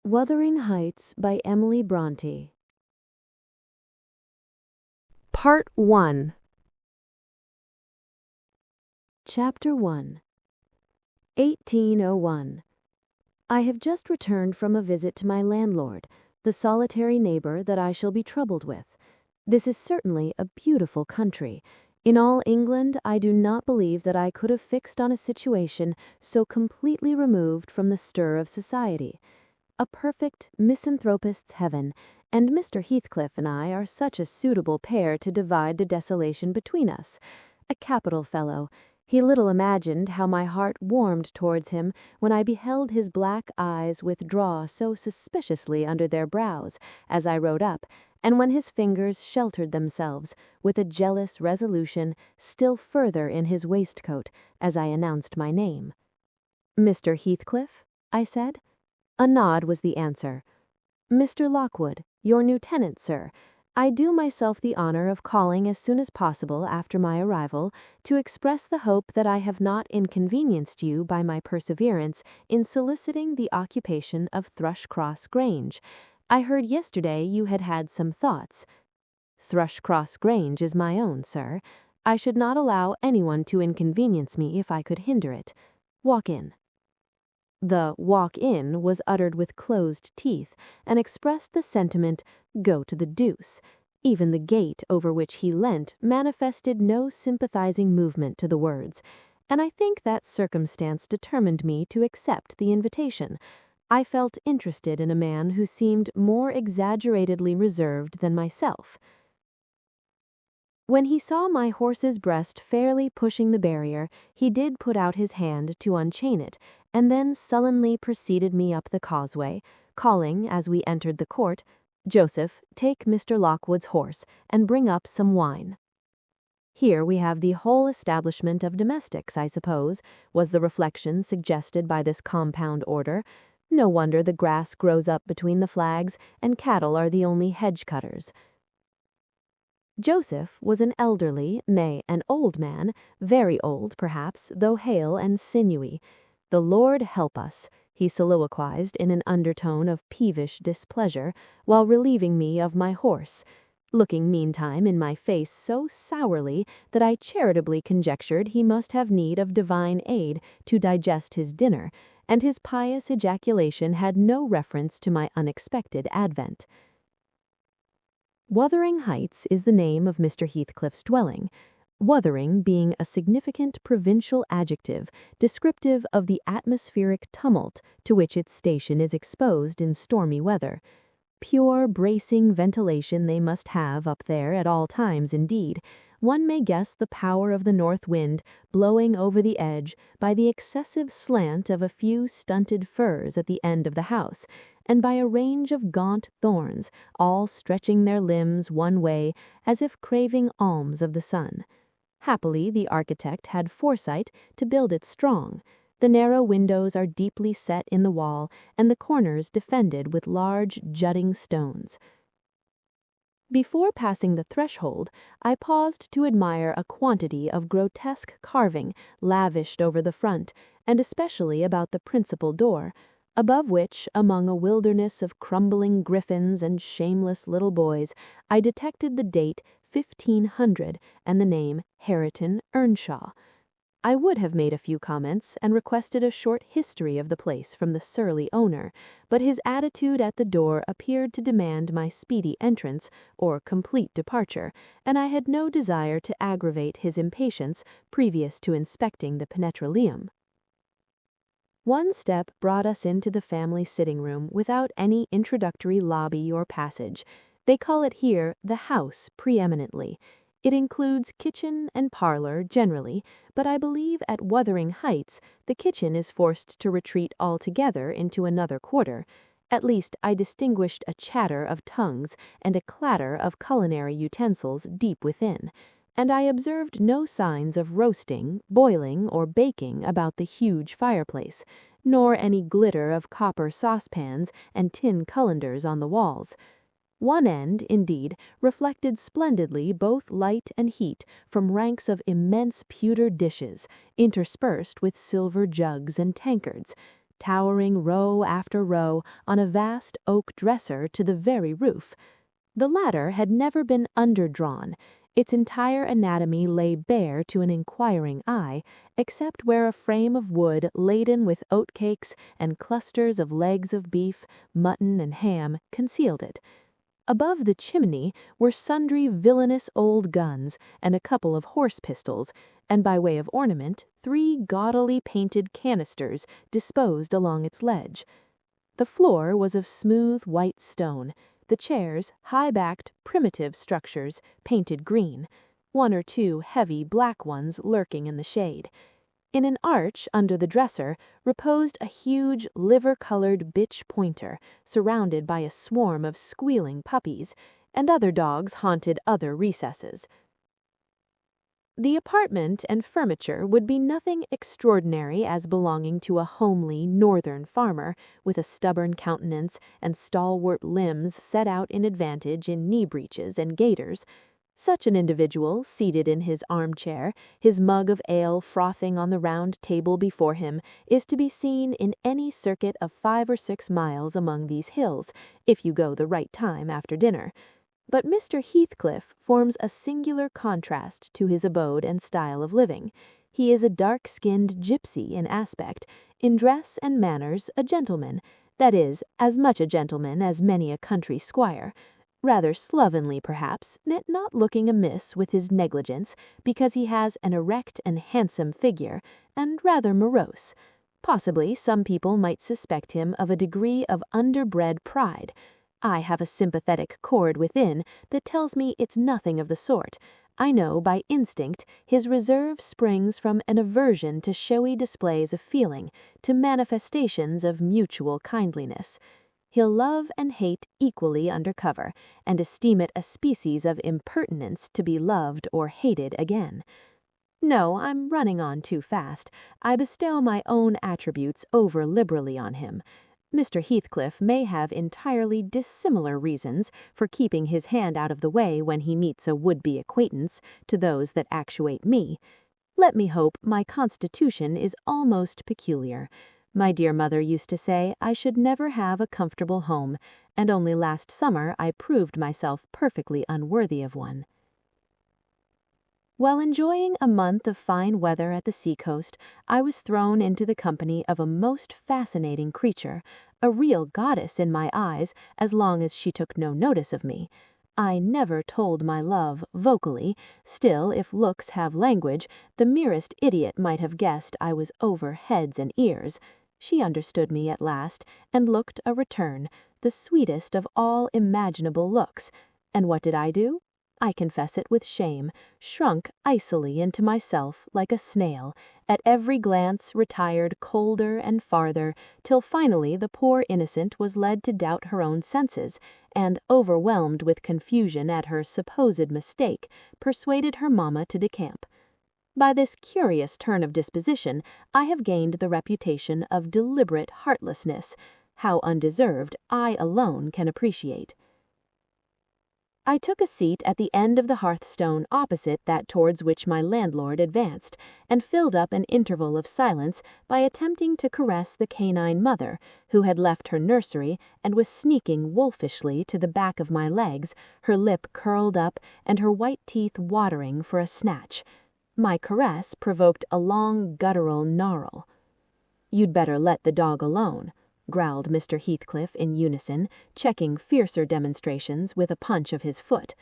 Wuthering Heights by Emily Brontë. Part 1. Chapter 1. 1801. I have just returned from a visit to my landlord, the solitary neighbor that I shall be troubled with. This is certainly a beautiful country. In all England, I do not believe that I could have fixed on a situation so completely removed from the stir of society. A perfect misanthropist's heaven, and Mr. Heathcliff and I are such a suitable pair to divide the desolation between us. A capital fellow. He little imagined how my heart warmed towards him when I beheld his black eyes withdraw so suspiciously under their brows as I rode up, and when his fingers sheltered themselves with a jealous resolution still further in his waistcoat as I announced my name. "Mr. Heathcliff?" I said. A nod was the answer. "Mr. Lockwood, your new tenant, sir. I do myself the honor of calling as soon as possible after my arrival to express the hope that I have not inconvenienced you by my perseverance in soliciting the occupation of Thrushcross Grange. I heard yesterday you had had some thoughts." "Thrushcross Grange is my own, sir. I should not allow anyone to inconvenience me if I could hinder it. Walk in." The "walk in" was uttered with closed teeth, and expressed the sentiment, "go to the deuce." Even the gate over which he leant manifested no sympathizing movement to the words, and I think that circumstance determined me to accept the invitation. I felt interested in a man who seemed more exaggeratedly reserved than myself. When he saw my horse's breast fairly pushing the barrier, he did put out his hand to unchain it, and then sullenly preceded me up the causeway, calling, as we entered the court, "Joseph, take Mr. Lockwood's horse, and bring up some wine." "Here we have the whole establishment of domestics, I suppose," was the reflection suggested by this compound order. "No wonder the grass grows up between the flags, and cattle are the only hedge-cutters." Joseph was an elderly, nay, an old man, very old, perhaps, though hale and sinewy. "The Lord help us," he soliloquized in an undertone of peevish displeasure, while relieving me of my horse, looking meantime in my face so sourly that I charitably conjectured he must have need of divine aid to digest his dinner, and his pious ejaculation had no reference to my unexpected advent. Wuthering Heights is the name of Mr. Heathcliff's dwelling, Wuthering being a significant provincial adjective descriptive of the atmospheric tumult to which its station is exposed in stormy weather. Pure, bracing ventilation they must have up there at all times indeed. One may guess the power of the north wind blowing over the edge by the excessive slant of a few stunted firs at the end of the house, and by a range of gaunt thorns, all stretching their limbs one way as if craving alms of the sun. Happily, the architect had foresight to build it strong. The narrow windows are deeply set in the wall, and the corners defended with large jutting stones. Before passing the threshold, I paused to admire a quantity of grotesque carving lavished over the front, and especially about the principal door, above which, among a wilderness of crumbling griffins and shameless little boys, I detected the date 1500 and the name Catherine Earnshaw. I would have made a few comments and requested a short history of the place from the surly owner, but his attitude at the door appeared to demand my speedy entrance or complete departure, and I had no desire to aggravate his impatience previous to inspecting the penetralium. One step brought us into the family sitting room without any introductory lobby or passage. They call it here the house preeminently. It includes kitchen and parlor generally, but I believe at Wuthering Heights the kitchen is forced to retreat altogether into another quarter. At least I distinguished a chatter of tongues and a clatter of culinary utensils deep within, and I observed no signs of roasting, boiling, or baking about the huge fireplace, nor any glitter of copper saucepans and tin cullenders on the walls. One end, indeed, reflected splendidly both light and heat from ranks of immense pewter dishes, interspersed with silver jugs and tankards. towering row after row on a vast oak dresser to the very roof. The latter had never been underdrawn. Its entire anatomy lay bare to an inquiring eye, except where a frame of wood laden with oatcakes and clusters of legs of beef, mutton, and ham concealed it. Above the chimney were sundry villainous old guns and a couple of horse pistols, and by way of ornament 3 gaudily painted canisters disposed along its ledge. The floor was of smooth white stone, the chairs high-backed, primitive structures painted green, 1 or 2 heavy black ones lurking in the shade. In an arch under the dresser reposed a huge liver-colored bitch pointer, surrounded by a swarm of squealing puppies, and other dogs haunted other recesses. The apartment and furniture would be nothing extraordinary as belonging to a homely northern farmer, with a stubborn countenance and stalwart limbs set out in advantage in knee-breeches and gaiters. Such an individual, seated in his armchair, his mug of ale frothing on the round table before him, is to be seen in any circuit of 5 or 6 miles among these hills, if you go the right time after dinner. But Mr. Heathcliff forms a singular contrast to his abode and style of living. He is a dark-skinned gypsy in aspect, in dress and manners a gentleman, that is, as much a gentleman as many a country squire. Rather slovenly, perhaps, yet not looking amiss with his negligence, because he has an erect and handsome figure, and rather morose. Possibly some people might suspect him of a degree of underbred pride. I have a sympathetic chord within that tells me it's nothing of the sort. I know by instinct his reserve springs from an aversion to showy displays of feeling, to manifestations of mutual kindliness. He'll love and hate equally under cover, and esteem it a species of impertinence to be loved or hated again. No, I'm running on too fast. I bestow my own attributes over liberally on him. Mr. Heathcliff may have entirely dissimilar reasons for keeping his hand out of the way when he meets a would-be acquaintance to those that actuate me. Let me hope my constitution is almost peculiar. My dear mother used to say I should never have a comfortable home, and only last summer I proved myself perfectly unworthy of one. While enjoying a month of fine weather at the sea-coast, I was thrown into the company of a most fascinating creature, a real goddess in my eyes as long as she took no notice of me. I never told my love vocally, still, if looks have language, the merest idiot might have guessed I was over heads and ears. She understood me at last, and looked a return, the sweetest of all imaginable looks. And what did I do? I confess it with shame, shrunk icily into myself like a snail, at every glance retired colder and farther, till finally the poor innocent was led to doubt her own senses, and, overwhelmed with confusion at her supposed mistake, persuaded her mamma to decamp. By this curious turn of disposition, I have gained the reputation of deliberate heartlessness, how undeserved I alone can appreciate. I took a seat at the end of the hearthstone opposite that towards which my landlord advanced, and filled up an interval of silence by attempting to caress the canine mother, who had left her nursery and was sneaking wolfishly to the back of my legs, her lip curled up and her white teeth watering for a snatch. My caress provoked a long guttural gnarl. "You'd better let the dog alone," growled Mr. Heathcliff in unison, checking fiercer demonstrations with a punch of his foot.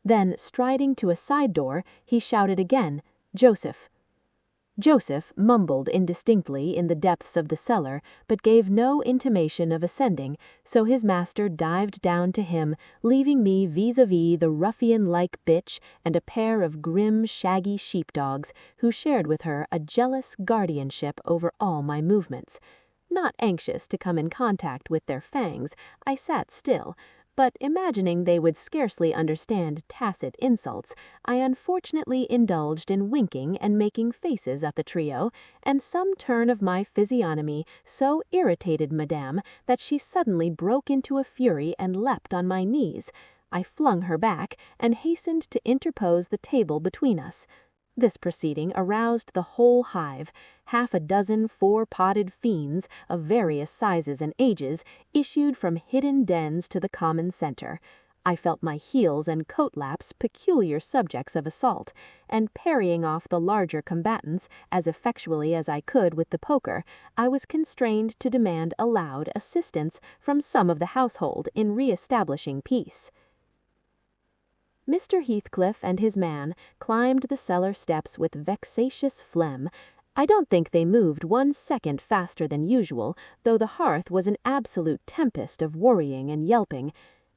Then, striding to a side door, he shouted again, "Joseph." Joseph mumbled indistinctly in the depths of the cellar, but gave no intimation of ascending, so his master dived down to him, leaving me vis-a-vis the ruffian-like bitch and a pair of grim, shaggy sheepdogs, who shared with her a jealous guardianship over all my movements. Not anxious to come in contact with their fangs, I sat still, but imagining they would scarcely understand tacit insults, I unfortunately indulged in winking and making faces at the trio, and some turn of my physiognomy so irritated Madame that she suddenly broke into a fury and leapt on my knees. I flung her back and hastened to interpose the table between us. This proceeding aroused the whole hive. Half a dozen four-potted fiends of various sizes and ages issued from hidden dens to the common center. I felt my heels and coat laps peculiar subjects of assault, and parrying off the larger combatants as effectually as I could with the poker, I was constrained to demand aloud assistance from some of the household in re-establishing peace. Mr. Heathcliff and his man climbed the cellar steps with vexatious phlegm. I don't think they moved 1 second faster than usual, though the hearth was an absolute tempest of worrying and yelping.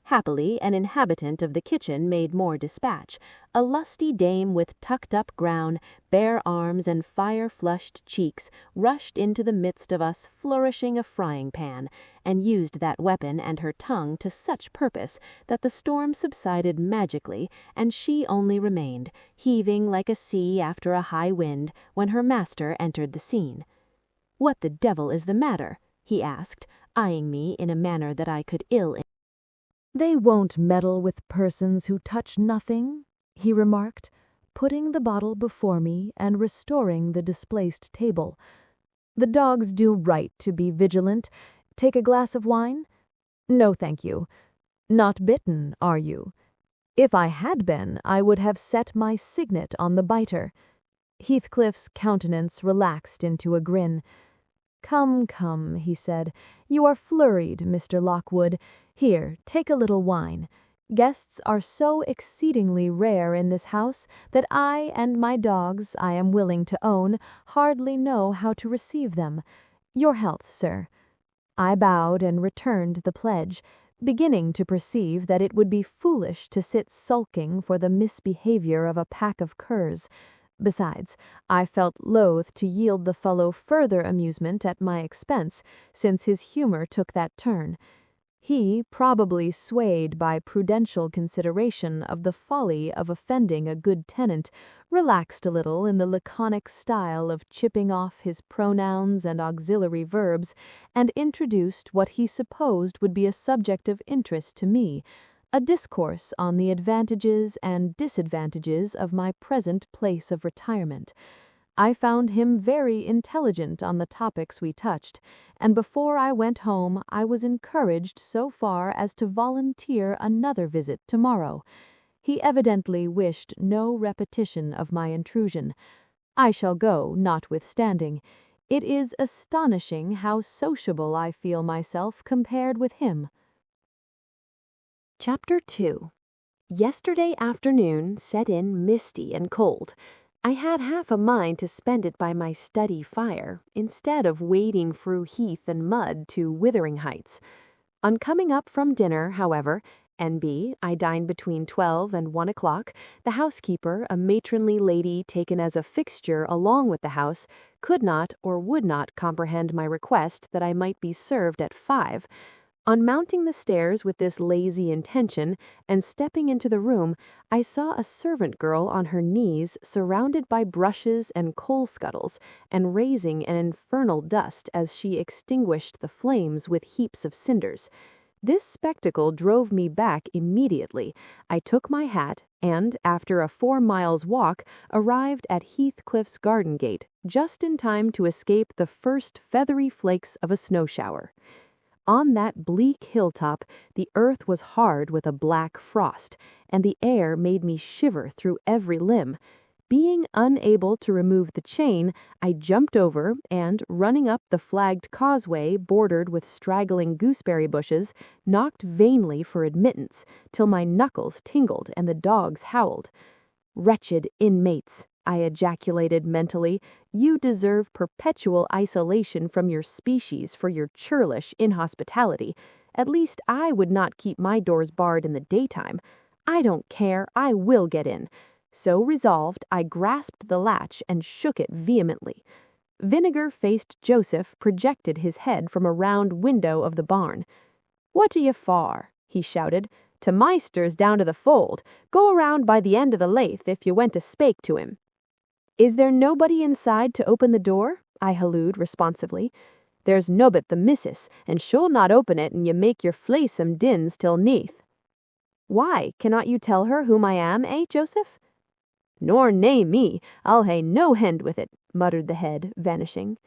Happily, an inhabitant of the kitchen made more dispatch. A lusty dame with tucked-up gown, bare arms, and fire-flushed cheeks rushed into the midst of us flourishing a frying-pan, and used that weapon and her tongue to such purpose that the storm subsided magically, and she only remained, heaving like a sea after a high wind, when her master entered the scene. "What the devil is the matter?" he asked, eyeing me in a manner that I could ill. "They won't meddle with persons who touch nothing," he remarked, putting the bottle before me and restoring the displaced table. "The dogs do right to be vigilant. Take a glass of wine?" "No, thank you. Not bitten, are you?" "If I had been, I would have set my signet on the biter." Heathcliff's countenance relaxed into a grin. "Come, come," he said, "you are flurried, Mr. Lockwood. Here, take a little wine. Guests are so exceedingly rare in this house that I and my dogs, I am willing to own, hardly know how to receive them. Your health, sir." I bowed and returned the pledge, beginning to perceive that it would be foolish to sit sulking for the misbehavior of a pack of curs. Besides, I felt loath to yield the fellow further amusement at my expense, since his humor took that turn. He, probably swayed by prudential consideration of the folly of offending a good tenant, relaxed a little in the laconic style of chipping off his pronouns and auxiliary verbs, and introduced what he supposed would be a subject of interest to me, a discourse on the advantages and disadvantages of my present place of retirement. I found him very intelligent on the topics we touched, and before I went home I was encouraged so far as to volunteer another visit tomorrow. He evidently wished no repetition of my intrusion. I shall go, notwithstanding. It is astonishing how sociable I feel myself compared with him. Chapter 2. Yesterday afternoon set in misty and cold. I had half a mind to spend it by my study fire, instead of wading through heath and mud to Wuthering Heights. On coming up from dinner, however, N.B., I dined between 12 and 1 o'clock, the housekeeper, a matronly lady taken as a fixture along with the house, could not or would not comprehend my request that I might be served at 5. On mounting the stairs with this lazy intention and stepping into the room, I saw a servant girl on her knees surrounded by brushes and coal scuttles and raising an infernal dust as she extinguished the flames with heaps of cinders. This spectacle drove me back immediately. I took my hat and, after a 4 miles walk, arrived at Heathcliff's garden gate just in time to escape the first feathery flakes of a snow shower. On that bleak hilltop, the earth was hard with a black frost, and the air made me shiver through every limb. Being unable to remove the chain, I jumped over and, running up the flagged causeway bordered with straggling gooseberry bushes, knocked vainly for admittance, till my knuckles tingled and the dogs howled. "Wretched inmates," I ejaculated mentally, "you deserve perpetual isolation from your species for your churlish inhospitality. At least I would not keep my doors barred in the daytime. I don't care, I will get in." So resolved, I grasped the latch and shook it vehemently. Vinegar-faced Joseph projected his head from a round window of the barn. "What are you for?" he shouted. "To Meister's down to the fold. Go around by the end of the lath if you went to spake to him." "Is there nobody inside to open the door?" I hallooed responsively. "There's nobbut the missus, and she'll not open it and you make your fleesome dins till neath." "Why, cannot you tell her whom I am, Joseph?" "Nor nae me, I'll hae no hend with it," muttered the head, vanishing.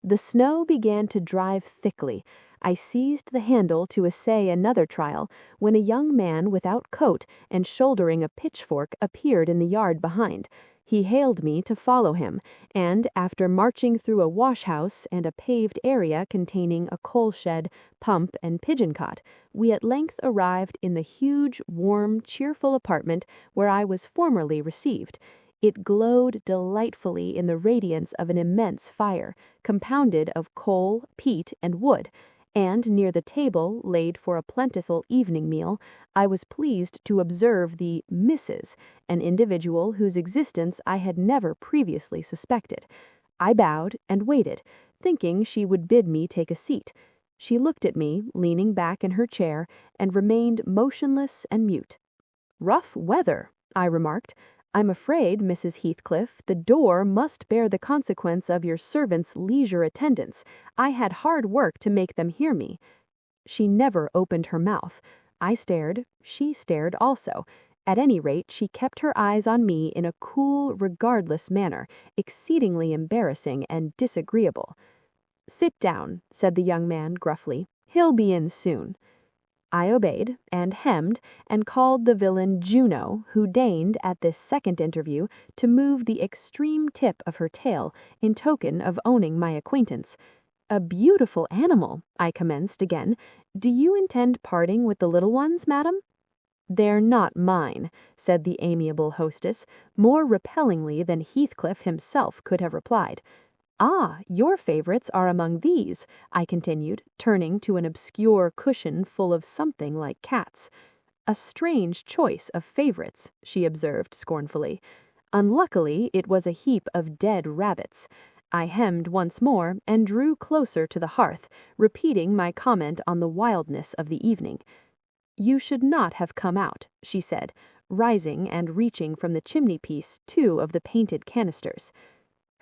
The snow began to drive thickly. I seized the handle to essay another trial, when a young man without coat and shouldering a pitchfork appeared in the yard behind. He hailed me to follow him, and after marching through a wash-house and a paved area containing a coal-shed, pump, and pigeon-cot, we at length arrived in the huge, warm, cheerful apartment where I was formerly received. It glowed delightfully in the radiance of an immense fire, compounded of coal, peat, and wood, and near the table, laid for a plentiful evening meal, I was pleased to observe the Mrs., an individual whose existence I had never previously suspected. I bowed and waited, thinking she would bid me take a seat. She looked at me, leaning back in her chair, and remained motionless and mute. "Rough weather," I remarked. "I'm afraid, Mrs. Heathcliff, the door must bear the consequence of your servants' leisure attendance. I had hard work to make them hear me." She never opened her mouth. I stared, she stared also. At any rate, she kept her eyes on me in a cool, regardless manner, exceedingly embarrassing and disagreeable. "Sit down," said the young man gruffly. "He'll be in soon." I obeyed, and hemmed, and called the villain Juno, who deigned, at this second interview, to move the extreme tip of her tail, in token of owning my acquaintance. "A beautiful animal," I commenced again. "Do you intend parting with the little ones, madam?" "They're not mine," said the amiable hostess, more repellingly than Heathcliff himself could have replied. "Ah, your favorites are among these," I continued, turning to an obscure cushion full of something like cats. "A strange choice of favorites," she observed scornfully. Unluckily, it was a heap of dead rabbits. I hemmed once more and drew closer to the hearth, repeating my comment on the wildness of the evening. "You should not have come out," she said, rising and reaching from the chimney-piece 2 of the painted canisters.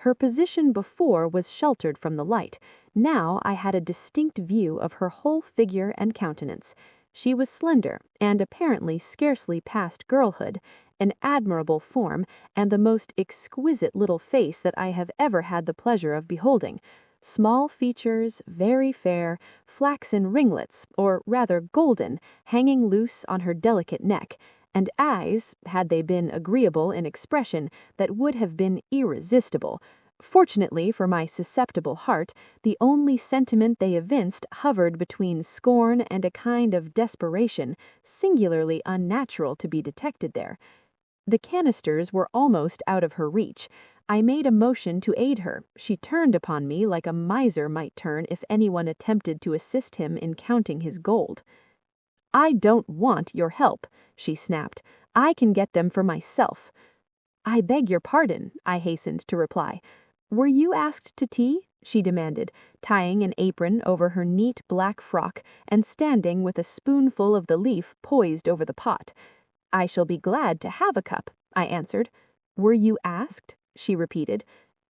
Her position before was sheltered from the light. Now I had a distinct view of her whole figure and countenance. She was slender, and apparently scarcely past girlhood, an admirable form, and the most exquisite little face that I have ever had the pleasure of beholding. Small features, very fair, flaxen ringlets, or rather golden, hanging loose on her delicate neck, and eyes, had they been agreeable in expression, that would have been irresistible. Fortunately for my susceptible heart, the only sentiment they evinced hovered between scorn and a kind of desperation, singularly unnatural to be detected there. The canisters were almost out of her reach. I made a motion to aid her. She turned upon me like a miser might turn if anyone attempted to assist him in counting his gold. "I don't want your help," she snapped. "I can get them for myself." "I beg your pardon," I hastened to reply. "Were you asked to tea?" she demanded, tying an apron over her neat black frock and standing with a spoonful of the leaf poised over the pot. "I shall be glad to have a cup," I answered. "Were you asked?" she repeated.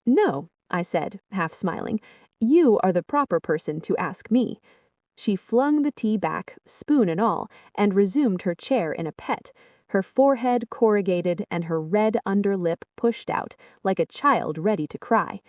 "No," I said, half smiling. "You are the proper person to ask me." She flung the tea back, spoon and all, and resumed her chair in a pet, her forehead corrugated and her red under lip pushed out, like a child ready to cry.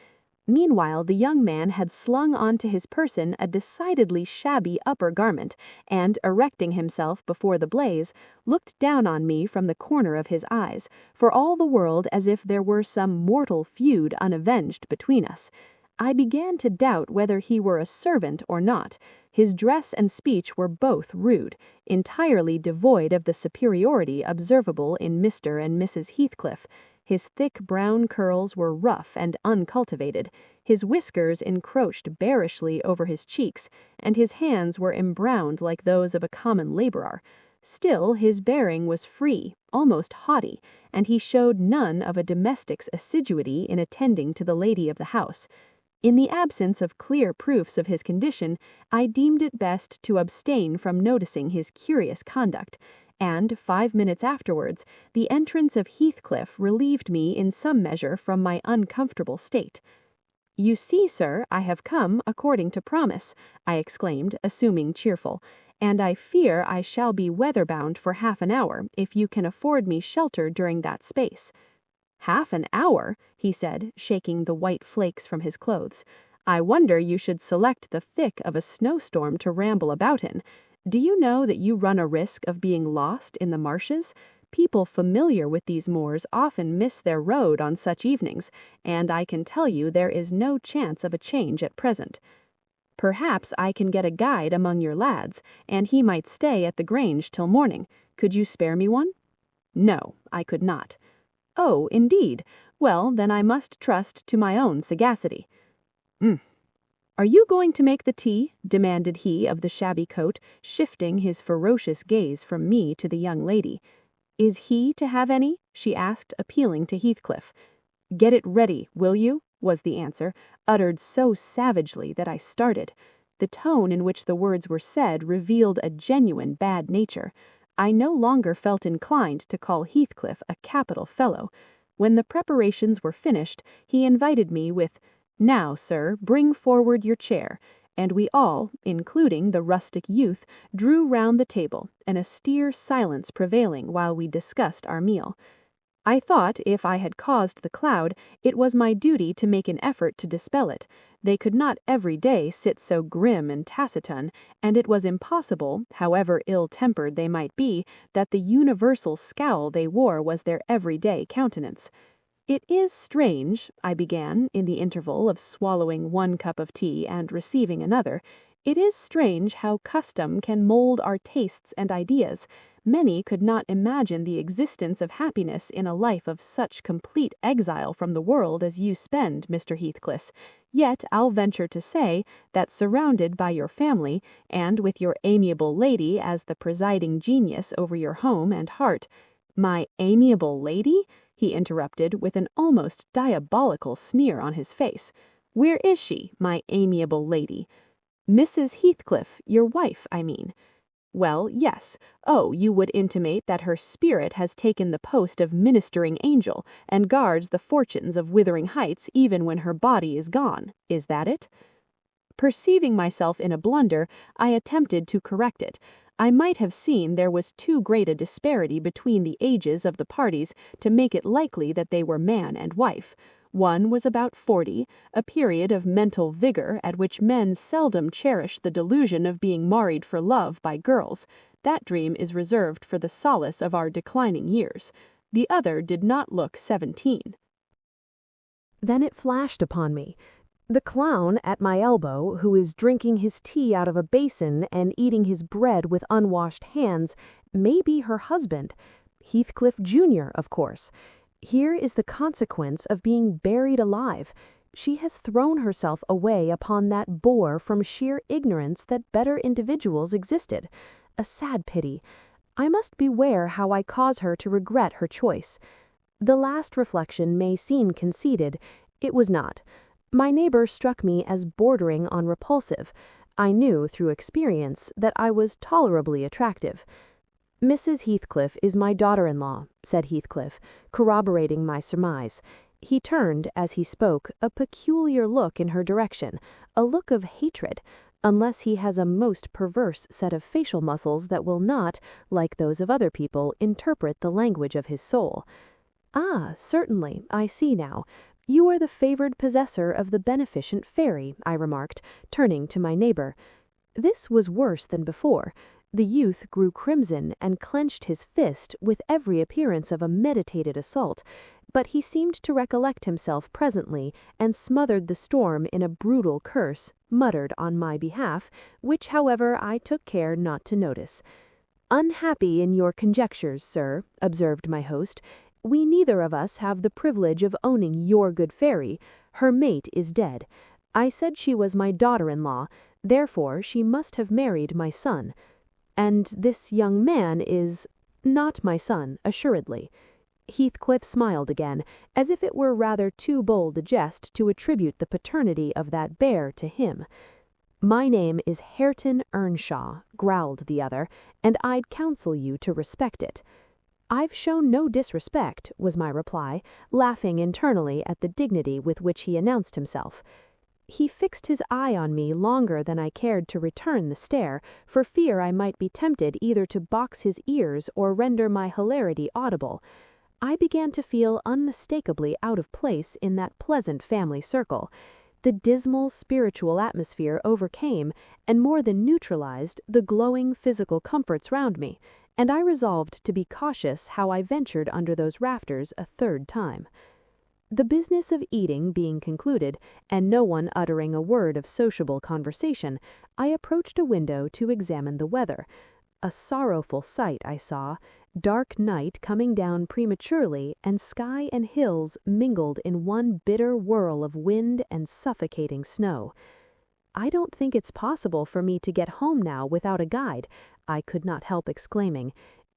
Meanwhile, the young man had slung onto his person a decidedly shabby upper garment, and, erecting himself before the blaze, looked down on me from the corner of his eyes, for all the world as if there were some mortal feud unavenged between us. I began to doubt whether he were a servant or not. His dress and speech were both rude, entirely devoid of the superiority observable in Mr. and Mrs. Heathcliff. His thick brown curls were rough and uncultivated, his whiskers encroached bearishly over his cheeks, and his hands were embrowned like those of a common laborer. Still, his bearing was free, almost haughty, and he showed none of a domestic's assiduity in attending to the lady of the house. In the absence of clear proofs of his condition, I deemed it best to abstain from noticing his curious conduct, and 5 minutes afterwards, the entrance of Heathcliff relieved me in some measure from my uncomfortable state. "You see, sir, I have come according to promise," I exclaimed, assuming cheerful, "and I fear I shall be weather-bound for half an hour, if you can afford me shelter during that space." "Half an hour," he said, shaking the white flakes from his clothes. "I wonder you should select the thick of a snowstorm to ramble about in. Do you know that you run a risk of being lost in the marshes? People familiar with these moors often miss their road on such evenings, and I can tell you there is no chance of a change at present. Perhaps I can get a guide among your lads, and he might stay at the Grange till morning. Could you spare me one?" No, I could not. "Oh, indeed. Well, then I must trust to my own sagacity." "Are you going to make the tea?" demanded he of the shabby coat, shifting his ferocious gaze from me to the young lady. "Is he to have any?" she asked, appealing to Heathcliff. "Get it ready, will you?" was the answer, uttered so savagely that I started. The tone in which the words were said revealed a genuine bad nature. I no longer felt inclined to call Heathcliff a capital fellow. When the preparations were finished, he invited me with, "Now, sir, bring forward your chair," and we all, including the rustic youth, drew round the table, an austere silence prevailing while we discussed our meal. I thought if I had caused the cloud, it was my duty to make an effort to dispel it. They could not every day sit so grim and taciturn, and it was impossible, however ill-tempered they might be, that the universal scowl they wore was their everyday countenance. "It is strange," I began, in the interval of swallowing one cup of tea and receiving another, "it is strange how custom can mold our tastes and ideas. Many could not imagine the existence of happiness in a life of such complete exile from the world as you spend, Mr. Heathcliff. Yet I'll venture to say that surrounded by your family, and with your amiable lady as the presiding genius over your home and heart—" "My amiable lady?" he interrupted, with an almost diabolical sneer on his face. "Where is she, my amiable lady?" "Mrs. Heathcliff, your wife, I mean." "Well, yes. Oh, you would intimate that her spirit has taken the post of ministering angel, and guards the fortunes of Wuthering Heights even when her body is gone. Is that it?" Perceiving myself in a blunder, I attempted to correct it. I might have seen there was too great a disparity between the ages of the parties to make it likely that they were man and wife. One was about 40, a period of mental vigor at which men seldom cherish the delusion of being married for love by girls. That dream is reserved for the solace of our declining years. The other did not look 17. Then it flashed upon me. The clown at my elbow, who is drinking his tea out of a basin and eating his bread with unwashed hands, may be her husband. Heathcliff Jr., of course. Here is the consequence of being buried alive. She has thrown herself away upon that boor from sheer ignorance that better individuals existed. A sad pity. I must beware how I cause her to regret her choice. The last reflection may seem conceited. It was not. My neighbor struck me as bordering on repulsive. I knew through experience that I was tolerably attractive. "Mrs. Heathcliff is my daughter-in-law," said Heathcliff, corroborating my surmise. He turned, as he spoke, a peculiar look in her direction, a look of hatred, unless he has a most perverse set of facial muscles that will not, like those of other people, interpret the language of his soul. "Ah, certainly, I see now. You are the favoured possessor of the beneficent fairy," I remarked, turning to my neighbour. This was worse than before. The youth grew crimson and clenched his fist with every appearance of a meditated assault, but he seemed to recollect himself presently and smothered the storm in a brutal curse, muttered on my behalf, which, however, I took care not to notice. "Unhappy in your conjectures, sir," observed my host. "We neither of us have the privilege of owning your good fairy. Her mate is dead. I said she was my daughter-in-law, therefore she must have married my son. And this young man is not my son, assuredly." Heathcliff smiled again, as if it were rather too bold a jest to attribute the paternity of that bear to him. "My name is Catherine Earnshaw," growled the other, "and I'd counsel you to respect it." "I've shown no disrespect," was my reply, laughing internally at the dignity with which he announced himself. He fixed his eye on me longer than I cared to return the stare, for fear I might be tempted either to box his ears or render my hilarity audible. I began to feel unmistakably out of place in that pleasant family circle. The dismal spiritual atmosphere overcame and more than neutralized the glowing physical comforts round me, and I resolved to be cautious how I ventured under those rafters a third time. The business of eating being concluded, and no one uttering a word of sociable conversation, I approached a window to examine the weather. A sorrowful sight I saw, dark night coming down prematurely, and sky and hills mingled in one bitter whirl of wind and suffocating snow. "I don't think it's possible for me to get home now without a guide," I could not help exclaiming.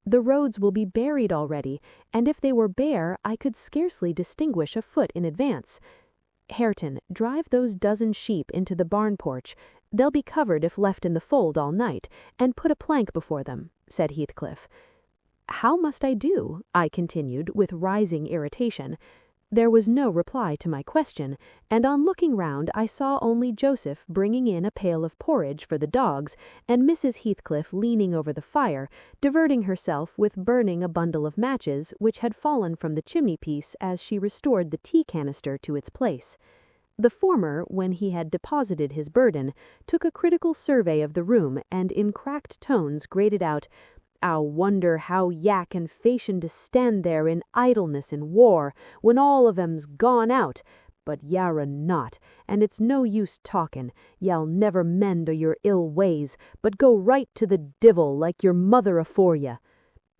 "The roads will be buried already, and if they were bare, I could scarcely distinguish a foot in advance. Hareton, drive those dozen sheep into the barn porch. They'll be covered if left in the fold all night, and put a plank before them," said Heathcliff. "How must I do?" I continued, with rising irritation. There was no reply to my question, and on looking round I saw only Joseph bringing in a pail of porridge for the dogs, and Mrs. Heathcliff leaning over the fire, diverting herself with burning a bundle of matches which had fallen from the chimney-piece as she restored the tea canister to its place. The former, when he had deposited his burden, took a critical survey of the room, and in cracked tones grated out, "I wonder how ya can fashion to stand there in idleness and war, when all of 'em's gone out. But y'are not, and it's no use talking. Y'all never mend o' your ill ways, but go right to the divil like your mother afore ye."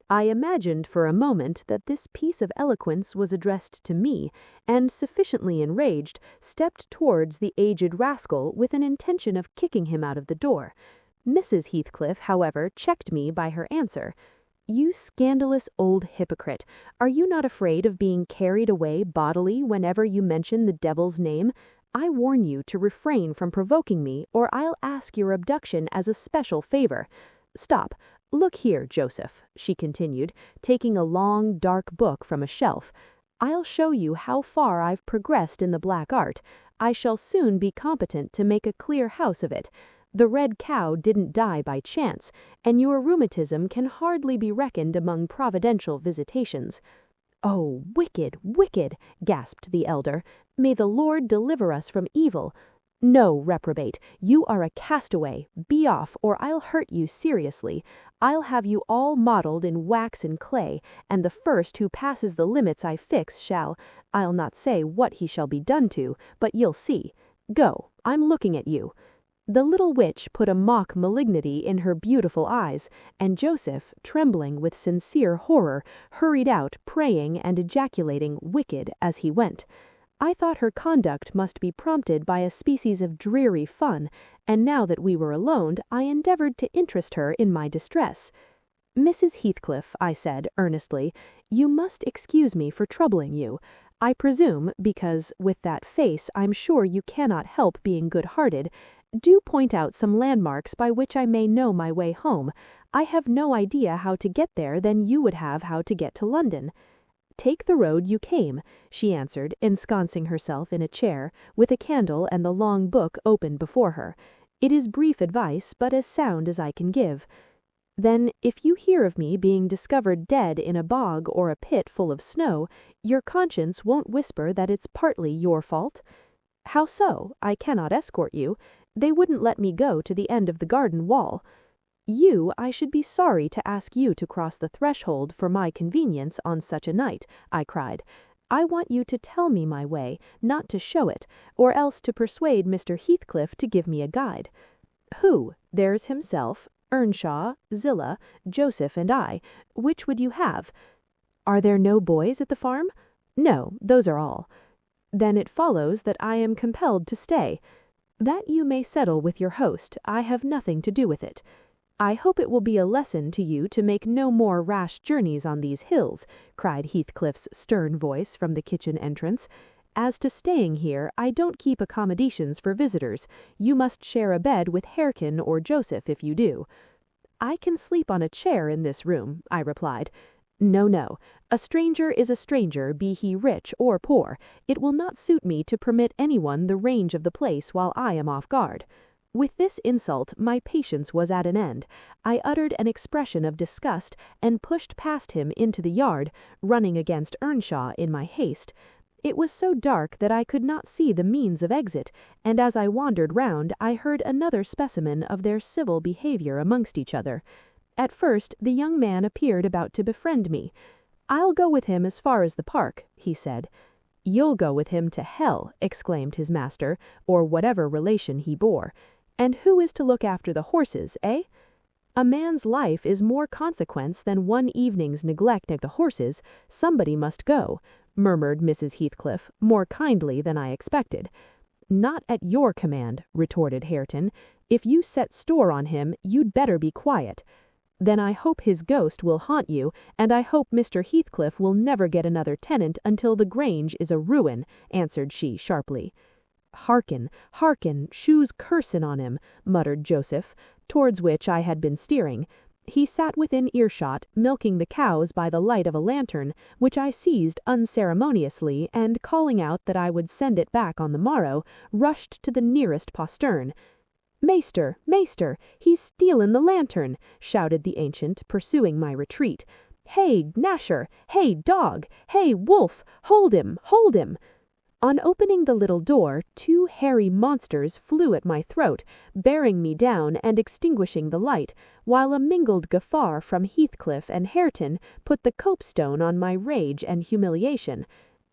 I imagined for a moment that this piece of eloquence was addressed to me, and, sufficiently enraged, stepped towards the aged rascal with an intention of kicking him out of the door. Mrs. Heathcliff, however, checked me by her answer. "You scandalous old hypocrite, are you not afraid of being carried away bodily whenever you mention the devil's name? I warn you to refrain from provoking me, or I'll ask your abduction as a special favor. Stop, look here, Joseph," she continued, taking a long, dark book from a shelf. "I'll show you how far I've progressed in the black art. I shall soon be competent to make a clear house of it. The red cow didn't die by chance, and your rheumatism can hardly be reckoned among providential visitations." "Oh, wicked, wicked!" gasped the elder. "May the Lord deliver us from evil. No, reprobate, you are a castaway. Be off, or I'll hurt you seriously. I'll have you all modelled in wax and clay, and the first who passes the limits I fix I'll not say what he shall be done to, but you'll see. Go, I'm looking at you." The little witch put a mock malignity in her beautiful eyes, and Joseph, trembling with sincere horror, hurried out, praying and ejaculating "wicked" as he went. I thought her conduct must be prompted by a species of dreary fun, and now that we were alone, I endeavoured to interest her in my distress. "Mrs. Heathcliff," I said, earnestly, "you must excuse me for troubling you. I presume, because, with that face, I'm sure you cannot help being good-hearted. Do point out some landmarks by which I may know my way home. I have no idea how to get there than you would have how to get to London." "Take the road you came," she answered, ensconcing herself in a chair, with a candle and the long book open before her. "It is brief advice, but as sound as I can give. Then, if you hear of me being discovered dead in a bog or a pit full of snow, your conscience won't whisper that it's partly your fault?" "How so? I cannot escort you. They wouldn't let me go to the end of the garden wall." I should be sorry to ask you to cross the threshold for my convenience on such a night," I cried. "I want you to tell me my way, not to show it, or else to persuade Mr. Heathcliff to give me a guide." "Who? There's himself, Earnshaw, Zillah, Joseph, and I. Which would you have?" "Are there no boys at the farm?" "No, those are all." "Then it follows that I am compelled to stay." "That you may settle with your host. I have nothing to do with it." "I hope it will be a lesson to you to make no more rash journeys on these hills," cried Heathcliff's stern voice from the kitchen entrance. "As to staying here, I don't keep accommodations for visitors. You must share a bed with Hareton or Joseph if you do." "I can sleep on a chair in this room," I replied. "No, no. A stranger is a stranger, be he rich or poor. It will not suit me to permit anyone the range of the place while I am off guard." With this insult, my patience was at an end. I uttered an expression of disgust and pushed past him into the yard, running against Earnshaw in my haste. It was so dark that I could not see the means of exit, and as I wandered round I heard another specimen of their civil behaviour amongst each other. At first the young man appeared about to befriend me. "I'll go with him as far as the park," he said. "You'll go with him to hell," exclaimed his master, or whatever relation he bore. "And who is to look after the horses, eh?" "A man's life is more consequence than one evening's neglect of the horses. Somebody must go," murmured Mrs. Heathcliff, more kindly than I expected. "Not at your command," retorted Hareton. "If you set store on him, you'd better be quiet." "Then I hope his ghost will haunt you, and I hope Mr. Heathcliff will never get another tenant until the Grange is a ruin," answered she sharply. "Hearken, hearken, shoes cursin' on him," muttered Joseph, towards which I had been steering. He sat within earshot, milking the cows by the light of a lantern, which I seized unceremoniously, and calling out that I would send it back on the morrow, rushed to the nearest postern. "Maester, maester, he's stealin' the lantern," shouted the ancient, pursuing my retreat. "Hey, Gnasher! Hey, dog! Hey, wolf! Hold him! Hold him!" On opening the little door, two hairy monsters flew at my throat, bearing me down and extinguishing the light, while a mingled guffaw from Heathcliff and Hareton put the copestone on my rage and humiliation.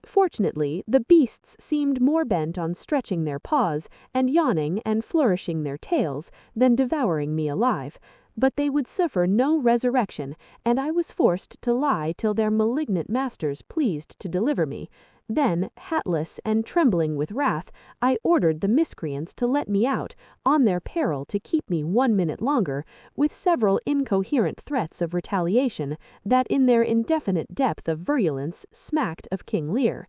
Fortunately, the beasts seemed more bent on stretching their paws, and yawning and flourishing their tails, than devouring me alive. But they would suffer no resurrection, and I was forced to lie till their malignant masters pleased to deliver me. Then, hatless and trembling with wrath, I ordered the miscreants to let me out, on their peril to keep me 1 minute longer, with several incoherent threats of retaliation that in their indefinite depth of virulence smacked of King Lear.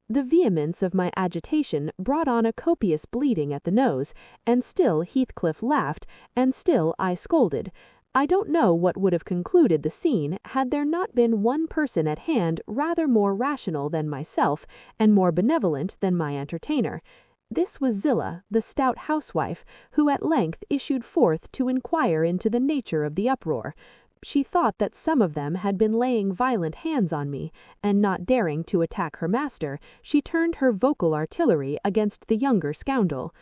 The vehemence of my agitation brought on a copious bleeding at the nose, and still Heathcliff laughed, and still I scolded. I don't know what would have concluded the scene had there not been one person at hand rather more rational than myself, and more benevolent than my entertainer. This was Zillah, the stout housewife, who at length issued forth to inquire into the nature of the uproar. She thought that some of them had been laying violent hands on me, and not daring to attack her master, she turned her vocal artillery against the younger scoundrel.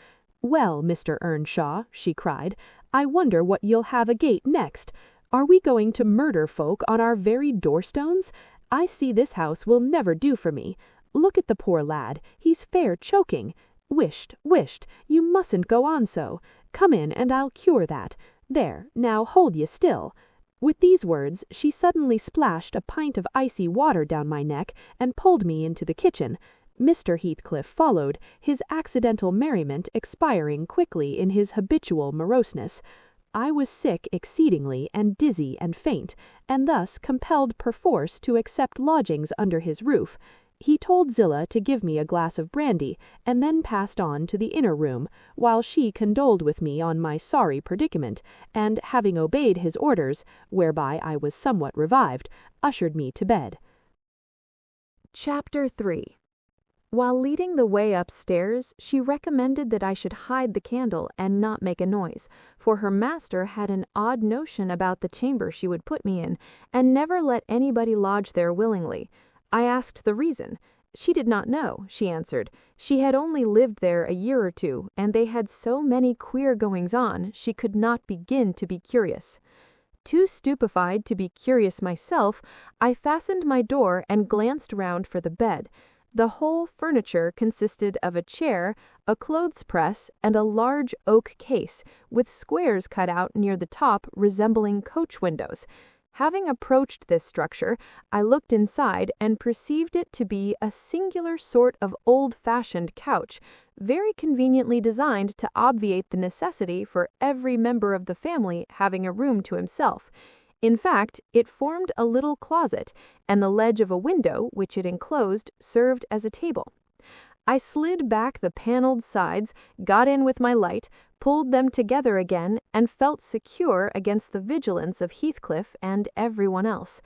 "Well, Mr. Earnshaw," she cried, "I wonder what you'll have agate next. Are we going to murder folk on our very doorstones? I see this house will never do for me. Look at the poor lad, he's fair choking. Whisht, whisht, you mustn't go on so. Come in and I'll cure that. There, now hold ye still." With these words, she suddenly splashed a pint of icy water down my neck and pulled me into the kitchen. Mr. Heathcliff followed, his accidental merriment expiring quickly in his habitual moroseness. I was sick exceedingly, and dizzy and faint, and thus compelled perforce to accept lodgings under his roof. He told Zillah to give me a glass of brandy, and then passed on to the inner room, while she condoled with me on my sorry predicament, and, having obeyed his orders, whereby I was somewhat revived, ushered me to bed. Chapter 3. While leading the way upstairs, she recommended that I should hide the candle and not make a noise, for her master had an odd notion about the chamber she would put me in, and never let anybody lodge there willingly. I asked the reason. She did not know, she answered. She had only lived there a year or two, and they had so many queer goings-on, she could not begin to be curious. Too stupefied to be curious myself, I fastened my door and glanced round for the bed. The whole furniture consisted of a chair, a clothes-press, and a large oak case, with squares cut out near the top resembling coach windows. Having approached this structure, I looked inside and perceived it to be a singular sort of old-fashioned couch, very conveniently designed to obviate the necessity for every member of the family having a room to himself. In fact, it formed a little closet, and the ledge of a window, which it enclosed, served as a table. I slid back the panelled sides, got in with my light, pulled them together again, and felt secure against the vigilance of Heathcliff and everyone else.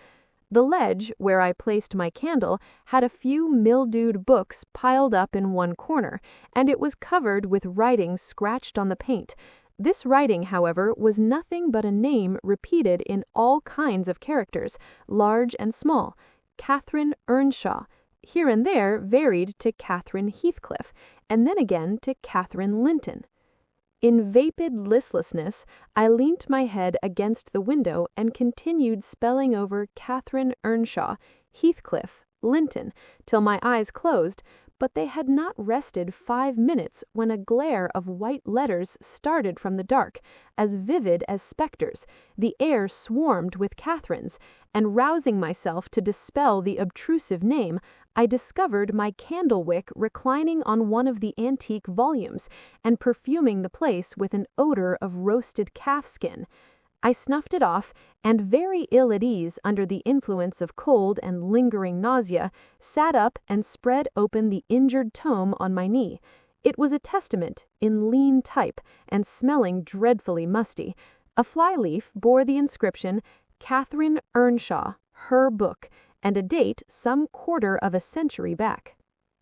The ledge, where I placed my candle, had a few mildewed books piled up in one corner, and it was covered with writing scratched on the paint. This writing, however, was nothing but a name repeated in all kinds of characters, large and small. Catherine Earnshaw, here and there varied to Catherine Heathcliff, and then again to Catherine Linton. In vapid listlessness, I leant my head against the window and continued spelling over Catherine Earnshaw, Heathcliff, Linton, till my eyes closed, but they had not rested 5 minutes when a glare of white letters started from the dark, as vivid as spectres. The air swarmed with Catherines, and rousing myself to dispel the obtrusive name, I discovered my candle wick reclining on one of the antique volumes, and perfuming the place with an odor of roasted calfskin. I snuffed it off, and very ill at ease under the influence of cold and lingering nausea, sat up and spread open the injured tome on my knee. It was a testament, in lean type, and smelling dreadfully musty. A fly-leaf bore the inscription, Catherine Earnshaw, her book, and a date some quarter of a century back.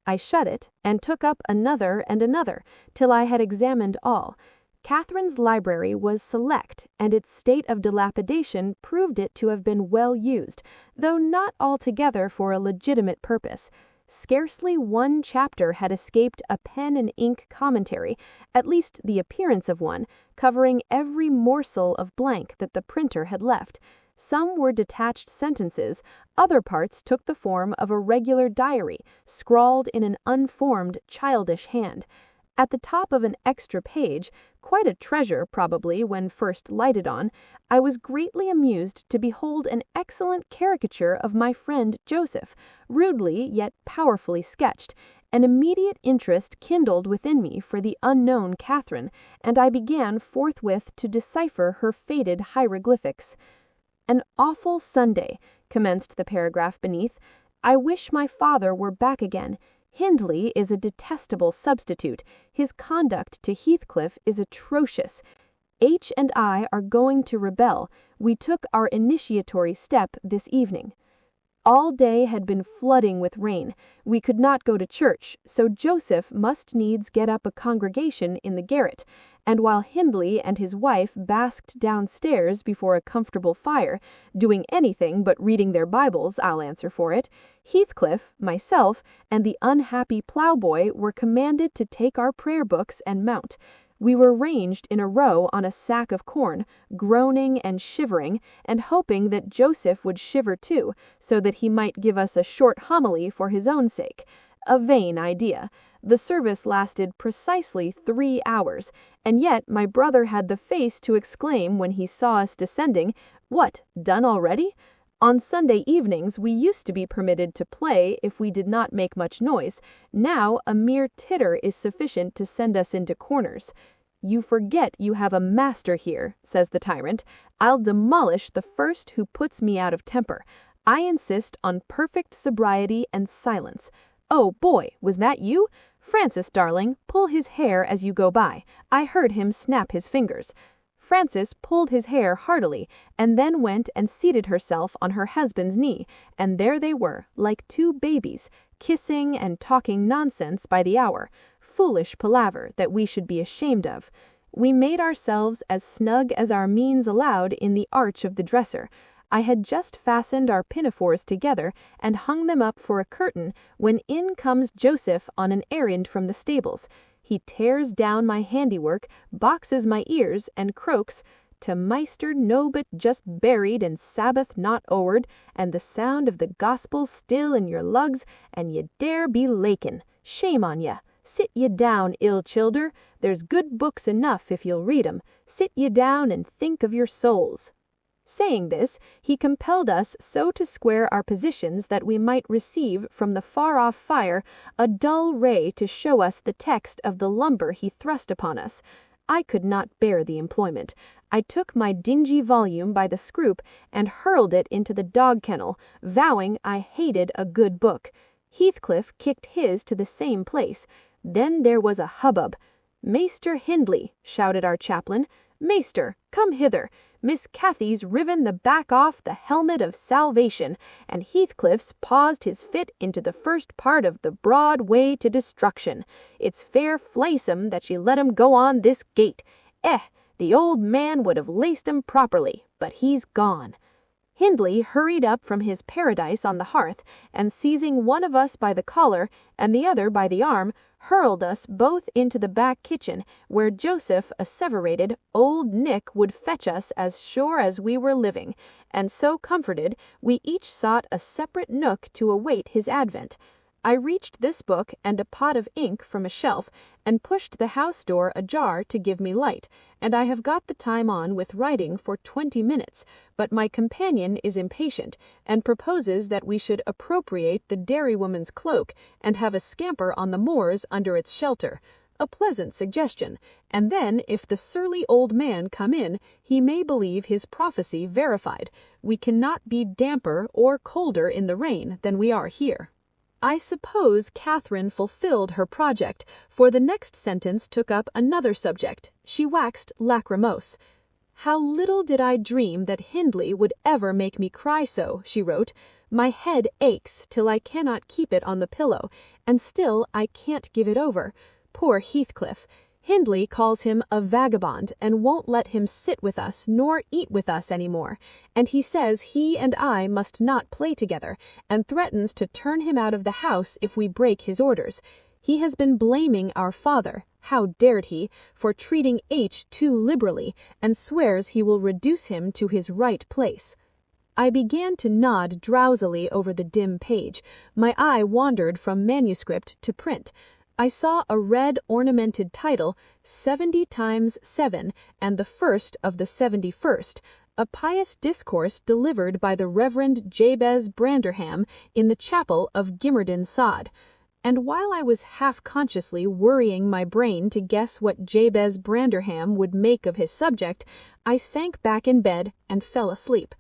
I shut it, and took up another and another, till I had examined all. Catherine's library was select, and its state of dilapidation proved it to have been well used, though not altogether for a legitimate purpose. Scarcely one chapter had escaped a pen and ink commentary, at least the appearance of one, covering every morsel of blank that the printer had left. Some were detached sentences, other parts took the form of a regular diary, scrawled in an unformed, childish hand. At the top of an extra page, quite a treasure probably when first lighted on, I was greatly amused to behold an excellent caricature of my friend Joseph, rudely yet powerfully sketched. An immediate interest kindled within me for the unknown Catherine, and I began forthwith to decipher her faded hieroglyphics. "An awful Sunday," commenced the paragraph beneath. "I wish my father were back again. Hindley is a detestable substitute. His conduct to Heathcliff is atrocious. H. and I are going to rebel. We took our initiatory step this evening. All day had been flooding with rain. We could not go to church, so Joseph must needs get up a congregation in the garret, and while Hindley and his wife basked downstairs before a comfortable fire, doing anything but reading their Bibles, I'll answer for it, Heathcliff, myself, and the unhappy ploughboy were commanded to take our prayer books and mount. We were ranged in a row on a sack of corn, groaning and shivering, and hoping that Joseph would shiver too, so that he might give us a short homily for his own sake. A vain idea. The service lasted precisely 3 hours, and yet my brother had the face to exclaim when he saw us descending, "What, done already?" On Sunday evenings we used to be permitted to play if we did not make much noise. Now a mere titter is sufficient to send us into corners. "You forget you have a master here," says the tyrant. "I'll demolish the first who puts me out of temper. I insist on perfect sobriety and silence. Oh, boy, was that you? Francis, darling, pull his hair as you go by. I heard him snap his fingers." Frances pulled his hair heartily, and then went and seated herself on her husband's knee, and there they were, like 2 babies, kissing and talking nonsense by the hour. Foolish palaver that we should be ashamed of. We made ourselves as snug as our means allowed in the arch of the dresser. I had just fastened our pinafores together and hung them up for a curtain when in comes Joseph on an errand from the stables. He tears down my handiwork, boxes my ears, and croaks, "To Maister no but just buried and Sabbath not o'ered, and the sound of the gospel still in your lugs, and ye dare be lakin'. Shame on ye! Sit ye down, ill childer. There's good books enough if you'll read 'em. Sit ye down and think of your souls." Saying this, he compelled us so to square our positions that we might receive from the far-off fire a dull ray to show us the text of the lumber he thrust upon us. I could not bear the employment. I took my dingy volume by the scroop and hurled it into the dog-kennel, vowing I hated a good book. Heathcliff kicked his to the same place. Then there was a hubbub. "Maister Hindley," shouted our chaplain, "Maister, come hither. Miss Cathy's riven the back off the helmet of salvation, and Heathcliff's paused his fit into the first part of the broad way to destruction. It's fair flaysome that she let him go on this gait. Eh, The old man would have laced 'em properly, but he's gone." Hindley hurried up from his paradise on the hearth, and seizing one of us by the collar and the other by the arm, hurled us both into the back kitchen, where Joseph asseverated old Nick would fetch us as sure as we were living, and so comforted, we each sought a separate nook to await his advent. I reached this book and a pot of ink from a shelf, and pushed the house door ajar to give me light, and I have got the time on with writing for 20 minutes, but my companion is impatient, and proposes that we should appropriate the dairywoman's cloak, and have a scamper on the moors under its shelter. A pleasant suggestion, and then if the surly old man come in, he may believe his prophecy verified. We cannot be damper or colder in the rain than we are here. I suppose Catherine fulfilled her project, for the next sentence took up another subject. She waxed lachrymose. "How little did I dream that Hindley would ever make me cry so," she wrote. "My head aches till I cannot keep it on the pillow, and still I can't give it over. Poor Heathcliff! Hindley calls him a vagabond, and won't let him sit with us nor eat with us any more, and he says he and I must not play together, and threatens to turn him out of the house if we break his orders. He has been blaming our father, how dared he, for treating H too liberally, and swears he will reduce him to his right place." I began to nod drowsily over the dim page. My eye wandered from manuscript to print. I saw a red ornamented title, 70 times 7, and the first of the 71st, a pious discourse delivered by the Reverend Jabez Branderham in the chapel of Gimmerdin Sod. And while I was half-consciously worrying my brain to guess what Jabez Branderham would make of his subject, I sank back in bed and fell asleep.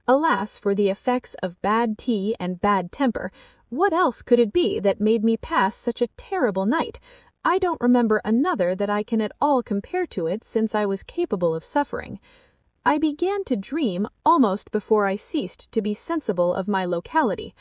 Alas for the effects of bad tea and bad temper! What else could it be that made me pass such a terrible night? I don't remember another that I can at all compare to it since I was capable of suffering. I began to dream almost before I ceased to be sensible of my locality.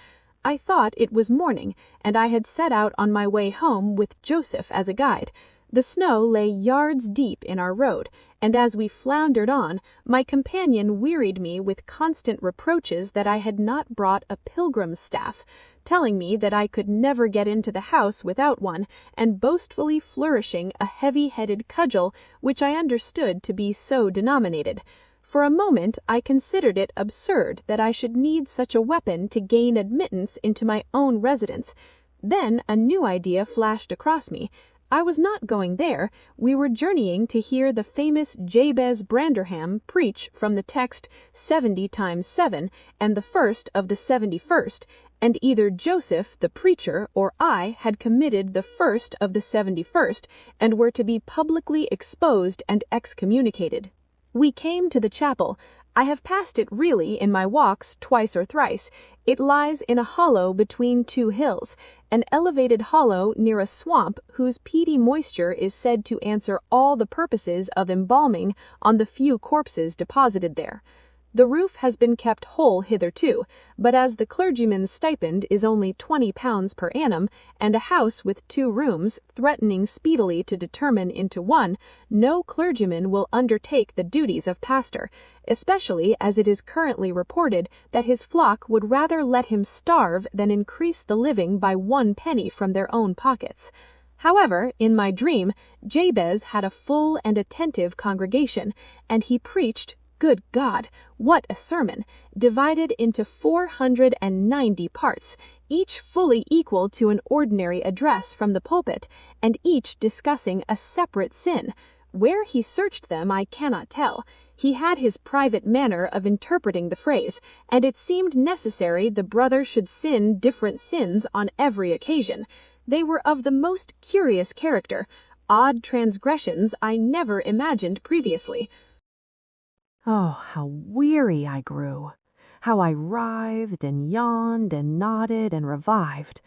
I thought it was morning, and I had set out on my way home with Joseph as a guide. The snow lay yards deep in our road, and as we floundered on, my companion wearied me with constant reproaches that I had not brought a pilgrim's staff, telling me that I could never get into the house without one, and boastfully flourishing a heavy-headed cudgel, which I understood to be so denominated. For a moment I considered it absurd that I should need such a weapon to gain admittance into my own residence. Then a new idea flashed across me. I was not going there. We were journeying to hear the famous Jabez Branderham preach from the text 70 times 7 and the first of the 71st, and either Joseph, the preacher, or I had committed the first of the 71st, and were to be publicly exposed and excommunicated. We came to the chapel. I have passed it really in my walks twice or thrice. It lies in a hollow between two hills, an elevated hollow near a swamp whose peaty moisture is said to answer all the purposes of embalming on the few corpses deposited there. The roof has been kept whole hitherto, but as the clergyman's stipend is only £20 per annum, and a house with 2 rooms threatening speedily to determine into one, no clergyman will undertake the duties of pastor, especially as it is currently reported that his flock would rather let him starve than increase the living by 1 penny from their own pockets. However, in my dream, Jabez had a full and attentive congregation, and he preached, good God, what a sermon, divided into 490 parts, each fully equal to an ordinary address from the pulpit, and each discussing a separate sin. Where he searched them I cannot tell. He had his private manner of interpreting the phrase, and it seemed necessary the brother should sin different sins on every occasion. They were of the most curious character, odd transgressions I never imagined previously. Oh, how weary I grew! How I writhed and yawned and nodded and revived!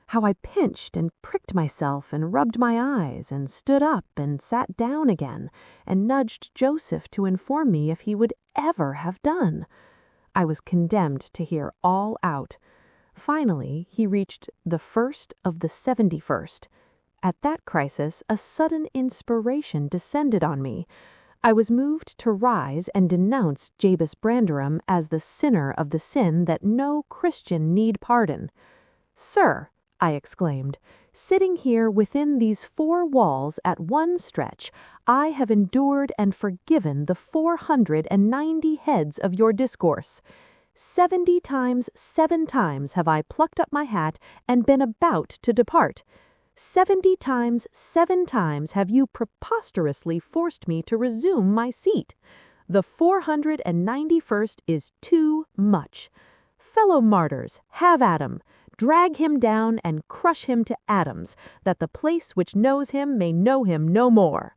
How I pinched and pricked myself and rubbed my eyes and stood up and sat down again and nudged Joseph to inform me if he would ever have done. I was condemned to hear all out. Finally, he reached the first of the 71st. At that crisis, a sudden inspiration descended on me. I was moved to rise and denounce Jabez Branderham as the sinner of the sin that no Christian need pardon. "Sir," I exclaimed, "sitting here within these 4 walls at one stretch, I have endured and forgiven the 490 heads of your discourse. 70 times 7 times have I plucked up my hat and been about to depart. 70 times 7 times have you preposterously forced me to resume my seat. The 491st is too much. Fellow martyrs, have at him. Drag him down and crush him to atoms, that the place which knows him may know him no more."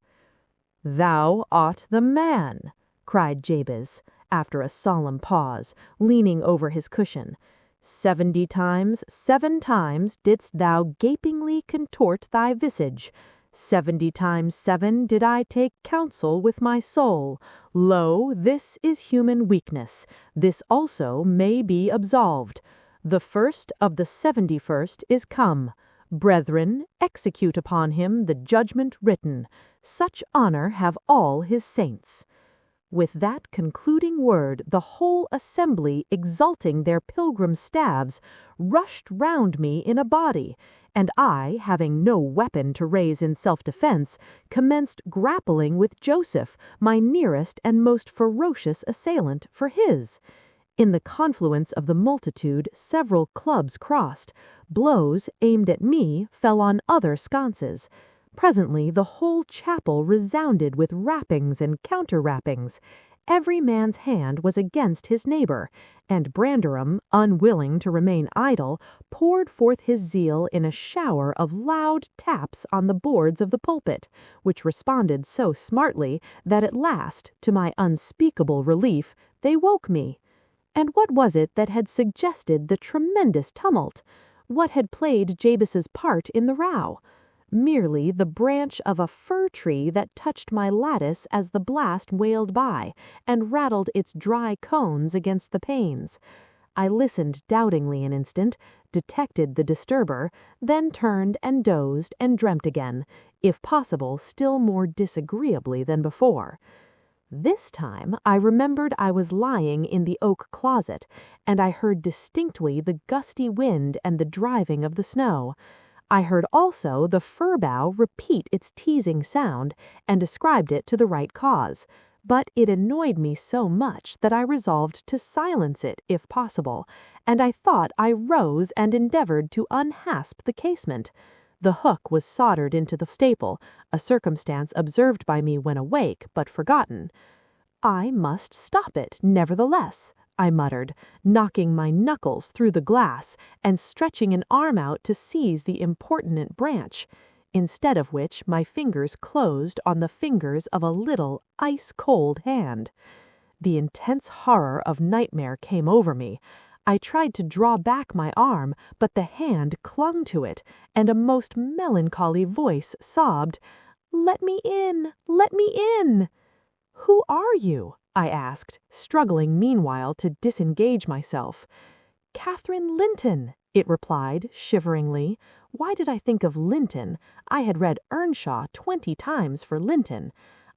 "Thou art the man," cried Jabez, after a solemn pause, leaning over his cushion. 70 times 7 times didst thou gapingly contort thy visage. 70 times 7 did I take counsel with my soul. Lo, this is human weakness. This also may be absolved. The first of the 71st is come. Brethren, execute upon him the judgment written. Such honor have all his saints." With that concluding word, the whole assembly, exalting their pilgrim staves, rushed round me in a body, and I, having no weapon to raise in self-defense, commenced grappling with Joseph, my nearest and most ferocious assailant, for his. In the confluence of the multitude, several clubs crossed. Blows aimed at me fell on other sconces. Presently the whole chapel resounded with rappings and counter-rappings. Every man's hand was against his neighbor, and Branderham, unwilling to remain idle, poured forth his zeal in a shower of loud taps on the boards of the pulpit, which responded so smartly that at last, to my unspeakable relief, they woke me. And what was it that had suggested the tremendous tumult? What had played Jabez's part in the row? Merely the branch of a fir tree that touched my lattice as the blast wailed by, and rattled its dry cones against the panes. I listened doubtingly an instant, detected the disturber, then turned and dozed and dreamt again, if possible still more disagreeably than before. This time I remembered I was lying in the oak closet, and I heard distinctly the gusty wind and the driving of the snow. I heard also the fir bough repeat its teasing sound, and ascribed it to the right cause, but it annoyed me so much that I resolved to silence it, if possible, and I thought I rose and endeavored to unhasp the casement. The hook was soldered into the staple, a circumstance observed by me when awake, but forgotten. "I must stop it, nevertheless," I muttered, knocking my knuckles through the glass, and stretching an arm out to seize the importunate branch, instead of which my fingers closed on the fingers of a little ice-cold hand. The intense horror of nightmare came over me. I tried to draw back my arm, but the hand clung to it, and a most melancholy voice sobbed, "Let me in! Let me in!" "Who are you?" I asked, struggling meanwhile to disengage myself. "Catherine Linton," it replied, shiveringly. Why did I think of Linton? I had read Earnshaw 20 times for Linton.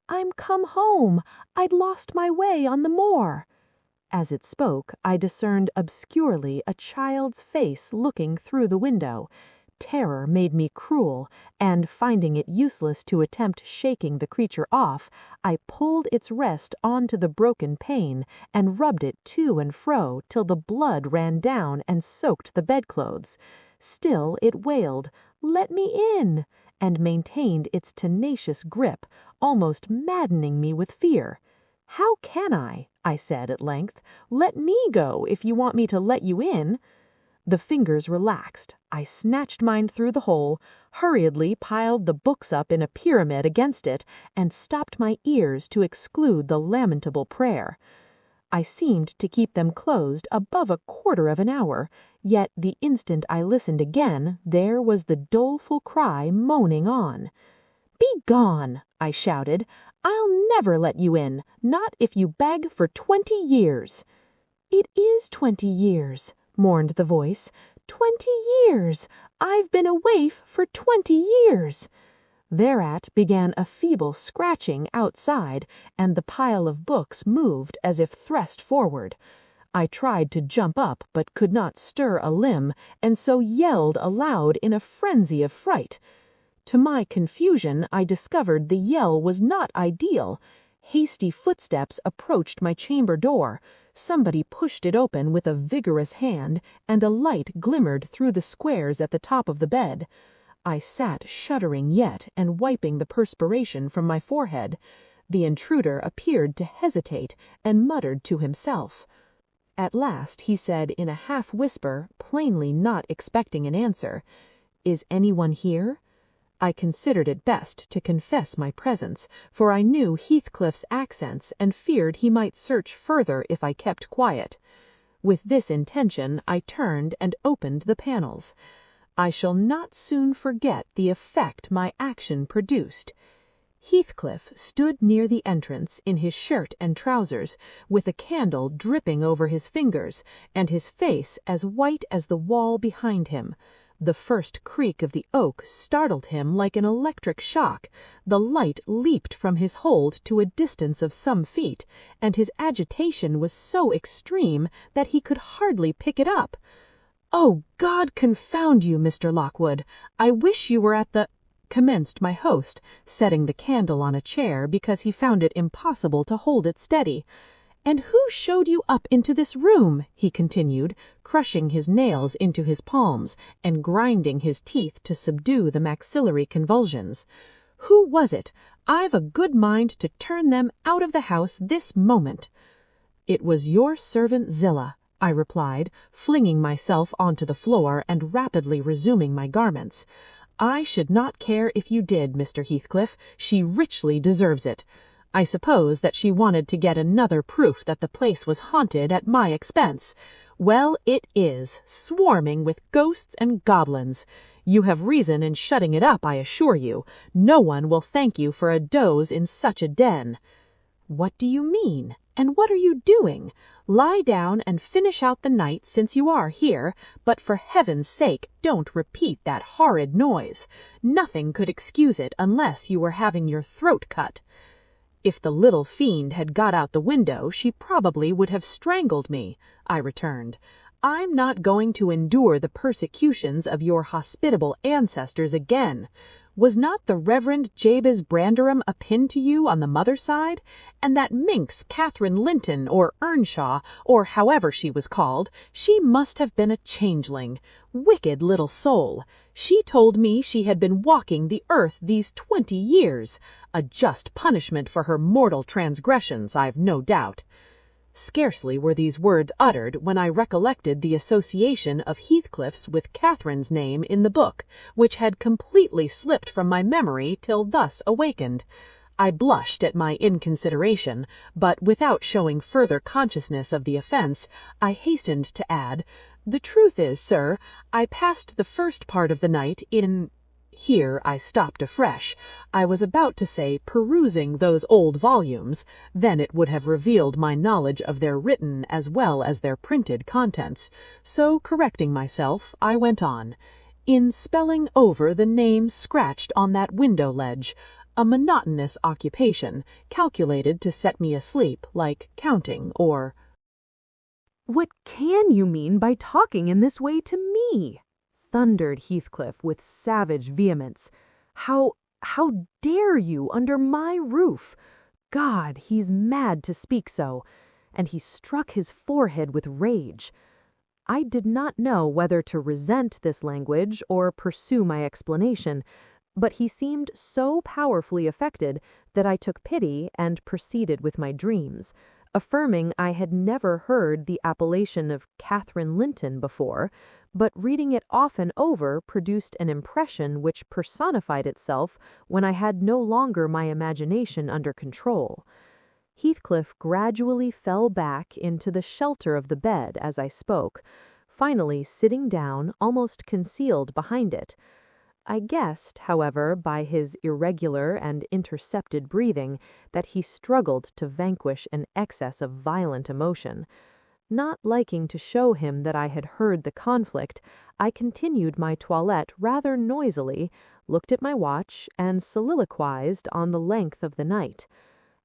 "I'm come home. I'd lost my way on the moor." As it spoke, I discerned obscurely a child's face looking through the window. Terror made me cruel, and, finding it useless to attempt shaking the creature off, I pulled its rest onto the broken pane and rubbed it to and fro till the blood ran down and soaked the bedclothes. Still it wailed, "Let me in," and maintained its tenacious grip, almost maddening me with fear. "How can I?" I said at length. "Let me go if you want me to let you in." The fingers relaxed. I snatched mine through the hole, hurriedly piled the books up in a pyramid against it, and stopped my ears to exclude the lamentable prayer. I seemed to keep them closed above a quarter of an hour, yet the instant I listened again, there was the doleful cry moaning on. "Begone!" I shouted. "I'll never let you in, not if you beg for 20 years." "It is 20 years," mourned the voice. 20 years! I've been a waif for 20 years." Thereat began a feeble scratching outside, and the pile of books moved as if thrust forward. I tried to jump up, but could not stir a limb, and so yelled aloud in a frenzy of fright. To my confusion, I discovered the yell was not ideal. Hasty footsteps approached my chamber door. Somebody pushed it open with a vigorous hand, and a light glimmered through the squares at the top of the bed. I sat shuddering yet, and wiping the perspiration from my forehead. The intruder appeared to hesitate, and muttered to himself. At last he said in a half-whisper, plainly not expecting an answer, "Is anyone here?" I considered it best to confess my presence, for I knew Heathcliff's accents and feared he might search further if I kept quiet. With this intention I turned and opened the panels. I shall not soon forget the effect my action produced. Heathcliff stood near the entrance in his shirt and trousers, with a candle dripping over his fingers, and his face as white as the wall behind him. The first creak of the oak startled him like an electric shock. The light leaped from his hold to a distance of some feet, and his agitation was so extreme that he could hardly pick it up. "Oh, God confound you, Mr. Lockwood! I wish you were at the—" commenced my host, setting the candle on a chair because he found it impossible to hold it steady. "And who showed you up into this room?" he continued, crushing his nails into his palms and grinding his teeth to subdue the maxillary convulsions. "Who was it? I've a good mind to turn them out of the house this moment." "It was your servant Zillah," I replied, flinging myself onto the floor and rapidly resuming my garments. "I should not care if you did, Mr. Heathcliff. She richly deserves it. I suppose that she wanted to get another proof that the place was haunted at my expense. Well, it is, swarming with ghosts and goblins. You have reason in shutting it up, I assure you. No one will thank you for a doze in such a den." "What do you mean? And what are you doing? Lie down and finish out the night since you are here, but for heaven's sake don't repeat that horrid noise. Nothing could excuse it unless you were having your throat cut." "If the little fiend had got out the window, she probably would have strangled me," I returned. "I'm not going to endure the persecutions of your hospitable ancestors again. Was not the Reverend Jabez Branderham akin to you on the mother's side? And that minx Catherine Linton, or Earnshaw, or however she was called, she must have been a changeling. Wicked little soul! She told me she had been walking the earth these 20 years. A just punishment for her mortal transgressions, I've no doubt." Scarcely were these words uttered when I recollected the association of Heathcliff's with Catherine's name in the book, which had completely slipped from my memory till thus awakened. I blushed at my inconsideration, but without showing further consciousness of the offence, I hastened to add, "The truth is, sir, I passed the first part of the night in—" Here I stopped afresh. I was about to say perusing those old volumes, then it would have revealed my knowledge of their written as well as their printed contents, so correcting myself, I went on, "in spelling over the names scratched on that window ledge, a monotonous occupation, calculated to set me asleep, like counting or—" "What can you mean by talking in this way to me?" thundered Heathcliff with savage vehemence. How dare you under my roof? God, he's mad to speak so," and he struck his forehead with rage. I did not know whether to resent this language or pursue my explanation, but he seemed so powerfully affected that I took pity and proceeded with my dreams, affirming I had never heard the appellation of Catherine Linton before, but reading it often over produced an impression which personified itself when I had no longer my imagination under control. Heathcliff gradually fell back into the shelter of the bed as I spoke, finally sitting down almost concealed behind it. I guessed, however, by his irregular and intercepted breathing, that he struggled to vanquish an excess of violent emotion. Not liking to show him that I had heard the conflict, I continued my toilette rather noisily, looked at my watch, and soliloquized on the length of the night.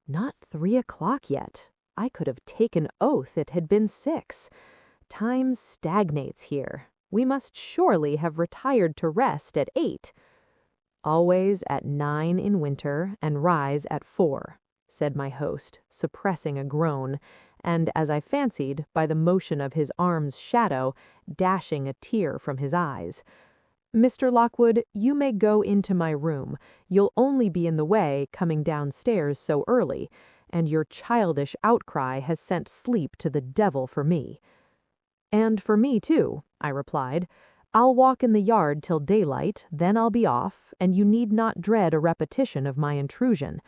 Not 3 o'clock yet. I could have taken oath it had been 6. Time stagnates here. We must surely have retired to rest at 8. Always at 9 in winter, and rise at 4, said my host, suppressing a groan, and, as I fancied, by the motion of his arm's shadow, dashing a tear from his eyes. Mr. Lockwood, you may go into my room. You'll only be in the way coming downstairs so early, and your childish outcry has sent sleep to the devil for me. And for me, too, I replied. I'll walk in the yard till daylight, then I'll be off, and you need not dread a repetition of my intrusion.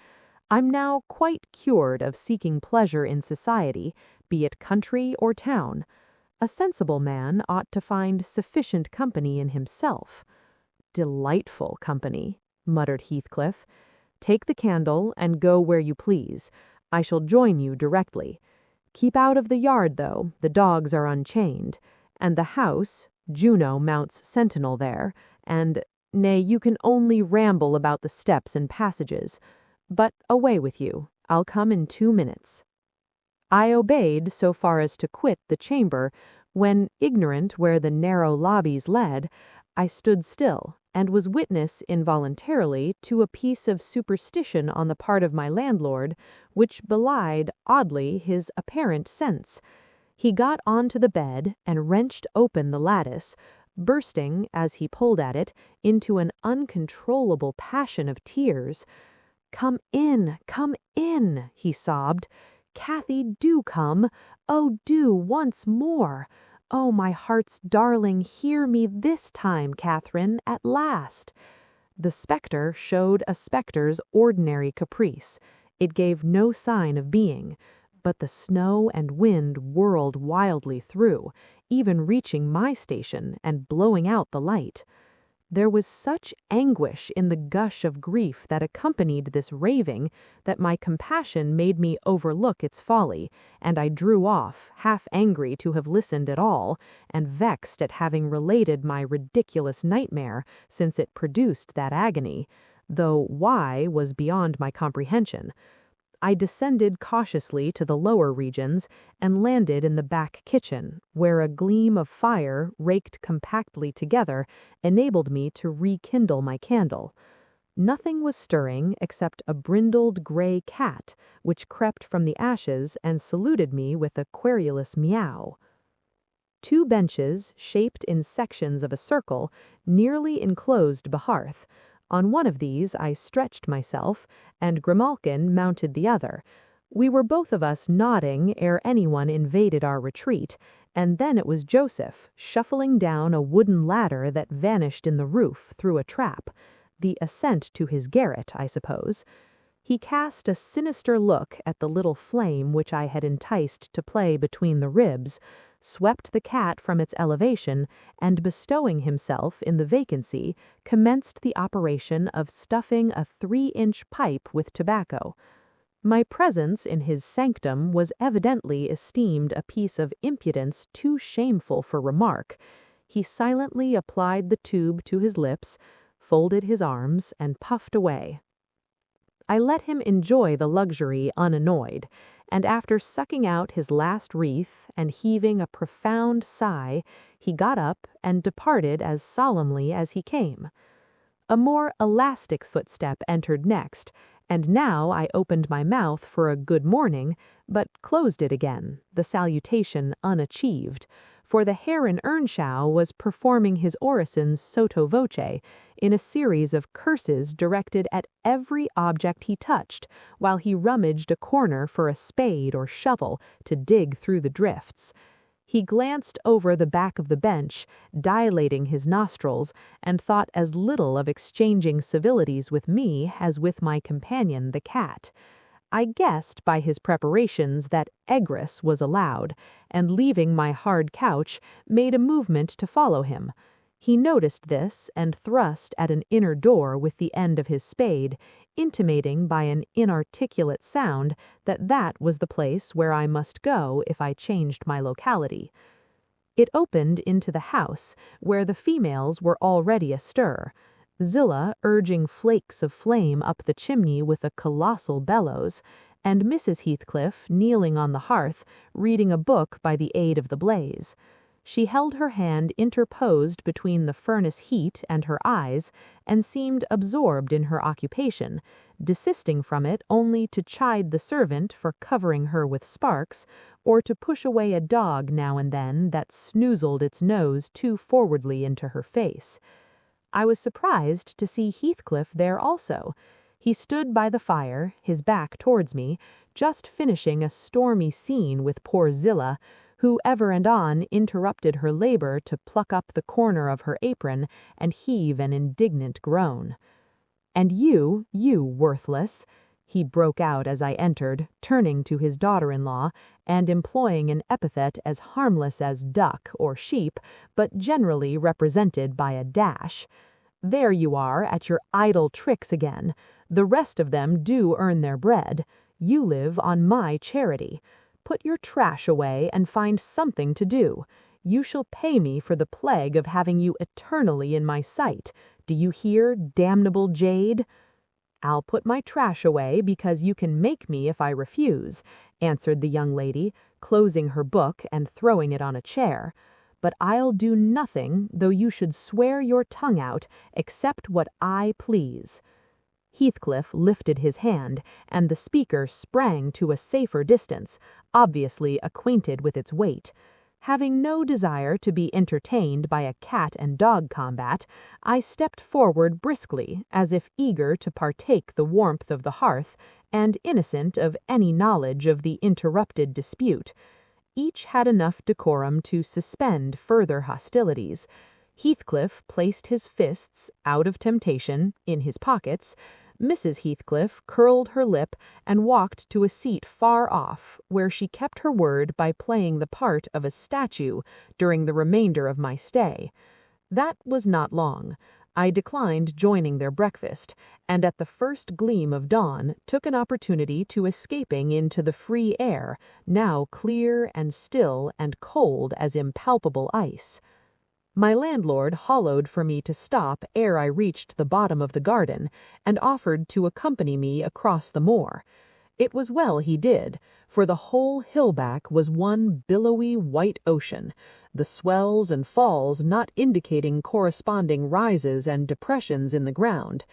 I'm now quite cured of seeking pleasure in society, be it country or town. A sensible man ought to find sufficient company in himself. Delightful company, muttered Heathcliff. Take the candle and go where you please. I shall join you directly. Keep out of the yard, though, the dogs are unchained, and the house, Juno mounts sentinel there, and, nay, you can only ramble about the steps and passages. But away with you. I'll come in 2 minutes. I obeyed so far as to quit the chamber, when, ignorant where the narrow lobbies led, I stood still, and was witness involuntarily to a piece of superstition on the part of my landlord, which belied, oddly, his apparent sense. He got on to the bed and wrenched open the lattice, bursting, as he pulled at it, into an uncontrollable passion of tears. Come in, he sobbed. Cathy, do come. Oh, do once more. Oh, my heart's darling, hear me this time, Catherine, at last. The spectre showed a spectre's ordinary caprice. It gave no sign of being, but the snow and wind whirled wildly through, even reaching my station and blowing out the light. There was such anguish in the gush of grief that accompanied this raving that my compassion made me overlook its folly, and I drew off, half angry to have listened at all, and vexed at having related my ridiculous nightmare, since it produced that agony, though why was beyond my comprehension. I descended cautiously to the lower regions and landed in the back kitchen, where a gleam of fire, raked compactly together, enabled me to rekindle my candle. Nothing was stirring except a brindled gray cat, which crept from the ashes and saluted me with a querulous meow. 2 benches, shaped in sections of a circle, nearly enclosed the hearth. On one of these I stretched myself, and Grimalkin mounted the other. We were both of us nodding ere anyone invaded our retreat, and then it was Joseph, shuffling down a wooden ladder that vanished in the roof through a trap, the ascent to his garret, I suppose. He cast a sinister look at the little flame which I had enticed to play between the ribs, swept the cat from its elevation, and bestowing himself in the vacancy, commenced the operation of stuffing a 3-inch pipe with tobacco. My presence in his sanctum was evidently esteemed a piece of impudence too shameful for remark. He silently applied the tube to his lips, folded his arms, and puffed away. I let him enjoy the luxury unannoyed, and after sucking out his last wreath and heaving a profound sigh, he got up and departed as solemnly as he came. A more elastic footstep entered next, and now I opened my mouth for a good morning, but closed it again, the salutation unachieved, for the Catherine Earnshaw was performing his orisons sotto voce in a series of curses directed at every object he touched, while he rummaged a corner for a spade or shovel to dig through the drifts. He glanced over the back of the bench, dilating his nostrils, and thought as little of exchanging civilities with me as with my companion the cat. I guessed by his preparations that egress was allowed, and leaving my hard couch, made a movement to follow him. He noticed this and thrust at an inner door with the end of his spade, intimating by an inarticulate sound that that was the place where I must go if I changed my locality. It opened into the house, where the females were already astir. Zillah urging flakes of flame up the chimney with a colossal bellows, and Mrs. Heathcliff kneeling on the hearth, reading a book by the aid of the blaze. She held her hand interposed between the furnace heat and her eyes, and seemed absorbed in her occupation, desisting from it only to chide the servant for covering her with sparks, or to push away a dog now and then that snoozled its nose too forwardly into her face. I was surprised to see Heathcliff there also. He stood by the fire, his back towards me, just finishing a stormy scene with poor Zillah, who ever and on interrupted her labor to pluck up the corner of her apron and heave an indignant groan. "And you worthless," he broke out as I entered, turning to his daughter-in-law, and employing an epithet as harmless as duck or sheep, but generally represented by a dash. "There you are, at your idle tricks again. The rest of them do earn their bread. You live on my charity. Put your trash away and find something to do. You shall pay me for the plague of having you eternally in my sight. Do you hear, damnable jade?" "I'll put my trash away because you can make me if I refuse," answered the young lady, closing her book and throwing it on a chair. "But I'll do nothing, though you should swear your tongue out, except what I please." Heathcliff lifted his hand, and the speaker sprang to a safer distance, obviously acquainted with its weight. Having no desire to be entertained by a cat and dog combat, I stepped forward briskly, as if eager to partake the warmth of the hearth, and innocent of any knowledge of the interrupted dispute. Each had enough decorum to suspend further hostilities. Heathcliff placed his fists, out of temptation, in his pockets. Mrs. Heathcliff curled her lip and walked to a seat far off, where she kept her word by playing the part of a statue during the remainder of my stay. That was not long. I declined joining their breakfast, and at the first gleam of dawn took an opportunity to escaping into the free air, now clear and still and cold as impalpable ice. My landlord hollowed for me to stop ere I reached the bottom of the garden, and offered to accompany me across the moor. It was well he did, for the whole hill-back was one billowy white ocean, the swells and falls not indicating corresponding rises and depressions in the ground.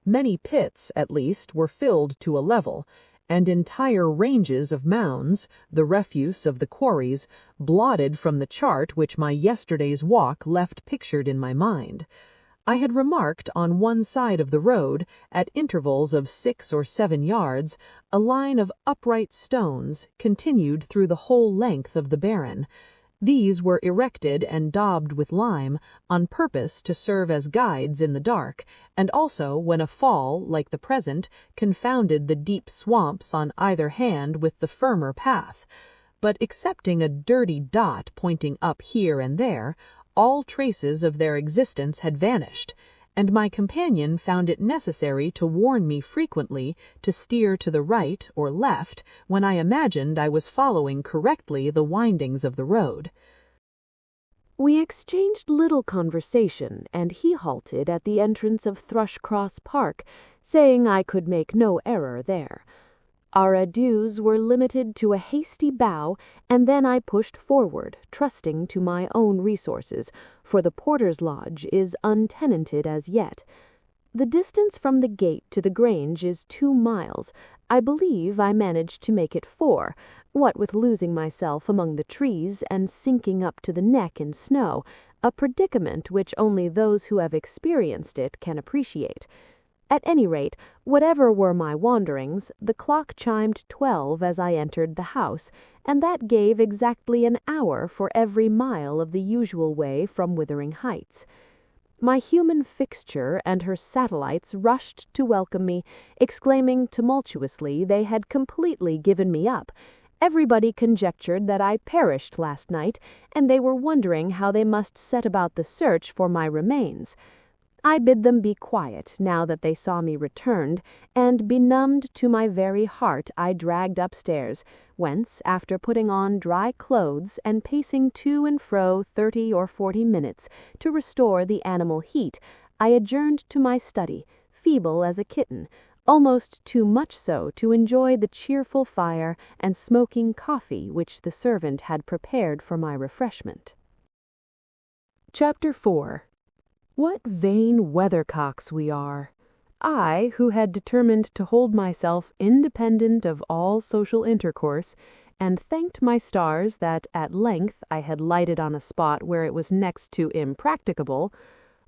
Many pits, at least, were filled to a level, and entire ranges of mounds, the refuse of the quarries, blotted from the chart which my yesterday's walk left pictured in my mind. I had remarked on one side of the road, at intervals of 6 or 7 yards, a line of upright stones continued through the whole length of the barren. These were erected and daubed with lime on purpose to serve as guides in the dark, and also when a fall, like the present, confounded the deep swamps on either hand with the firmer path. But excepting a dirty dot pointing up here and there, all traces of their existence had vanished, and my companion found it necessary to warn me frequently to steer to the right or left when I imagined I was following correctly the windings of the road. We exchanged little conversation, and he halted at the entrance of Thrushcross Park, saying I could make no error there. Our adieus were limited to a hasty bow, and then I pushed forward, trusting to my own resources, for the porter's lodge is untenanted as yet. The distance from the gate to the Grange is 2 miles. I believe I managed to make it 4, what with losing myself among the trees and sinking up to the neck in snow, a predicament which only those who have experienced it can appreciate. At any rate, whatever were my wanderings, the clock chimed 12 as I entered the house, and that gave exactly an hour for every mile of the usual way from Wuthering Heights. My human fixture and her satellites rushed to welcome me, exclaiming tumultuously they had completely given me up. Everybody conjectured that I perished last night, and they were wondering how they must set about the search for my remains. I bid them be quiet now that they saw me returned, and benumbed to my very heart I dragged upstairs, whence, after putting on dry clothes and pacing to and fro 30 or 40 minutes to restore the animal heat, I adjourned to my study, feeble as a kitten, almost too much so to enjoy the cheerful fire and smoking coffee which the servant had prepared for my refreshment. Chapter 4. What vain weathercocks we are! I, who had determined to hold myself independent of all social intercourse, and thanked my stars that at length I had lighted on a spot where it was next to impracticable,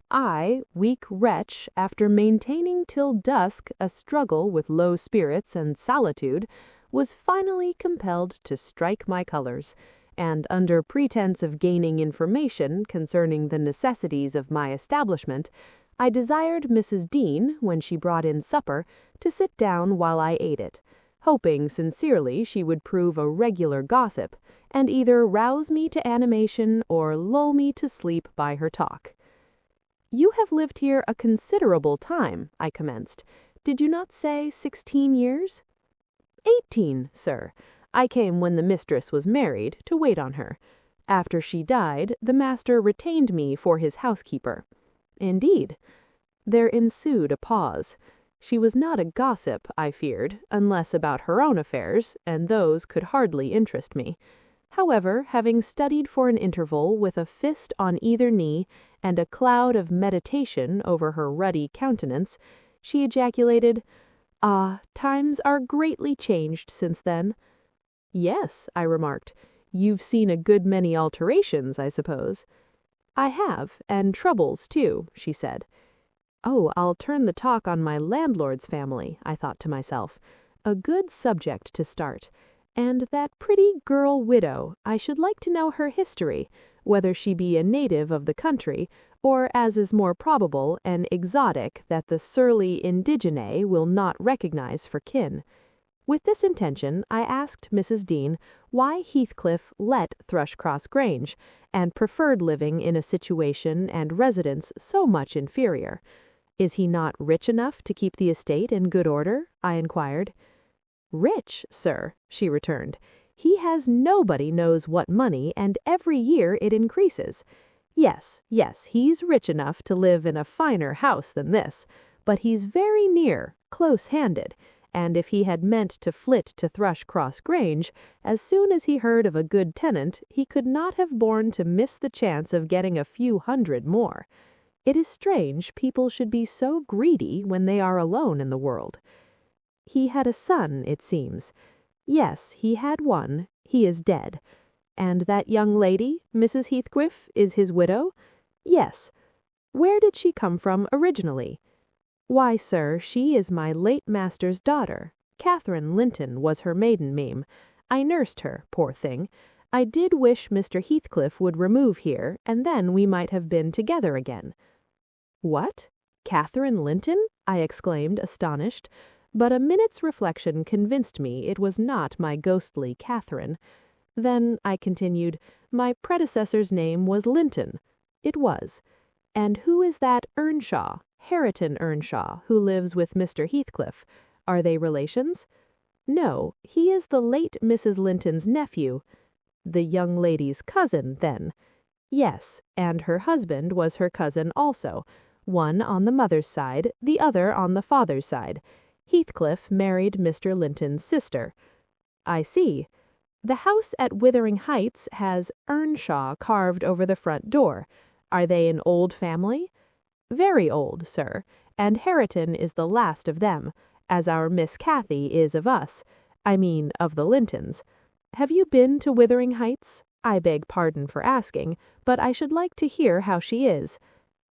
I, weak wretch, after maintaining till dusk a struggle with low spirits and solitude, was finally compelled to strike my colors, and under pretense of gaining information concerning the necessities of my establishment, I desired Mrs. Dean, when she brought in supper, to sit down while I ate it, hoping sincerely she would prove a regular gossip, and either rouse me to animation or lull me to sleep by her talk. "You have lived here a considerable time," I commenced. "Did you not say 16 years?" 18, sir. I came when the mistress was married, to wait on her. After she died, the master retained me for his housekeeper." "Indeed." There ensued a pause. She was not a gossip, I feared, unless about her own affairs, and those could hardly interest me. However, having studied for an interval with a fist on either knee and a cloud of meditation over her ruddy countenance, she ejaculated, "Ah, times are greatly changed since then." "Yes," I remarked. "You've seen a good many alterations, I suppose." "I have, and troubles, too," she said. "Oh, I'll turn the talk on my landlord's family," I thought to myself. "A good subject to start. And that pretty girl widow, I should like to know her history, whether she be a native of the country, or, as is more probable, an exotic that the surly indigene will not recognize for kin." With this intention, I asked Mrs. Dean why Heathcliff let Thrushcross Grange, and preferred living in a situation and residence so much inferior. "Is he not rich enough to keep the estate in good order?" I inquired. "Rich, sir," she returned. "He has nobody knows what money, and every year it increases. Yes, he's rich enough to live in a finer house than this, but he's very near, close-handed, and if he had meant to flit to Thrushcross Grange, as soon as he heard of a good tenant, he could not have borne to miss the chance of getting a few hundred more. It is strange people should be so greedy when they are alone in the world. He had a son, it seems. Yes, he had one. He is dead. And that young lady, Mrs. Heathcliff, is his widow? Yes. Where did she come from originally? Why, sir, she is my late master's daughter. Catherine Linton was her maiden name. I nursed her, poor thing. I did wish Mr. Heathcliff would remove here, and then we might have been together again." "What? Catherine Linton?" I exclaimed, astonished. But a minute's reflection convinced me it was not my ghostly Catherine. "Then," I continued, "my predecessor's name was Linton." It was. "And who is that Earnshaw, Catherine Earnshaw, who lives with Mr. Heathcliff? Are they relations?" "No, he is the late Mrs. Linton's nephew." "The young lady's cousin, then?" "Yes, and her husband was her cousin also, one on the mother's side, the other on the father's side. Heathcliff married Mr. Linton's sister." "I see. The house at Wuthering Heights has Earnshaw carved over the front door. Are they an old family?" "Very old, sir, and Catherine is the last of them, as our Miss Cathy is of us. I mean, of the Lintons. Have you been to Wuthering Heights? I beg pardon for asking, but I should like to hear how she is."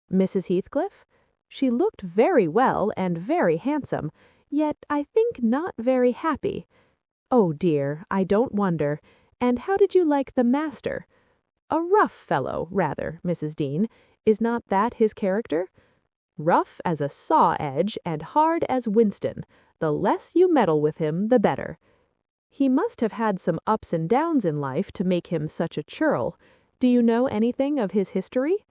"Mrs. Heathcliff? She looked very well and very handsome, yet I think not very happy." "Oh dear, I don't wonder. And how did you like the master?" "A rough fellow, rather, Mrs. Dean. Is not that his character?" "Rough as a saw-edge and hard as Winston. The less you meddle with him, the better." "He must have had some ups and downs in life to make him such a churl. Do you know anything of his history?"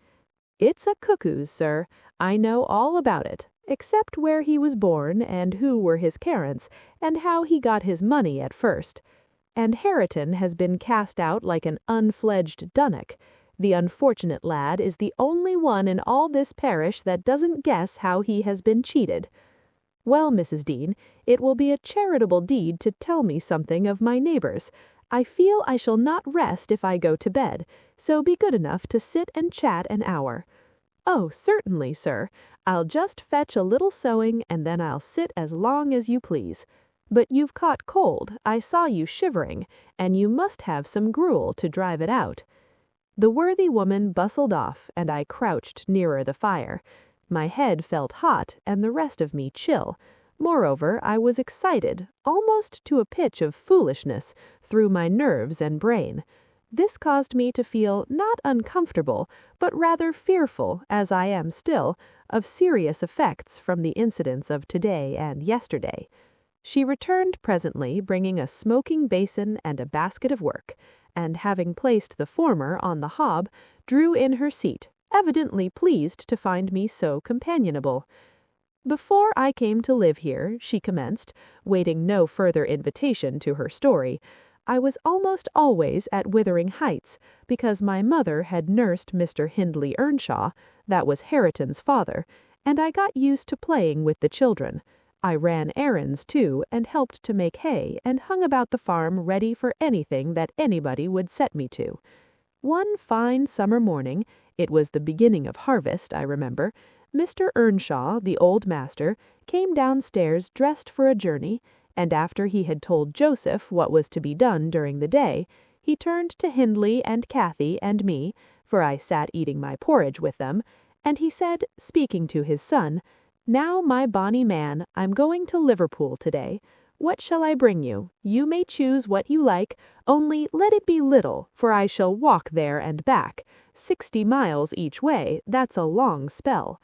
"It's a cuckoo's, sir. I know all about it, except where he was born, and who were his parents, and how he got his money at first. And Catherine has been cast out like an unfledged dunnock. The unfortunate lad is the only one in all this parish that doesn't guess how he has been cheated. Well, Mrs. Dean, it will be a charitable deed to tell me something of my neighbors. I feel I shall not rest if I go to bed, so be good enough to sit and chat an hour." "Oh, certainly, sir. I'll just fetch a little sewing, and then I'll sit as long as you please. But you've caught cold, I saw you shivering, and you must have some gruel to drive it out." The worthy woman bustled off, and I crouched nearer the fire. My head felt hot, and the rest of me chill. Moreover, I was excited, almost to a pitch of foolishness, through my nerves and brain. This caused me to feel not uncomfortable, but rather fearful, as I am still, of serious effects from the incidents of today and yesterday. She returned presently, bringing a smoking basin and a basket of work, and having placed the former on the hob, drew in her seat, evidently pleased to find me so companionable. "Before I came to live here," she commenced, waiting no further invitation to her story, "I was almost always at Wuthering Heights, because my mother had nursed Mr. Hindley Earnshaw, that was Hareton's father, and I got used to playing with the children. I ran errands, too, and helped to make hay, and hung about the farm ready for anything that anybody would set me to. One fine summer morning, it was the beginning of harvest, I remember, Mr. Earnshaw, the old master, came downstairs dressed for a journey, and after he had told Joseph what was to be done during the day, he turned to Hindley and Cathy and me, for I sat eating my porridge with them, and he said, speaking to his son, 'Now, my bonny man, I'm going to Liverpool today. What shall I bring you? You may choose what you like, only let it be little, for I shall walk there and back. 60 miles each way, that's a long spell.'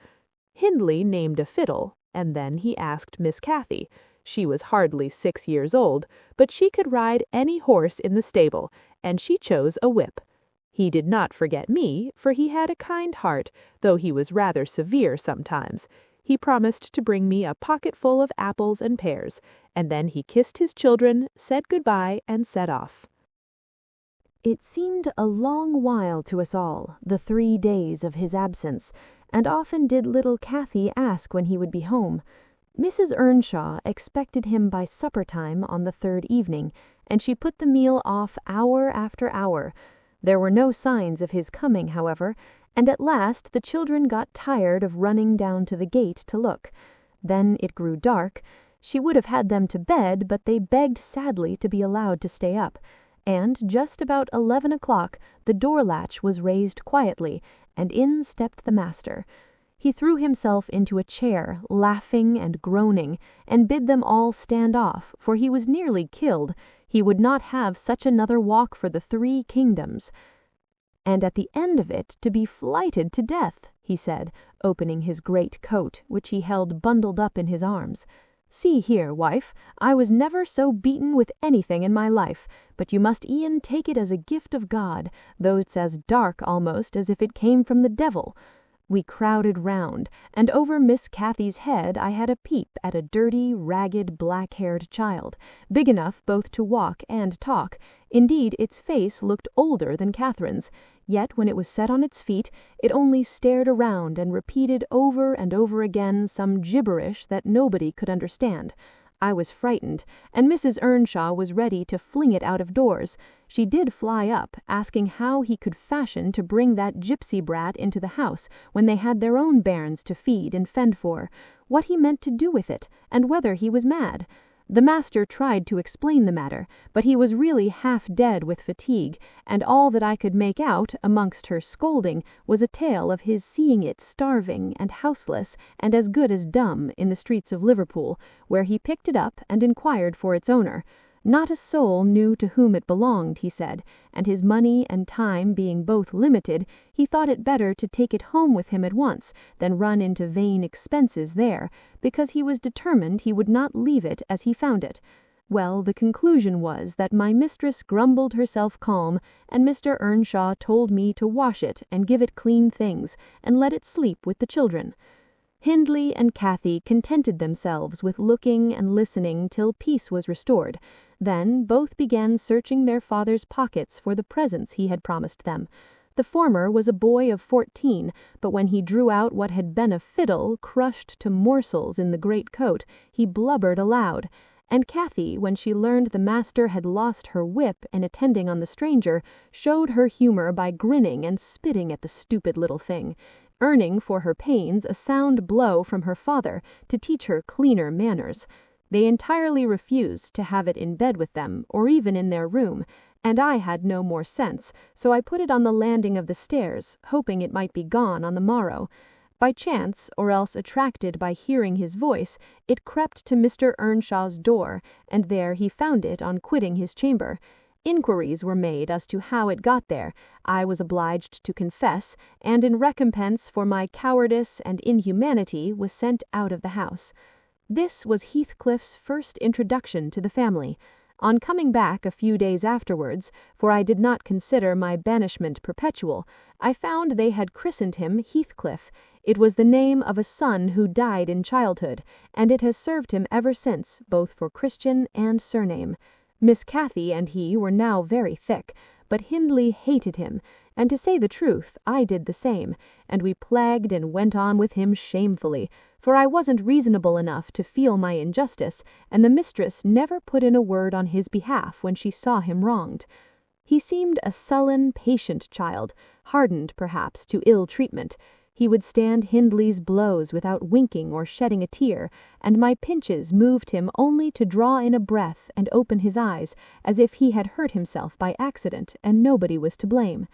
Hindley named a fiddle, and then he asked Miss Cathy. She was hardly 6 years old, but she could ride any horse in the stable, and she chose a whip. He did not forget me, for he had a kind heart, though he was rather severe sometimes. He promised to bring me a pocketful of apples and pears, and then he kissed his children, said good-bye, and set off." It seemed a long while to us all, the 3 days of his absence, and often did little Cathy ask when he would be home. Mrs. Earnshaw expected him by supper-time on the 3rd evening, and she put the meal off hour after hour. There were no signs of his coming, however, and at last the children got tired of running down to the gate to look. Then it grew dark. She would have had them to bed, but they begged sadly to be allowed to stay up, and just about 11 o'clock the door-latch was raised quietly, and in stepped the master. He threw himself into a chair, laughing and groaning, and bid them all stand off, for he was nearly killed. He would not have such another walk for the 3 kingdoms. "And at the end of it to be flighted to death," he said, opening his great coat, which he held bundled up in his arms. "See here, wife, I was never so beaten with anything in my life, but you must e'en take it as a gift of God, though it's as dark almost as if it came from the devil." We crowded round, and over Miss Cathy's head I had a peep at a dirty, ragged, black-haired child, big enough both to walk and talk. Indeed, its face looked older than Catherine's, yet when it was set on its feet, it only stared around and repeated over and over again some gibberish that nobody could understand. I was frightened, and Mrs. Earnshaw was ready to fling it out of doors. She did fly up, asking how he could fashion to bring that gypsy brat into the house when they had their own bairns to feed and fend for, what he meant to do with it, and whether he was mad. The master tried to explain the matter, but he was really half dead with fatigue, and all that I could make out, amongst her scolding, was a tale of his seeing it starving and houseless and as good as dumb in the streets of Liverpool, where he picked it up and inquired for its owner. Not a soul knew to whom it belonged, he said, and his money and time being both limited, he thought it better to take it home with him at once than run into vain expenses there, because he was determined he would not leave it as he found it. Well, the conclusion was that my mistress grumbled herself calm, and Mr. Earnshaw told me to wash it and give it clean things, and let it sleep with the children. Hindley and Cathy contented themselves with looking and listening till peace was restored. Then both began searching their father's pockets for the presents he had promised them. The former was a boy of 14, but when he drew out what had been a fiddle crushed to morsels in the great coat, he blubbered aloud. And Cathy, when she learned the master had lost her whip in attending on the stranger, showed her humour by grinning and spitting at the stupid little thing, earning for her pains a sound blow from her father to teach her cleaner manners. They entirely refused to have it in bed with them, or even in their room, and I had no more sense, so I put it on the landing of the stairs, hoping it might be gone on the morrow. By chance, or else attracted by hearing his voice, it crept to Mr. Earnshaw's door, and there he found it on quitting his chamber. Inquiries were made as to how it got there. I was obliged to confess, and in recompense for my cowardice and inhumanity was sent out of the house. This was Heathcliff's first introduction to the family. On coming back a few days afterwards, for I did not consider my banishment perpetual, I found they had christened him Heathcliff. It was the name of a son who died in childhood, and it has served him ever since, both for Christian and surname. Miss Cathy and he were now very thick, but Hindley hated him, and to say the truth, I did the same, and we plagued and went on with him shamefully, for I wasn't reasonable enough to feel my injustice, and the mistress never put in a word on his behalf when she saw him wronged. He seemed a sullen, patient child, hardened, perhaps, to ill treatment. He would stand Hindley's blows without winking or shedding a tear, and my pinches moved him only to draw in a breath and open his eyes, as if he had hurt himself by accident, and nobody was to blame.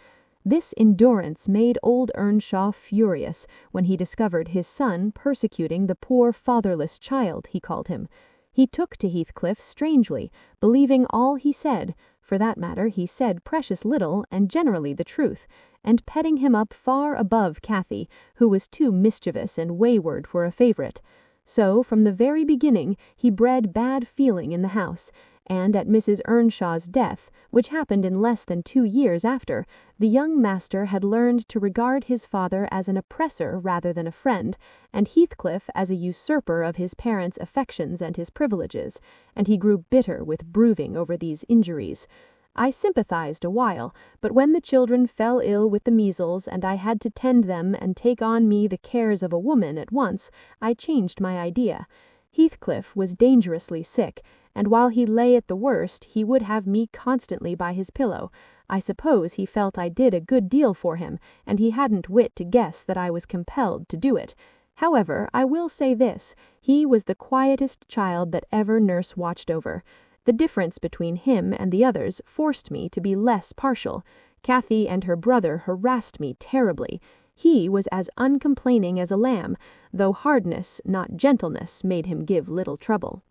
This endurance made old Earnshaw furious when he discovered his son persecuting the poor fatherless child, he called him. He took to Heathcliff strangely, believing all he said, for that matter he said precious little and generally the truth, and petting him up far above Cathy, who was too mischievous and wayward for a favourite. So, from the very beginning, he bred bad feeling in the house, and at Mrs. Earnshaw's death, which happened in less than 2 years after, the young master had learned to regard his father as an oppressor rather than a friend, and Heathcliff as a usurper of his parents' affections and his privileges, and he grew bitter with brooding over these injuries. I sympathized a while, but when the children fell ill with the measles and I had to tend them and take on me the cares of a woman at once, I changed my idea. Heathcliff was dangerously sick, and while he lay at the worst, he would have me constantly by his pillow. I suppose he felt I did a good deal for him, and he hadn't wit to guess that I was compelled to do it. However, I will say this, he was the quietest child that ever nurse watched over. The difference between him and the others forced me to be less partial. Cathy and her brother harassed me terribly. He was as uncomplaining as a lamb, though hardness, not gentleness, made him give little trouble.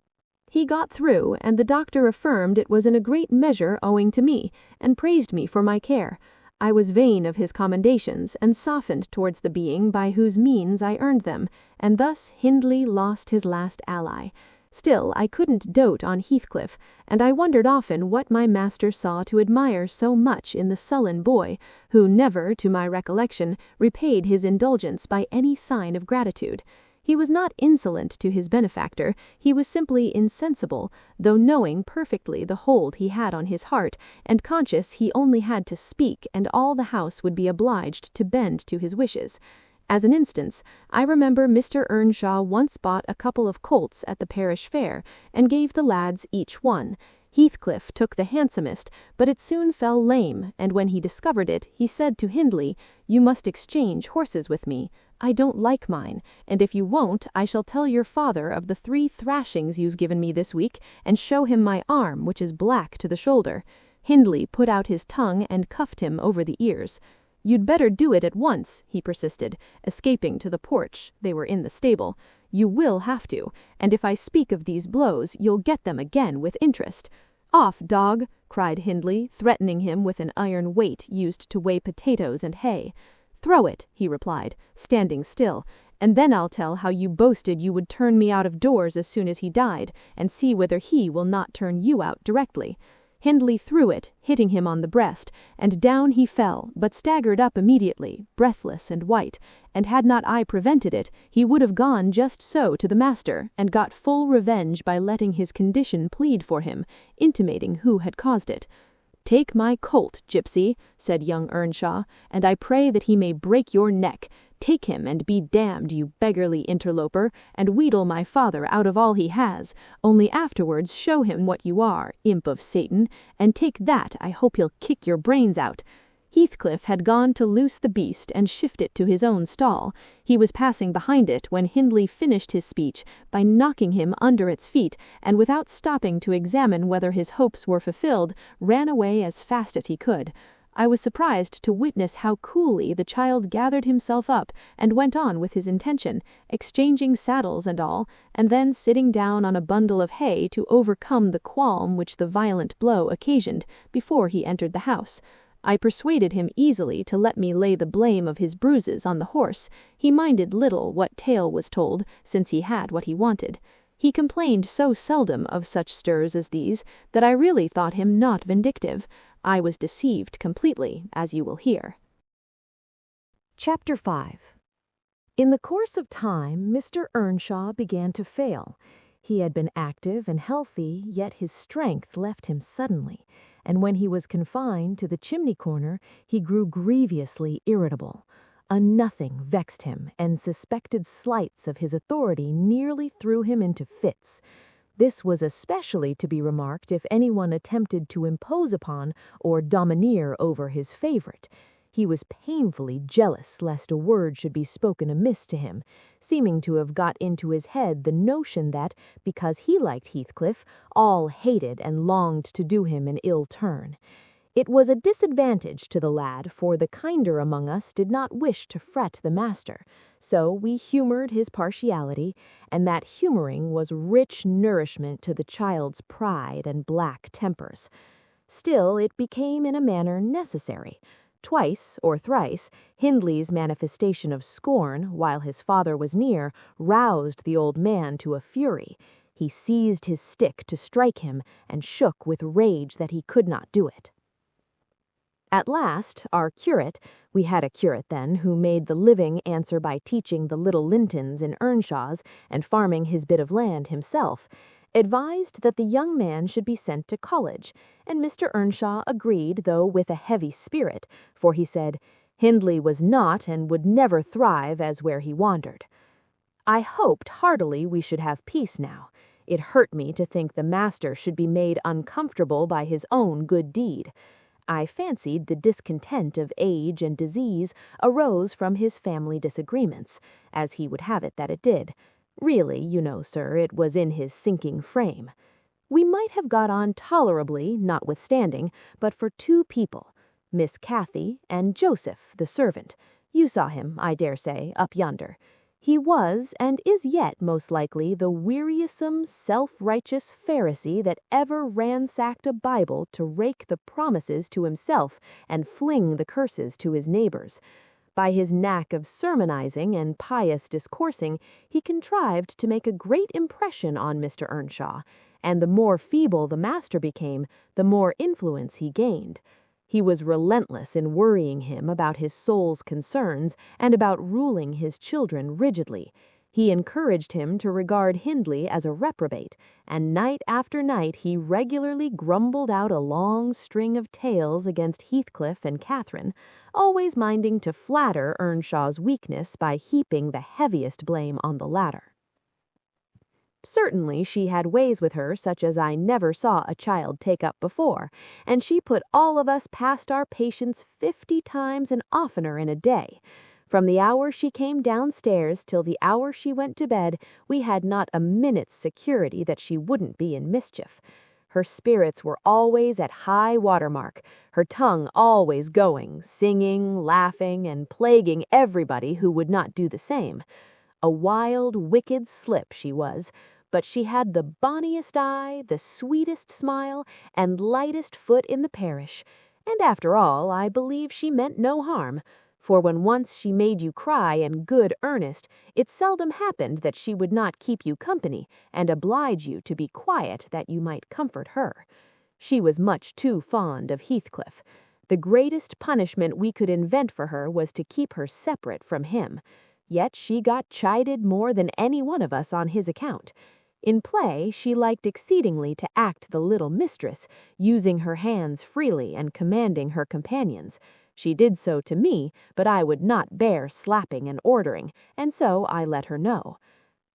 He got through, and the doctor affirmed it was in a great measure owing to me, and praised me for my care. I was vain of his commendations, and softened towards the being by whose means I earned them, and thus Hindley lost his last ally. Still, I couldn't dote on Heathcliff, and I wondered often what my master saw to admire so much in the sullen boy, who never, to my recollection, repaid his indulgence by any sign of gratitude. He was not insolent to his benefactor, he was simply insensible, though knowing perfectly the hold he had on his heart, and conscious he only had to speak and all the house would be obliged to bend to his wishes. As an instance, I remember Mr. Earnshaw once bought a couple of colts at the parish fair, and gave the lads each one. Heathcliff took the handsomest, but it soon fell lame, and when he discovered it, he said to Hindley, "You must exchange horses with me. I don't like mine, and if you won't, I shall tell your father of the 3 thrashings you've given me this week, and show him my arm, which is black to the shoulder." Hindley put out his tongue and cuffed him over the ears. "You'd better do it at once," he persisted, escaping to the porch. They were in the stable. "You will have to, and if I speak of these blows, you'll get them again with interest." "Off, dog!" cried Hindley, threatening him with an iron weight used to weigh potatoes and hay. "Throw it," he replied, standing still, "and then I'll tell how you boasted you would turn me out of doors as soon as he died, and see whether he will not turn you out directly." Hindley threw it, hitting him on the breast, and down he fell, but staggered up immediately, breathless and white, and had not I prevented it, he would have gone just so to the master, and got full revenge by letting his condition plead for him, intimating who had caused it. "Take my colt, gypsy," said young Earnshaw, "and I pray that he may break your neck. Take him and be damned, you beggarly interloper, and wheedle my father out of all he has, only afterwards show him what you are, imp of Satan, and take that, I hope he'll kick your brains out." Heathcliff had gone to loose the beast and shift it to his own stall. He was passing behind it when Hindley finished his speech by knocking him under its feet, and without stopping to examine whether his hopes were fulfilled, ran away as fast as he could. I was surprised to witness how coolly the child gathered himself up and went on with his intention, exchanging saddles and all, and then sitting down on a bundle of hay to overcome the qualm which the violent blow occasioned before he entered the house. I persuaded him easily to let me lay the blame of his bruises on the horse. He minded little what tale was told, since he had what he wanted. He complained so seldom of such stirs as these that I really thought him not vindictive. I was deceived completely, as you will hear. Chapter 5. In the course of time, Mr. Earnshaw began to fail. He had been active and healthy, yet his strength left him suddenly, and when he was confined to the chimney corner, he grew grievously irritable. A nothing vexed him, and suspected slights of his authority nearly threw him into fits. This was especially to be remarked if anyone attempted to impose upon or domineer over his favorite. He was painfully jealous lest a word should be spoken amiss to him, seeming to have got into his head the notion that, because he liked Heathcliff, all hated and longed to do him an ill turn. It was a disadvantage to the lad, for the kinder among us did not wish to fret the master, so we humored his partiality, and that humoring was rich nourishment to the child's pride and black tempers. Still, it became in a manner necessary. Twice or thrice, Hindley's manifestation of scorn, while his father was near, roused the old man to a fury. He seized his stick to strike him, and shook with rage that he could not do it. At last, our curate, we had a curate then who made the living answer by teaching the little Lintons in Earnshaws and farming his bit of land himself, advised that the young man should be sent to college, and Mr. Earnshaw agreed, though with a heavy spirit, for he said, Hindley was not and would never thrive as where he wandered. I hoped heartily we should have peace now. It hurt me to think the master should be made uncomfortable by his own good deed. I fancied the discontent of age and disease arose from his family disagreements, as he would have it that it did. Really, you know, sir, it was in his sinking frame. We might have got on tolerably, notwithstanding, but for two people, Miss Cathy and Joseph, the servant. You saw him, I dare say, up yonder. He was, and is yet most likely, the wearisome, self-righteous Pharisee that ever ransacked a Bible to rake the promises to himself and fling the curses to his neighbors. By his knack of sermonizing and pious discoursing, he contrived to make a great impression on Mr. Earnshaw, and the more feeble the master became, the more influence he gained. He was relentless in worrying him about his soul's concerns and about ruling his children rigidly. He encouraged him to regard Hindley as a reprobate, and night after night he regularly grumbled out a long string of tales against Heathcliff and Catherine, always minding to flatter Earnshaw's weakness by heaping the heaviest blame on the latter. Certainly she had ways with her such as I never saw a child take up before, and she put all of us past our patience 50 times and oftener in a day. From the hour she came downstairs till the hour she went to bed, we had not a minute's security that she wouldn't be in mischief. Her spirits were always at high water mark, her tongue always going, singing, laughing, and plaguing everybody who would not do the same. A wild, wicked slip she was, but she had the bonniest eye, the sweetest smile, and lightest foot in the parish, and after all, I believe she meant no harm, for when once she made you cry in good earnest, it seldom happened that she would not keep you company, and oblige you to be quiet that you might comfort her. She was much too fond of Heathcliff. The greatest punishment we could invent for her was to keep her separate from him, yet she got chided more than any one of us on his account. In play, she liked exceedingly to act the little mistress, using her hands freely and commanding her companions. She did so to me, but I would not bear slapping and ordering, and so I let her know.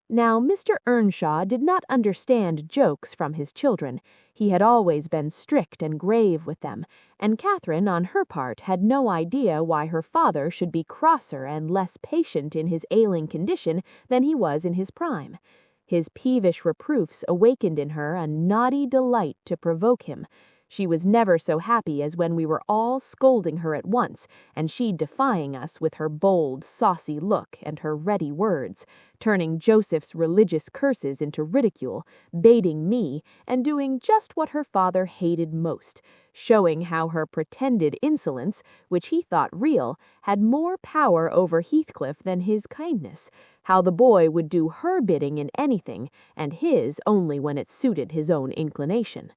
Now, Mr. Earnshaw did not understand jokes from his children. He had always been strict and grave with them, and Catherine, on her part, had no idea why her father should be crosser and less patient in his ailing condition than he was in his prime. His peevish reproofs awakened in her a naughty delight to provoke him. She was never so happy as when we were all scolding her at once, and she defying us with her bold, saucy look and her ready words, turning Joseph's religious curses into ridicule, baiting me, and doing just what her father hated most, showing how her pretended insolence, which he thought real, had more power over Heathcliff than his kindness, how the boy would do her bidding in anything, and his only when it suited his own inclination.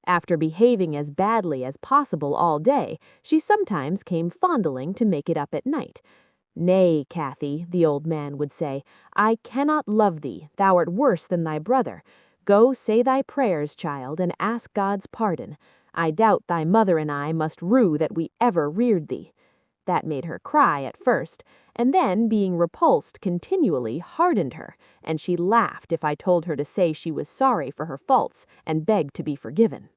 After behaving as badly as possible all day, she sometimes came fondling to make it up at night. "Nay, Cathy," the old man would say, "I cannot love thee, thou art worse than thy brother. Go say thy prayers, child, and ask God's pardon. I doubt thy mother and I must rue that we ever reared thee." That made her cry at first, and then, being repulsed continually, hardened her, and she laughed if I told her to say she was sorry for her faults and begged to be forgiven.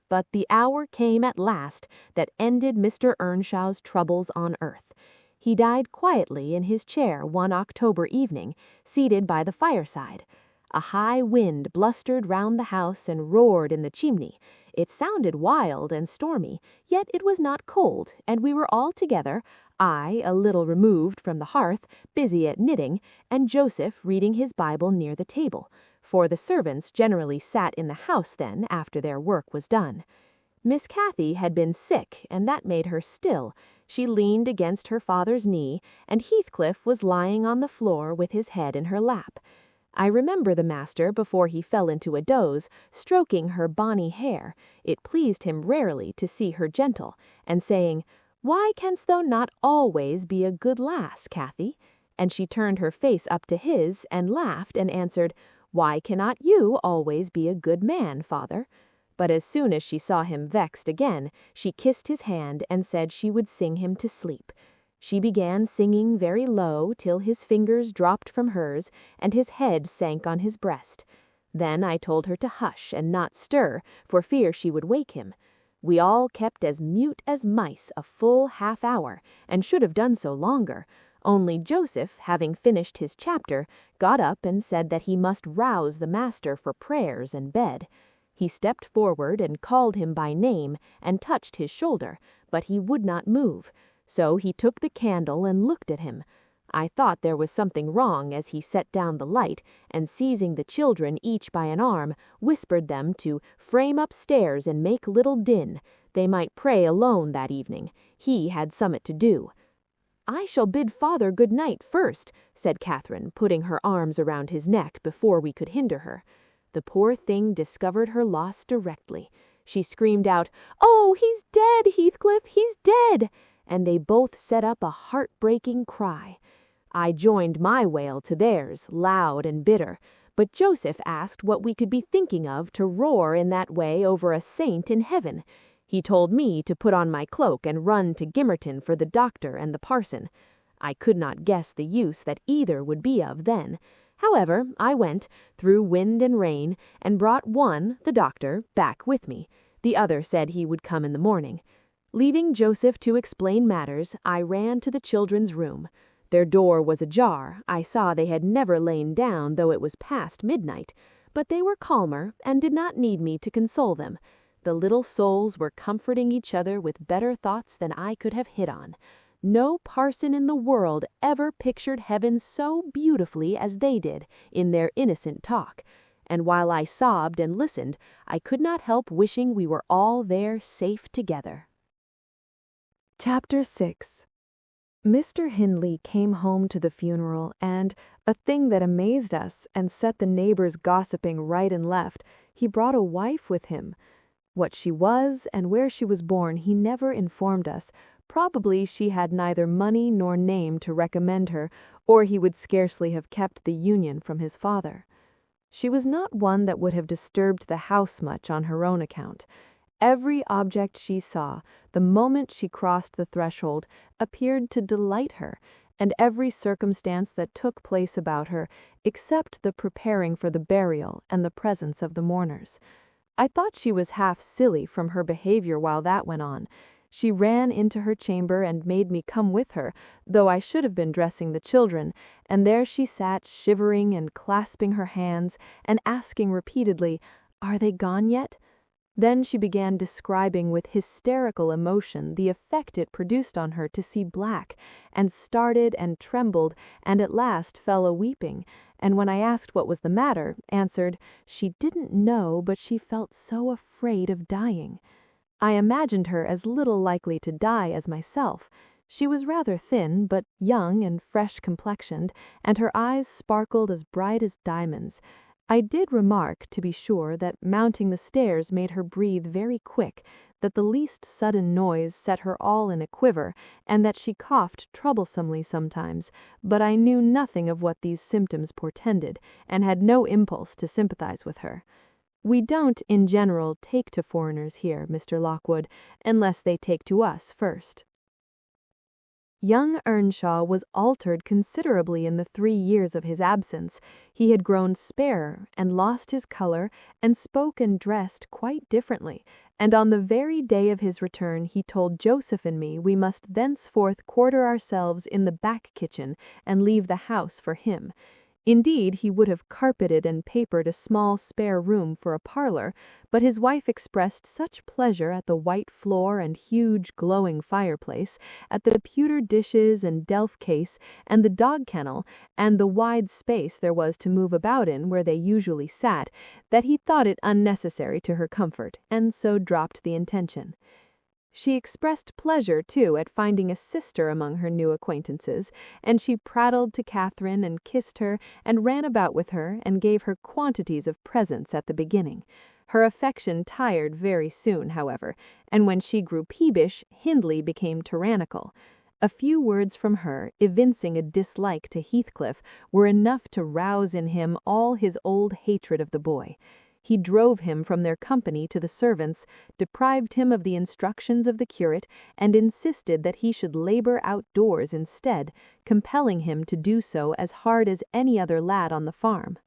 But the hour came at last that ended Mr. Earnshaw's troubles on earth. He died quietly in his chair one October evening, seated by the fireside. A high wind blustered round the house and roared in the chimney. It sounded wild and stormy, yet it was not cold, and we were all together, I a little removed from the hearth, busy at knitting, and Joseph reading his Bible near the table, for the servants generally sat in the house then after their work was done. Miss Cathy had been sick, and that made her still. She leaned against her father's knee, and Heathcliff was lying on the floor with his head in her lap. I remember the master, before he fell into a doze, stroking her bonny hair, it pleased him rarely to see her gentle, and saying, "Why canst thou not always be a good lass, Cathy?" And she turned her face up to his, and laughed, and answered, "Why cannot you always be a good man, father?" But as soon as she saw him vexed again, she kissed his hand, and said she would sing him to sleep. She began singing very low till his fingers dropped from hers, and his head sank on his breast. Then I told her to hush and not stir, for fear she would wake him. We all kept as mute as mice a full half-hour, and should have done so longer, only Joseph, having finished his chapter, got up and said that he must rouse the master for prayers and bed. He stepped forward and called him by name, and touched his shoulder, but he would not move. So he took the candle and looked at him. I thought there was something wrong as he set down the light, and seizing the children each by an arm, whispered them to frame upstairs and make little din. They might pray alone that evening. He had summat to do. "I shall bid father good night first," said Catherine, putting her arms around his neck before we could hinder her. The poor thing discovered her loss directly. She screamed out, "Oh, he's dead, Heathcliff, he's dead!" And they both set up a heart-breaking cry. I joined my wail to theirs, loud and bitter, but Joseph asked what we could be thinking of to roar in that way over a saint in heaven. He told me to put on my cloak and run to Gimmerton for the doctor and the parson. I could not guess the use that either would be of then. However, I went, through wind and rain, and brought one, the doctor, back with me. The other said he would come in the morning. Leaving Joseph to explain matters, I ran to the children's room. Their door was ajar. I saw they had never lain down, though it was past midnight. But they were calmer, and did not need me to console them. The little souls were comforting each other with better thoughts than I could have hit on. No parson in the world ever pictured heaven so beautifully as they did in their innocent talk. And while I sobbed and listened, I could not help wishing we were all there safe together. Chapter 6. Mr. Hindley came home to the funeral, and, a thing that amazed us and set the neighbors gossiping right and left, he brought a wife with him. What she was and where she was born he never informed us. Probably she had neither money nor name to recommend her, or he would scarcely have kept the union from his father. She was not one that would have disturbed the house much on her own account. Every object she saw, the moment she crossed the threshold, appeared to delight her, and every circumstance that took place about her, except the preparing for the burial and the presence of the mourners. I thought she was half silly from her behavior while that went on. She ran into her chamber and made me come with her, though I should have been dressing the children, and there she sat shivering and clasping her hands and asking repeatedly, "Are they gone yet?" Then she began describing with hysterical emotion the effect it produced on her to see black, and started and trembled, and at last fell a-weeping, and when I asked what was the matter, answered, she didn't know, but she felt so afraid of dying. I imagined her as little likely to die as myself. She was rather thin, but young and fresh-complexioned, and her eyes sparkled as bright as diamonds. I did remark, to be sure, that mounting the stairs made her breathe very quick, that the least sudden noise set her all in a quiver, and that she coughed troublesomely sometimes, but I knew nothing of what these symptoms portended, and had no impulse to sympathize with her. We don't, in general, take to foreigners here, Mr. Lockwood, unless they take to us first. Young Earnshaw was altered considerably in the 3 years of his absence. He had grown sparer, and lost his color, and spoke and dressed quite differently, and on the very day of his return he told Joseph and me we must thenceforth quarter ourselves in the back kitchen, and leave the house for him. Indeed, he would have carpeted and papered a small spare room for a parlor, but his wife expressed such pleasure at the white floor and huge glowing fireplace, at the pewter dishes and delf case, and the dog kennel, and the wide space there was to move about in where they usually sat, that he thought it unnecessary to her comfort, and so dropped the intention. She expressed pleasure, too, at finding a sister among her new acquaintances, and she prattled to Catherine and kissed her and ran about with her and gave her quantities of presents at the beginning. Her affection tired very soon, however, and when she grew peevish, Hindley became tyrannical. A few words from her, evincing a dislike to Heathcliff, were enough to rouse in him all his old hatred of the boy. He drove him from their company to the servants, deprived him of the instructions of the curate, and insisted that he should labor outdoors instead, compelling him to do so as hard as any other lad on the farm.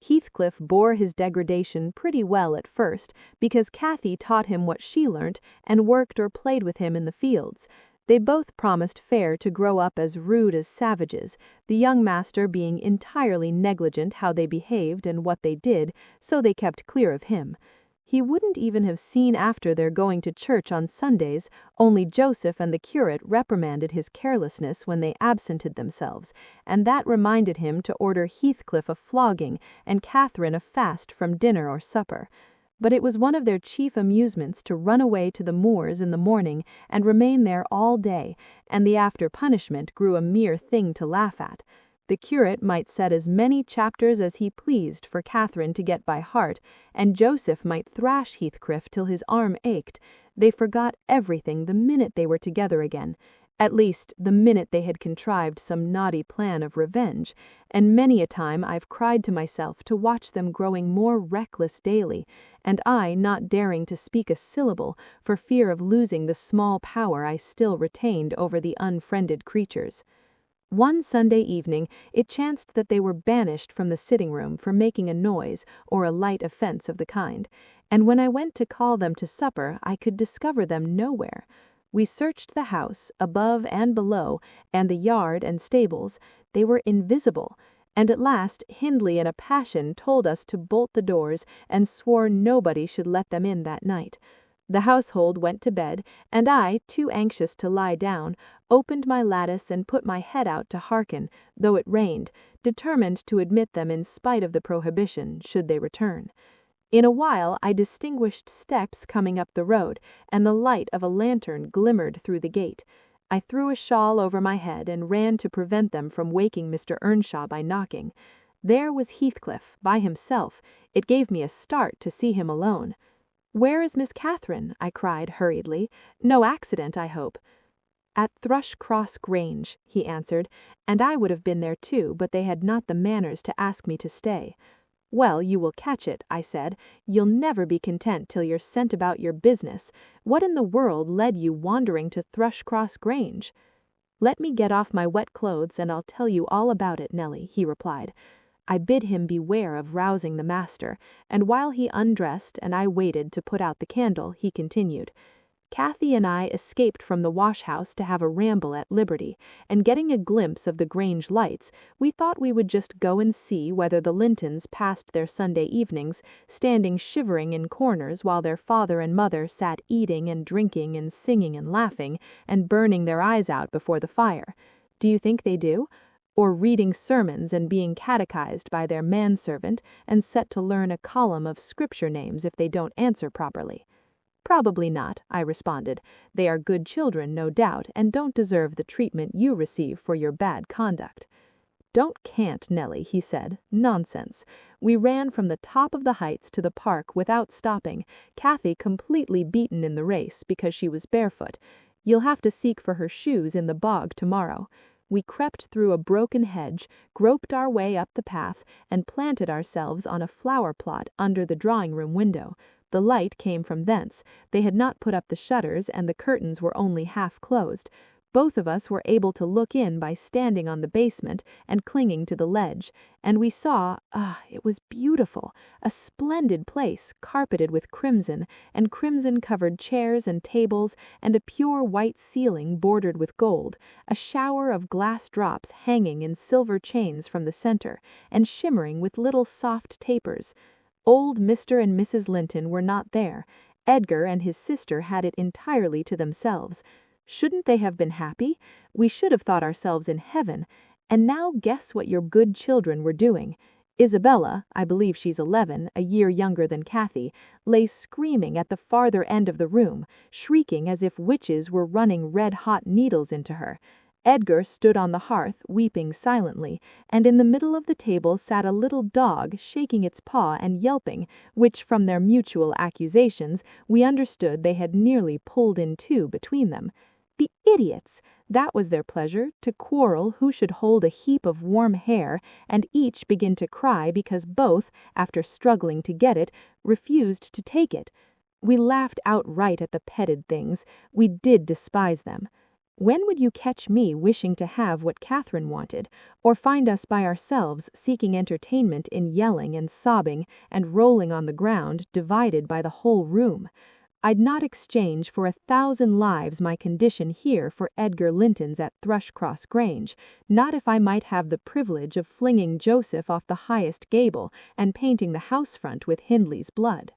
Heathcliff bore his degradation pretty well at first, because Cathy taught him what she learnt, and worked or played with him in the fields. They both promised fair to grow up as rude as savages, the young master being entirely negligent how they behaved and what they did, so they kept clear of him. He wouldn't even have seen after their going to church on Sundays, only Joseph and the curate reprimanded his carelessness when they absented themselves, and that reminded him to order Heathcliff a flogging and Catherine a fast from dinner or supper. But it was one of their chief amusements to run away to the moors in the morning and remain there all day, and the after punishment grew a mere thing to laugh at. The curate might set as many chapters as he pleased for Catherine to get by heart, and Joseph might thrash Heathcliff till his arm ached. They forgot everything the minute they were together again, at least the minute they had contrived some naughty plan of revenge, and many a time I've cried to myself to watch them growing more reckless daily, and I not daring to speak a syllable for fear of losing the small power I still retained over the unfriended creatures. One Sunday evening it chanced that they were banished from the sitting-room for making a noise or a light offence of the kind, and when I went to call them to supper I could discover them nowhere. We searched the house, above and below, and the yard and stables. They were invisible, and at last Hindley in a passion told us to bolt the doors and swore nobody should let them in that night. The household went to bed, and I, too anxious to lie down, opened my lattice and put my head out to hearken, though it rained, determined to admit them in spite of the prohibition, should they return. In a while I distinguished steps coming up the road, and the light of a lantern glimmered through the gate. I threw a shawl over my head and ran to prevent them from waking Mr. Earnshaw by knocking. There was Heathcliff, by himself. It gave me a start to see him alone. "Where is Miss Catherine?" I cried hurriedly. "No accident, I hope." "At Thrushcross Grange," he answered, "and I would have been there too, but they had not the manners to ask me to stay." "Well, you will catch it," I said. "You'll never be content till you're sent about your business. What in the world led you wandering to Thrushcross Grange?" "Let me get off my wet clothes and I'll tell you all about it, Nelly," he replied. I bid him beware of rousing the master, and while he undressed and I waited to put out the candle, he continued. "Cathy and I escaped from the wash-house to have a ramble at liberty, and getting a glimpse of the Grange lights, we thought we would just go and see whether the Lintons passed their Sunday evenings, standing shivering in corners while their father and mother sat eating and drinking and singing and laughing, and burning their eyes out before the fire. Do you think they do? Or reading sermons and being catechized by their manservant and set to learn a column of scripture names if they don't answer properly?" "Probably not," I responded. "They are good children, no doubt, and don't deserve the treatment you receive for your bad conduct." "Don't cant, Nelly," he said. "Nonsense. We ran from the top of the heights to the park without stopping, Cathy completely beaten in the race because she was barefoot. You'll have to seek for her shoes in the bog tomorrow. We crept through a broken hedge, groped our way up the path, and planted ourselves on a flower plot under the drawing-room window. The light came from thence. They had not put up the shutters, and the curtains were only half closed. Both of us were able to look in by standing on the basement and clinging to the ledge, and we saw, it was beautiful, a splendid place, carpeted with crimson, and crimson-covered chairs and tables, and a pure white ceiling bordered with gold, a shower of glass drops hanging in silver chains from the center, and shimmering with little soft tapers. Old Mr. and Mrs. Linton were not there. Edgar and his sister had it entirely to themselves. Shouldn't they have been happy? We should have thought ourselves in heaven. And now guess what your good children were doing. Isabella, I believe she's 11, a year younger than Cathy, lay screaming at the farther end of the room, shrieking as if witches were running red-hot needles into her. Edgar stood on the hearth, weeping silently, and in the middle of the table sat a little dog shaking its paw and yelping, which, from their mutual accusations, we understood they had nearly pulled in two between them. The idiots! That was their pleasure, to quarrel who should hold a heap of warm hair, and each begin to cry because both, after struggling to get it, refused to take it. We laughed outright at the petted things. We did despise them. When would you catch me wishing to have what Catherine wanted, or find us by ourselves seeking entertainment in yelling and sobbing and rolling on the ground, divided by the whole room? I'd not exchange for 1,000 lives my condition here for Edgar Linton's at Thrushcross Grange, not if I might have the privilege of flinging Joseph off the highest gable and painting the house front with Hindley's blood."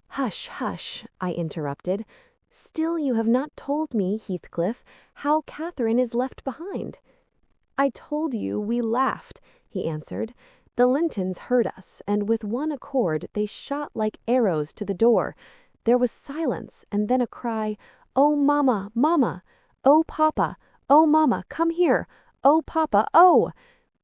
"Hush, hush," I interrupted. "Still you have not told me, Heathcliff, how Catherine is left behind." "I told you we laughed," he answered. "The Lintons heard us, and with one accord they shot like arrows to the door. There was silence, and then a cry, 'Oh, mamma, mamma! Oh, papa! Oh, mamma, come here! Oh, papa, oh!'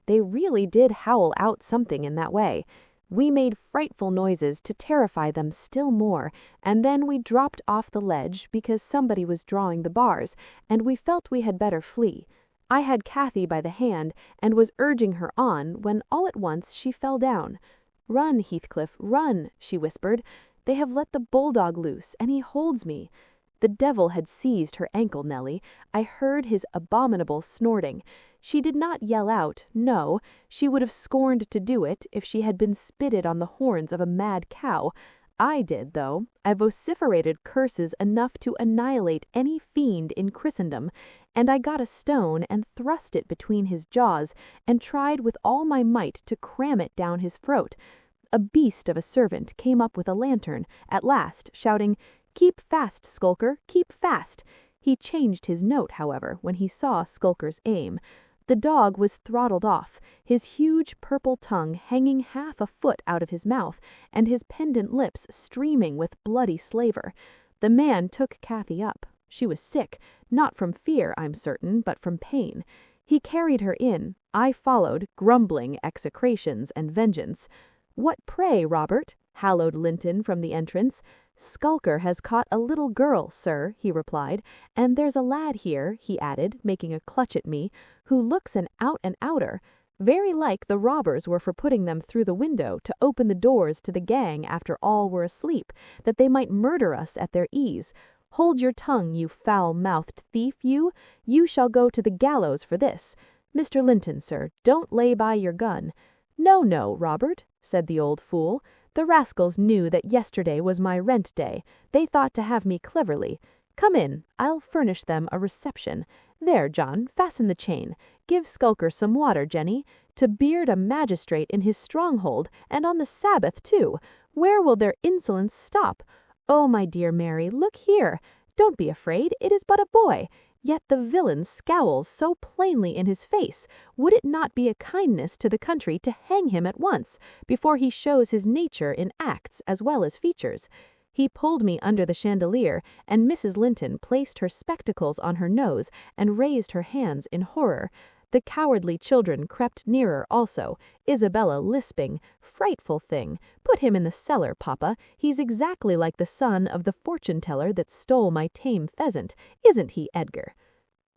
They really did howl out something in that way. We made frightful noises to terrify them still more, and then we dropped off the ledge because somebody was drawing the bars, and we felt we had better flee. I had Cathy by the hand and was urging her on when all at once she fell down. 'Run, Heathcliff, run,' she whispered. 'They have let the bulldog loose, and he holds me.' The devil had seized her ankle, Nelly. I heard his abominable snorting. She did not yell out, no, she would have scorned to do it if she had been spitted on the horns of a mad cow. I did, though. I vociferated curses enough to annihilate any fiend in Christendom, and I got a stone and thrust it between his jaws, and tried with all my might to cram it down his throat. A beast of a servant came up with a lantern, at last, shouting, 'Keep fast, Skulker, keep fast!' He changed his note, however, when he saw Skulker's aim. The dog was throttled off, his huge purple tongue hanging half a foot out of his mouth, and his pendant lips streaming with bloody slaver. The man took Cathy up. She was sick, not from fear, I'm certain, but from pain. He carried her in. I followed, grumbling execrations and vengeance. 'What, pray, Robert?' hallooed Linton from the entrance. "Skulker has caught a little girl, sir," he replied, "and there's a lad here," he added, making a clutch at me, "who looks an out-and-outer. Very like the robbers were for putting them through the window to open the doors to the gang after all were asleep, that they might murder us at their ease. Hold your tongue, you foul-mouthed thief, you! You shall go to the gallows for this. Mr. Linton, sir, don't lay by your gun." "No, no, Robert," said the old fool. "The rascals knew that yesterday was my rent day. They thought to have me cleverly. Come in, I'll furnish them a reception. There, John, fasten the chain. Give Skulker some water, Jenny. To beard a magistrate in his stronghold, and on the Sabbath, too. Where will their insolence stop? Oh, my dear Mary, look here. Don't be afraid, it is but a boy. Yet the villain scowls so plainly in his face. Would it not be a kindness to the country to hang him at once, before he shows his nature in acts as well as features?" He pulled me under the chandelier, and Mrs. Linton placed her spectacles on her nose and raised her hands in horror. The cowardly children crept nearer also, Isabella lisping, "Frightful thing! Put him in the cellar, papa. He's exactly like the son of the fortune-teller that stole my tame pheasant. Isn't he, Edgar?"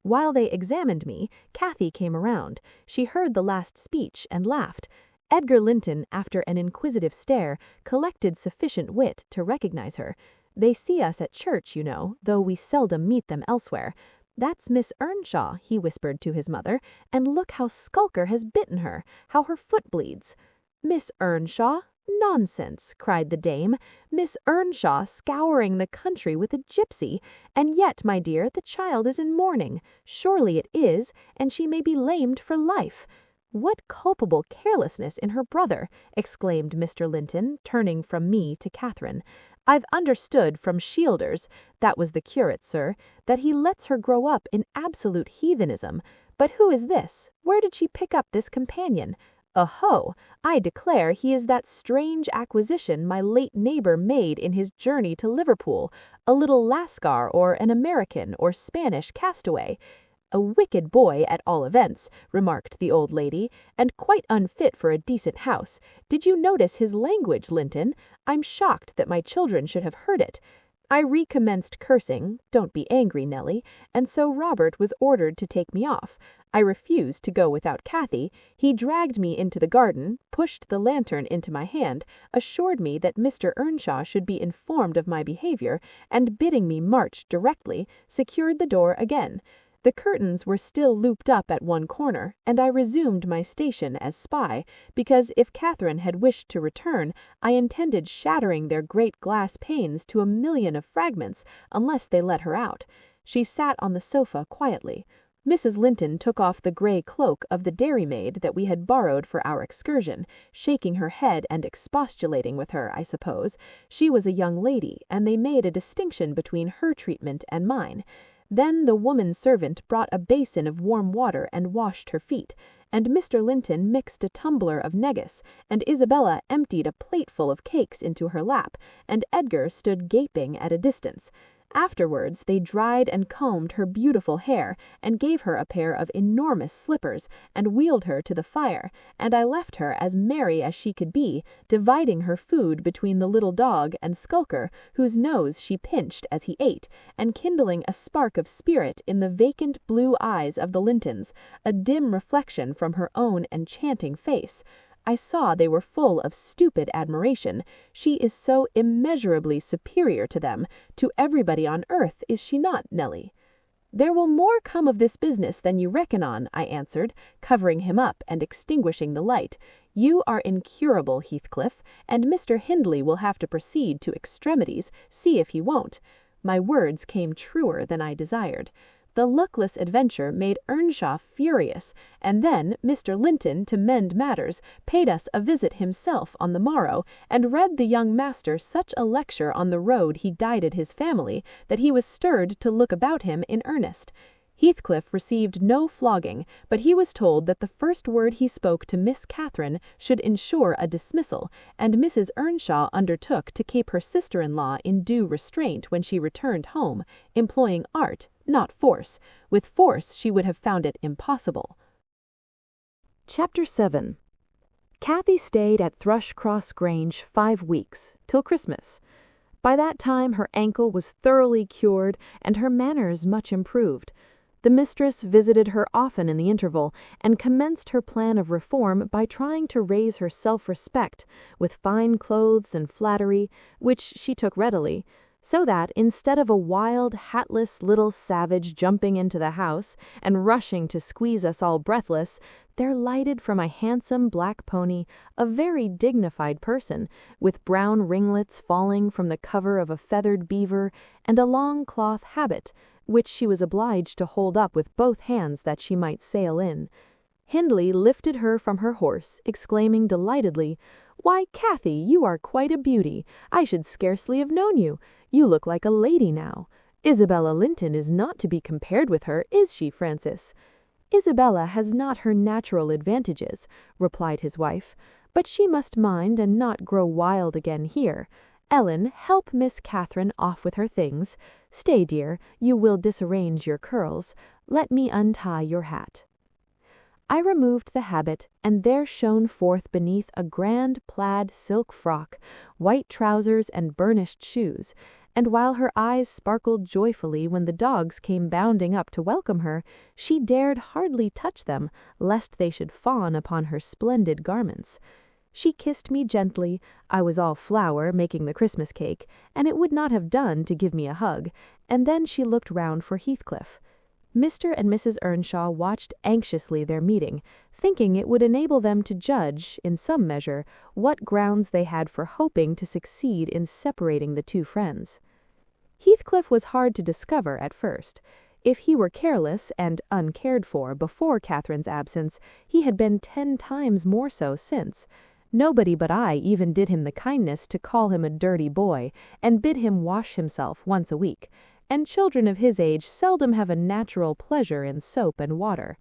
While they examined me, Cathy came around. She heard the last speech and laughed. Edgar Linton, after an inquisitive stare, collected sufficient wit to recognize her. They see us at church, you know, though we seldom meet them elsewhere. "That's Miss Earnshaw," he whispered to his mother, "and look how Skulker has bitten her, how her foot bleeds." "Miss Earnshaw? Nonsense," cried the dame. "Miss Earnshaw scouring the country with a gypsy, and yet, my dear, the child is in mourning. Surely it is, and she may be lamed for life." "What culpable carelessness in her brother!" exclaimed Mr. Linton, turning from me to Catherine. "I've understood from Shielders, that was the curate, sir, that he lets her grow up in absolute heathenism. But who is this? Where did she pick up this companion? Oho! I declare he is that strange acquisition my late neighbour made in his journey to Liverpool, a little Lascar or an American or Spanish castaway." "A wicked boy, at all events," remarked the old lady, "and quite unfit for a decent house. Did you notice his language, Linton? I'm shocked that my children should have heard it." I recommenced cursing, don't be angry, Nellie, and so Robert was ordered to take me off. I refused to go without Cathy. He dragged me into the garden, pushed the lantern into my hand, assured me that Mr. Earnshaw should be informed of my behaviour, and bidding me march directly, secured the door again. The curtains were still looped up at one corner, and I resumed my station as spy, because if Catherine had wished to return, I intended shattering their great glass panes to a million of fragments, unless they let her out. She sat on the sofa quietly. Mrs. Linton took off the grey cloak of the dairymaid that we had borrowed for our excursion, shaking her head and expostulating with her, I suppose. She was a young lady, and they made a distinction between her treatment and mine. Then the woman servant brought a basin of warm water and washed her feet, and Mr. Linton mixed a tumbler of negus, and Isabella emptied a plateful of cakes into her lap, and Edgar stood gaping at a distance. Afterwards they dried and combed her beautiful hair, and gave her a pair of enormous slippers, and wheeled her to the fire, and I left her as merry as she could be, dividing her food between the little dog and Skulker, whose nose she pinched as he ate, and kindling a spark of spirit in the vacant blue eyes of the Lintons, a dim reflection from her own enchanting face. I saw they were full of stupid admiration. She is so immeasurably superior to them, to everybody on earth, is she not, Nellie? "There will more come of this business than you reckon on," I answered, covering him up and extinguishing the light. "You are incurable, Heathcliff, and Mr. Hindley will have to proceed to extremities, see if he won't." My words came truer than I desired. The luckless adventure made Earnshaw furious, and then Mr. Linton, to mend matters, paid us a visit himself on the morrow, and read the young master such a lecture on the road he guided his family, that he was stirred to look about him in earnest. Heathcliff received no flogging, but he was told that the first word he spoke to Miss Catherine should ensure a dismissal, and Mrs. Earnshaw undertook to keep her sister-in-law in due restraint when she returned home, employing art, not force. With force she would have found it impossible. Chapter 7. Cathy stayed at Thrushcross Grange 5 weeks, till Christmas. By that time her ankle was thoroughly cured and her manners much improved. The mistress visited her often in the interval, and commenced her plan of reform by trying to raise her self-respect with fine clothes and flattery, which she took readily, so that, instead of a wild, hatless little savage jumping into the house and rushing to squeeze us all breathless, there lighted from a handsome black pony a very dignified person, with brown ringlets falling from the cover of a feathered beaver, and a long cloth habit, which she was obliged to hold up with both hands that she might sail in. Hindley lifted her from her horse, exclaiming delightedly, "Why, Cathy, you are quite a beauty. I should scarcely have known you. You look like a lady now. Isabella Linton is not to be compared with her, is she, Francis?" "Isabella has not her natural advantages," replied his wife, "but she must mind and not grow wild again here. Ellen, help Miss Catherine off with her things. Stay, dear, you will disarrange your curls. Let me untie your hat." I removed the habit, and there shone forth beneath a grand plaid silk frock, white trousers and burnished shoes, and while her eyes sparkled joyfully when the dogs came bounding up to welcome her, she dared hardly touch them, lest they should fawn upon her splendid garments. She kissed me gently. I was all flour, making the Christmas cake, and it would not have done to give me a hug, and then she looked round for Heathcliff. Mr. and Mrs. Earnshaw watched anxiously their meeting, thinking it would enable them to judge, in some measure, what grounds they had for hoping to succeed in separating the two friends. Heathcliff was hard to discover at first. If he were careless and uncared for before Catherine's absence, he had been 10 times more so since. Nobody but I even did him the kindness to call him a dirty boy, and bid him wash himself once a week, and children of his age seldom have a natural pleasure in soap and water.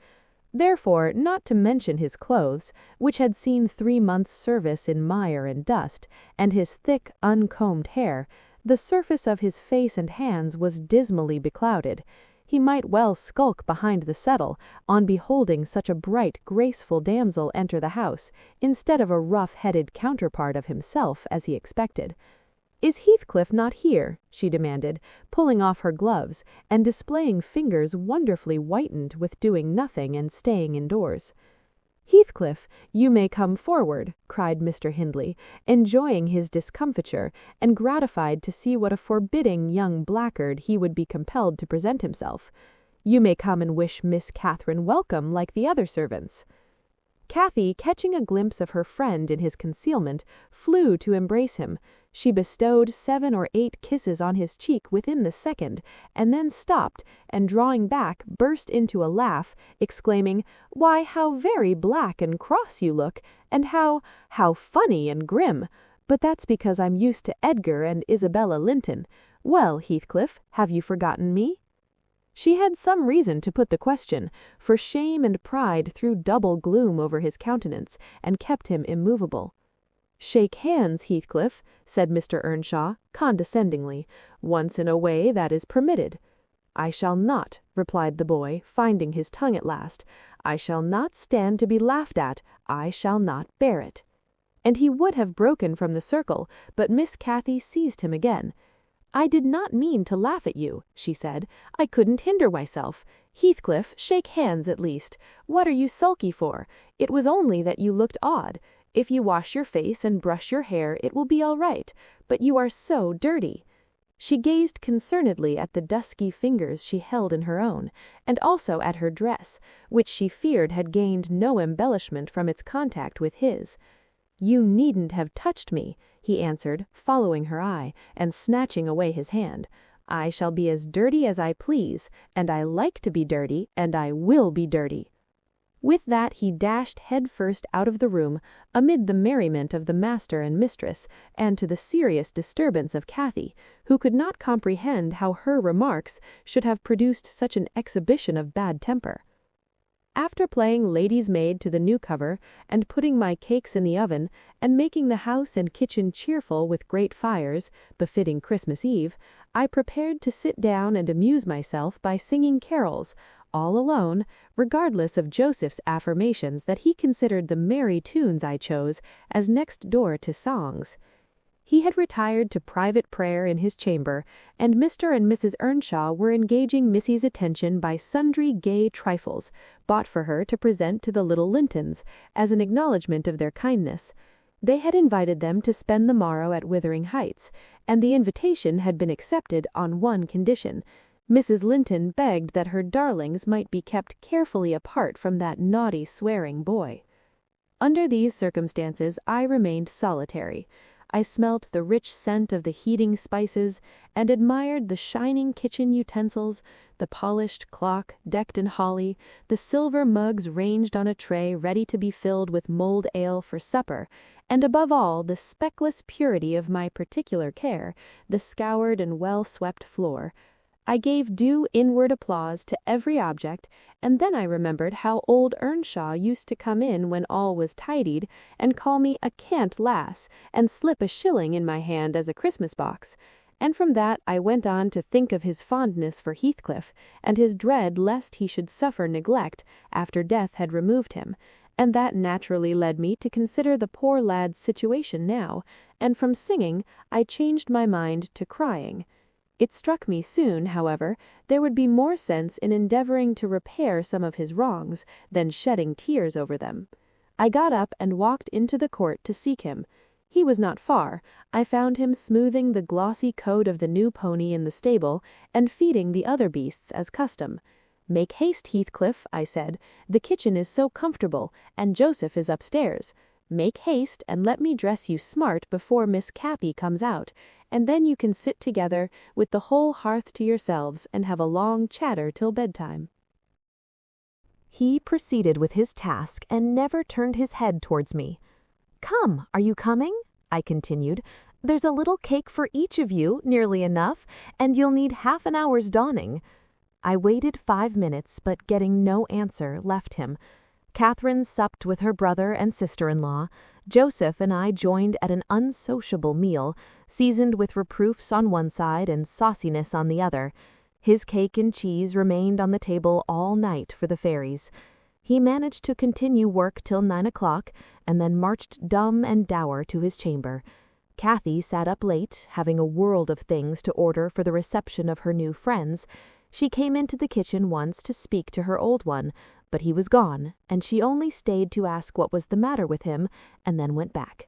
Therefore, not to mention his clothes, which had seen 3 months' service in mire and dust, and his thick, uncombed hair, the surface of his face and hands was dismally beclouded. He might well skulk behind the settle on beholding such a bright, graceful damsel enter the house, instead of a rough-headed counterpart of himself, as he expected. "Is Heathcliff not here?" she demanded, pulling off her gloves, and displaying fingers wonderfully whitened with doing nothing and staying indoors. "Heathcliff, you may come forward," cried Mr. Hindley, enjoying his discomfiture, and gratified to see what a forbidding young blackguard he would be compelled to present himself. "You may come and wish Miss Catherine welcome like the other servants." Cathy, catching a glimpse of her friend in his concealment, flew to embrace him. She bestowed 7 or 8 kisses on his cheek within the second, and then stopped, and drawing back, burst into a laugh, exclaiming, "Why, how very black and cross you look, and how funny and grim! But that's because I'm used to Edgar and Isabella Linton. Well, Heathcliff, have you forgotten me?" She had some reason to put the question, for shame and pride threw double gloom over his countenance, and kept him immovable. "Shake hands, Heathcliff," said Mr. Earnshaw, condescendingly, "once in a way that is permitted." "I shall not," replied the boy, finding his tongue at last. "I shall not stand to be laughed at. I shall not bear it." And he would have broken from the circle, but Miss Cathy seized him again. "I did not mean to laugh at you," she said. "I couldn't hinder myself. Heathcliff, shake hands at least. What are you sulky for? It was only that you looked odd. If you wash your face and brush your hair, it will be all right, but you are so dirty." She gazed concernedly at the dusky fingers she held in her own, and also at her dress, which she feared had gained no embellishment from its contact with his. "You needn't have touched me," he answered, following her eye, and snatching away his hand. "I shall be as dirty as I please, and I like to be dirty, and I will be dirty." With that he dashed head-first out of the room, amid the merriment of the master and mistress, and to the serious disturbance of Cathy, who could not comprehend how her remarks should have produced such an exhibition of bad temper. After playing lady's maid to the newcomer, and putting my cakes in the oven, and making the house and kitchen cheerful with great fires, befitting Christmas Eve, I prepared to sit down and amuse myself by singing carols, all alone, regardless of Joseph's affirmations that he considered the merry tunes I chose as next door to songs. He had retired to private prayer in his chamber, and Mr. and Mrs. Earnshaw were engaging Missy's attention by sundry gay trifles, bought for her to present to the little Lintons, as an acknowledgment of their kindness. They had invited them to spend the morrow at Wuthering Heights, and the invitation had been accepted on one condition. Mrs. Linton begged that her darlings might be kept carefully apart from that naughty, swearing boy. Under these circumstances I remained solitary. I smelt the rich scent of the heating spices, and admired the shining kitchen utensils, the polished clock decked in holly, the silver mugs ranged on a tray ready to be filled with mulled ale for supper, and above all the speckless purity of my particular care, the scoured and well-swept floor. I gave due inward applause to every object, and then I remembered how old Earnshaw used to come in when all was tidied, and call me a cant lass, and slip a shilling in my hand as a Christmas box, and from that I went on to think of his fondness for Heathcliff, and his dread lest he should suffer neglect after death had removed him, and that naturally led me to consider the poor lad's situation now, and from singing I changed my mind to crying. It struck me soon, however, there would be more sense in endeavouring to repair some of his wrongs than shedding tears over them. I got up and walked into the court to seek him. He was not far. I found him smoothing the glossy coat of the new pony in the stable, and feeding the other beasts as custom. "Make haste, Heathcliff," I said. "The kitchen is so comfortable, and Joseph is upstairs. Make haste, and let me dress you smart before Miss Cathy comes out, and then you can sit together with the whole hearth to yourselves and have a long chatter till bedtime." He proceeded with his task and never turned his head towards me. "Come, are you coming?" I continued. "There's a little cake for each of you, nearly enough, and you'll need half an hour's donning." I waited 5 minutes, but getting no answer, left him. Catherine supped with her brother and sister-in-law. Joseph and I joined at an unsociable meal, seasoned with reproofs on one side and sauciness on the other. His cake and cheese remained on the table all night for the fairies. He managed to continue work till 9 o'clock, and then marched dumb and dour to his chamber. Cathy sat up late, having a world of things to order for the reception of her new friends. She came into the kitchen once to speak to her old one, but he was gone, and she only stayed to ask what was the matter with him, and then went back.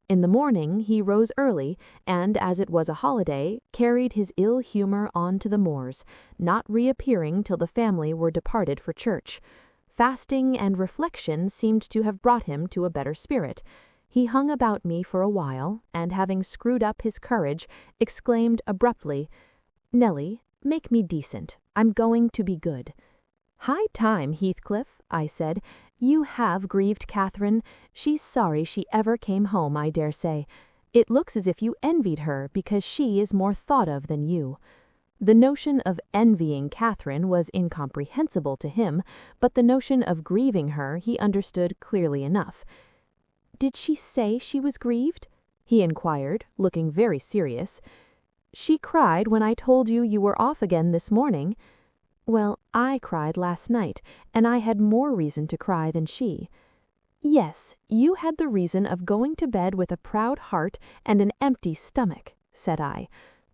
In the morning he rose early, and, as it was a holiday, carried his ill humour on to the moors, not reappearing till the family were departed for church. Fasting and reflection seemed to have brought him to a better spirit. He hung about me for a while, and having screwed up his courage, exclaimed abruptly, "Nelly, make me decent. I'm going to be good." "High time, Heathcliff," I said. "You have grieved Catherine. She's sorry she ever came home, I dare say. It looks as if you envied her because she is more thought of than you." The notion of envying Catherine was incomprehensible to him, but the notion of grieving her he understood clearly enough. "Did she say she was grieved?" he inquired, looking very serious. "She cried when I told you you were off again this morning." "Well, I cried last night, and I had more reason to cry than she." "Yes, you had the reason of going to bed with a proud heart and an empty stomach," said I.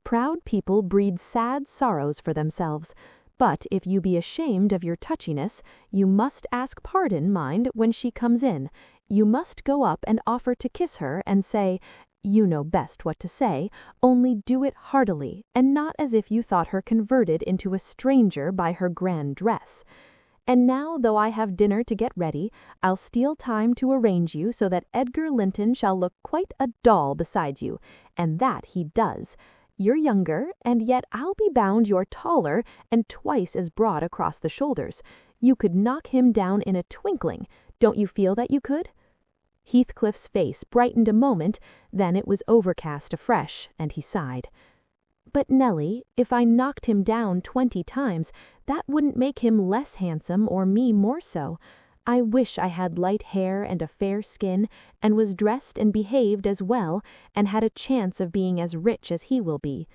"Proud people breed sad sorrows for themselves. But if you be ashamed of your touchiness, you must ask pardon, mind, when she comes in. You must go up and offer to kiss her and say, 'You know best what to say, only do it heartily, and not as if you thought her converted into a stranger by her grand dress. And now, though I have dinner to get ready, I'll steal time to arrange you so that Edgar Linton shall look quite a doll beside you, and that he does. You're younger, and yet I'll be bound you're taller and twice as broad across the shoulders. You could knock him down in a twinkling. Don't you feel that you could?" Heathcliff's face brightened a moment, then it was overcast afresh, and he sighed. "But, Nelly, if I knocked him down 20 times, that wouldn't make him less handsome or me more so. I wish I had light hair and a fair skin, and was dressed and behaved as well, and had a chance of being as rich as he will be."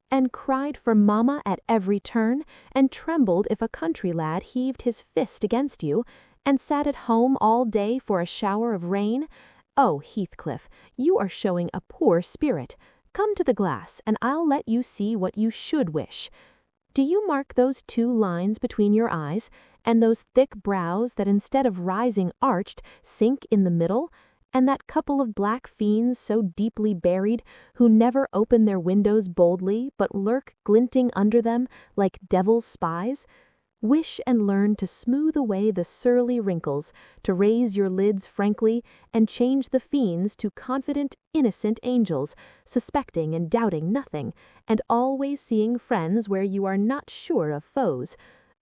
"And cried for mamma at every turn, and trembled if a country lad heaved his fist against you, and sat at home all day for a shower of rain. "Oh, Heathcliff, you are showing a poor spirit. Come to the glass, and I'll let you see what you should wish. Do you mark those 2 lines between your eyes, and those thick brows that instead of rising arched, sink in the middle, and that couple of black fiends so deeply buried, who never open their windows boldly, but lurk glinting under them like devil's spies? Wish and learn to smooth away the surly wrinkles, to raise your lids frankly, and change the fiends to confident, innocent angels, suspecting and doubting nothing, and always seeing friends where you are not sure of foes.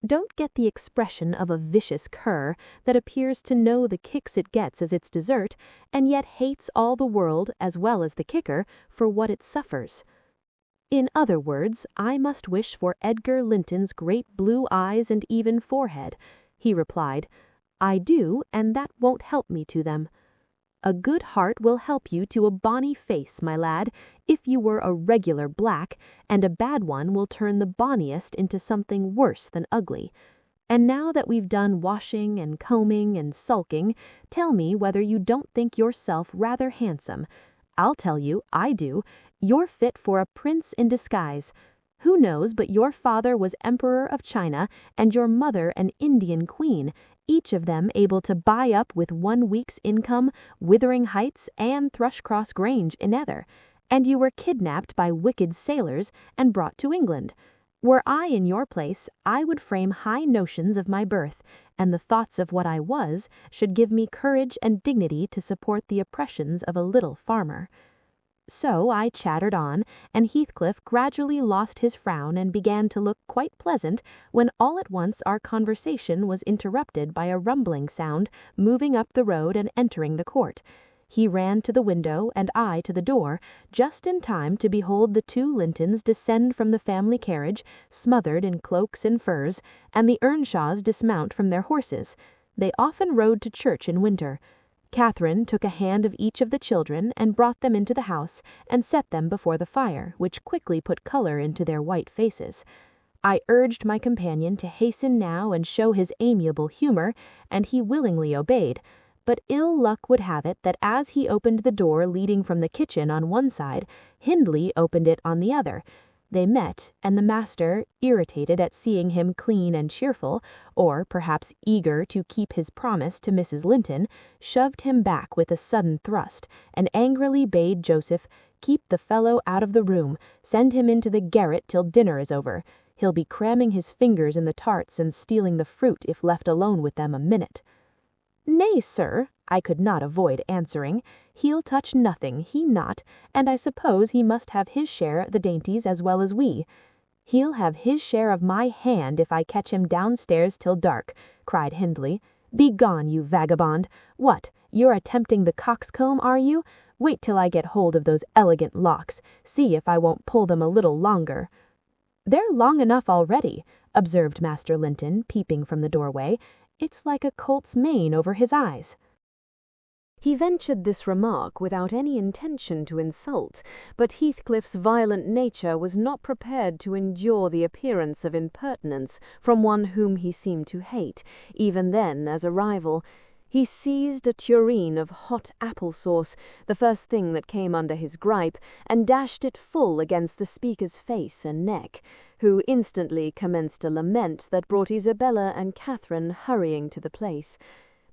Don't get the expression of a vicious cur that appears to know the kicks it gets as its dessert, and yet hates all the world, as well as the kicker, for what it suffers. In other words, I must wish for Edgar Linton's great blue eyes and even forehead." He replied, "I do, and that won't help me to them." "A good heart will help you to a bonny face, my lad, if you were a regular black, and a bad one will turn the bonniest into something worse than ugly. And now that we've done washing and combing and sulking, tell me whether you don't think yourself rather handsome. I'll tell you, I do. You're fit for a prince in disguise. Who knows but your father was Emperor of China and your mother an Indian queen, each of them able to buy up with 1 week's income Wuthering Heights and Thrushcross Grange in other, and you were kidnapped by wicked sailors and brought to England. Were I in your place, I would frame high notions of my birth, and the thoughts of what I was should give me courage and dignity to support the oppressions of a little farmer." So I chattered on, and Heathcliff gradually lost his frown and began to look quite pleasant, when all at once our conversation was interrupted by a rumbling sound moving up the road and entering the court. He ran to the window, and I to the door, just in time to behold the 2 Lintons descend from the family carriage, smothered in cloaks and furs, and the Earnshaws dismount from their horses. They often rode to church in winter. Catherine took a hand of each of the children and brought them into the house and set them before the fire, which quickly put color into their white faces. I urged my companion to hasten now and show his amiable humor, and he willingly obeyed, but ill luck would have it that as he opened the door leading from the kitchen on one side, Hindley opened it on the other. They met, and the master, irritated at seeing him clean and cheerful, or perhaps eager to keep his promise to Mrs. Linton, shoved him back with a sudden thrust, and angrily bade Joseph keep the fellow out of the room, send him into the garret till dinner is over. He'll be cramming his fingers in the tarts and stealing the fruit if left alone with them a minute. "Nay, sir," I could not avoid answering, "he'll touch nothing, he not, and I suppose he must have his share the dainties as well as we." "He'll have his share of my hand if I catch him downstairs till dark," cried Hindley. "Begone, you vagabond! What, you're attempting the coxcomb, are you? Wait till I get hold of those elegant locks, see if I won't pull them a little longer." "They're long enough already," observed Master Linton, peeping from the doorway. "It's like a colt's mane over his eyes." He ventured this remark without any intention to insult, but Heathcliff's violent nature was not prepared to endure the appearance of impertinence from one whom he seemed to hate, even then as a rival. He seized a tureen of hot apple sauce, the first thing that came under his gripe, and dashed it full against the speaker's face and neck, who instantly commenced a lament that brought Isabella and Catherine hurrying to the place.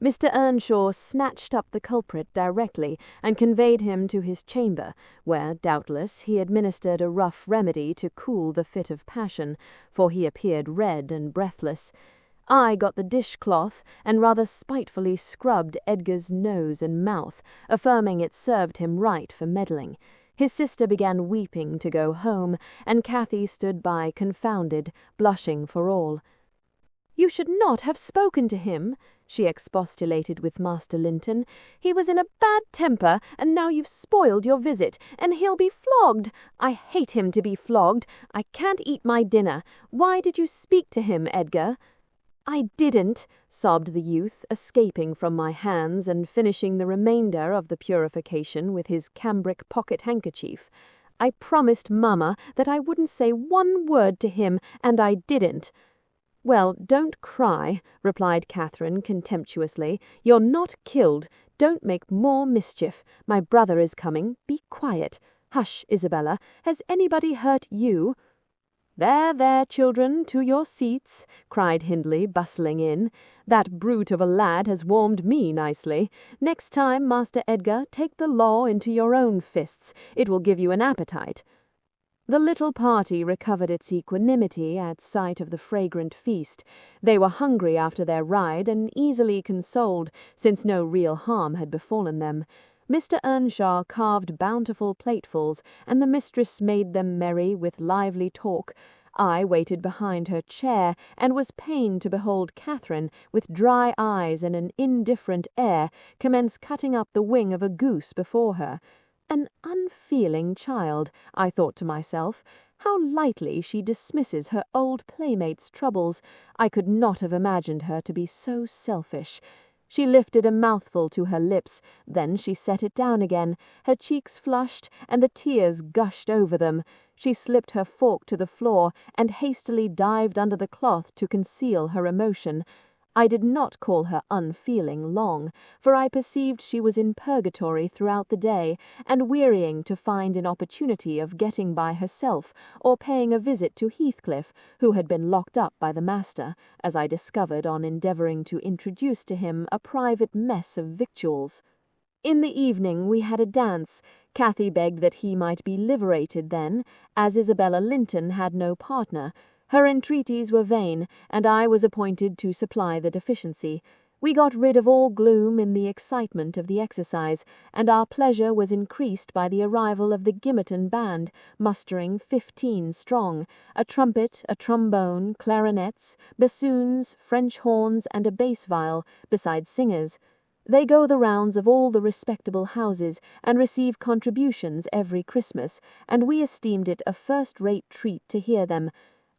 Mr. Earnshaw snatched up the culprit directly and conveyed him to his chamber, where, doubtless, he administered a rough remedy to cool the fit of passion, for he appeared red and breathless. I got the dishcloth and rather spitefully scrubbed Edgar's nose and mouth, affirming it served him right for meddling. His sister began weeping to go home, and Cathy stood by confounded, blushing for all. "You should not have spoken to him," she expostulated with Master Linton. "He was in a bad temper, and now you've spoiled your visit, and he'll be flogged. I hate him to be flogged. I can't eat my dinner. Why did you speak to him, Edgar?" "I didn't," sobbed the youth, escaping from my hands and finishing the remainder of the purification with his cambric pocket-handkerchief. "I promised Mamma that I wouldn't say one word to him, and I didn't." "Well, don't cry," replied Catherine contemptuously. "You're not killed. Don't make more mischief. My brother is coming. Be quiet. Hush, Isabella. Has anybody hurt you?" "There, there, children, to your seats," cried Hindley, bustling in. "That brute of a lad has warmed me nicely. Next time, Master Edgar, take the law into your own fists. It will give you an appetite." The little party recovered its equanimity at sight of the fragrant feast. They were hungry after their ride and easily consoled, since no real harm had befallen them. Mr. Earnshaw carved bountiful platefuls, and the mistress made them merry with lively talk. I waited behind her chair, and was pained to behold Catherine, with dry eyes and an indifferent air, commence cutting up the wing of a goose before her. An unfeeling child, I thought to myself. How lightly she dismisses her old playmate's troubles. I could not have imagined her to be so selfish. She lifted a mouthful to her lips, then she set it down again. Her cheeks flushed, and the tears gushed over them. She slipped her fork to the floor, and hastily dived under the cloth to conceal her emotion. I did not call her unfeeling long, for I perceived she was in purgatory throughout the day, and wearying to find an opportunity of getting by herself, or paying a visit to Heathcliff, who had been locked up by the master, as I discovered on endeavouring to introduce to him a private mess of victuals. In the evening we had a dance. Cathy begged that he might be liberated then, as Isabella Linton had no partner. Her entreaties were vain, and I was appointed to supply the deficiency. We got rid of all gloom in the excitement of the exercise, and our pleasure was increased by the arrival of the Gimmerton band, mustering 15 strong, a trumpet, a trombone, clarinets, bassoons, French horns, and a bass viol, besides singers. They go the rounds of all the respectable houses, and receive contributions every Christmas, and we esteemed it a first-rate treat to hear them.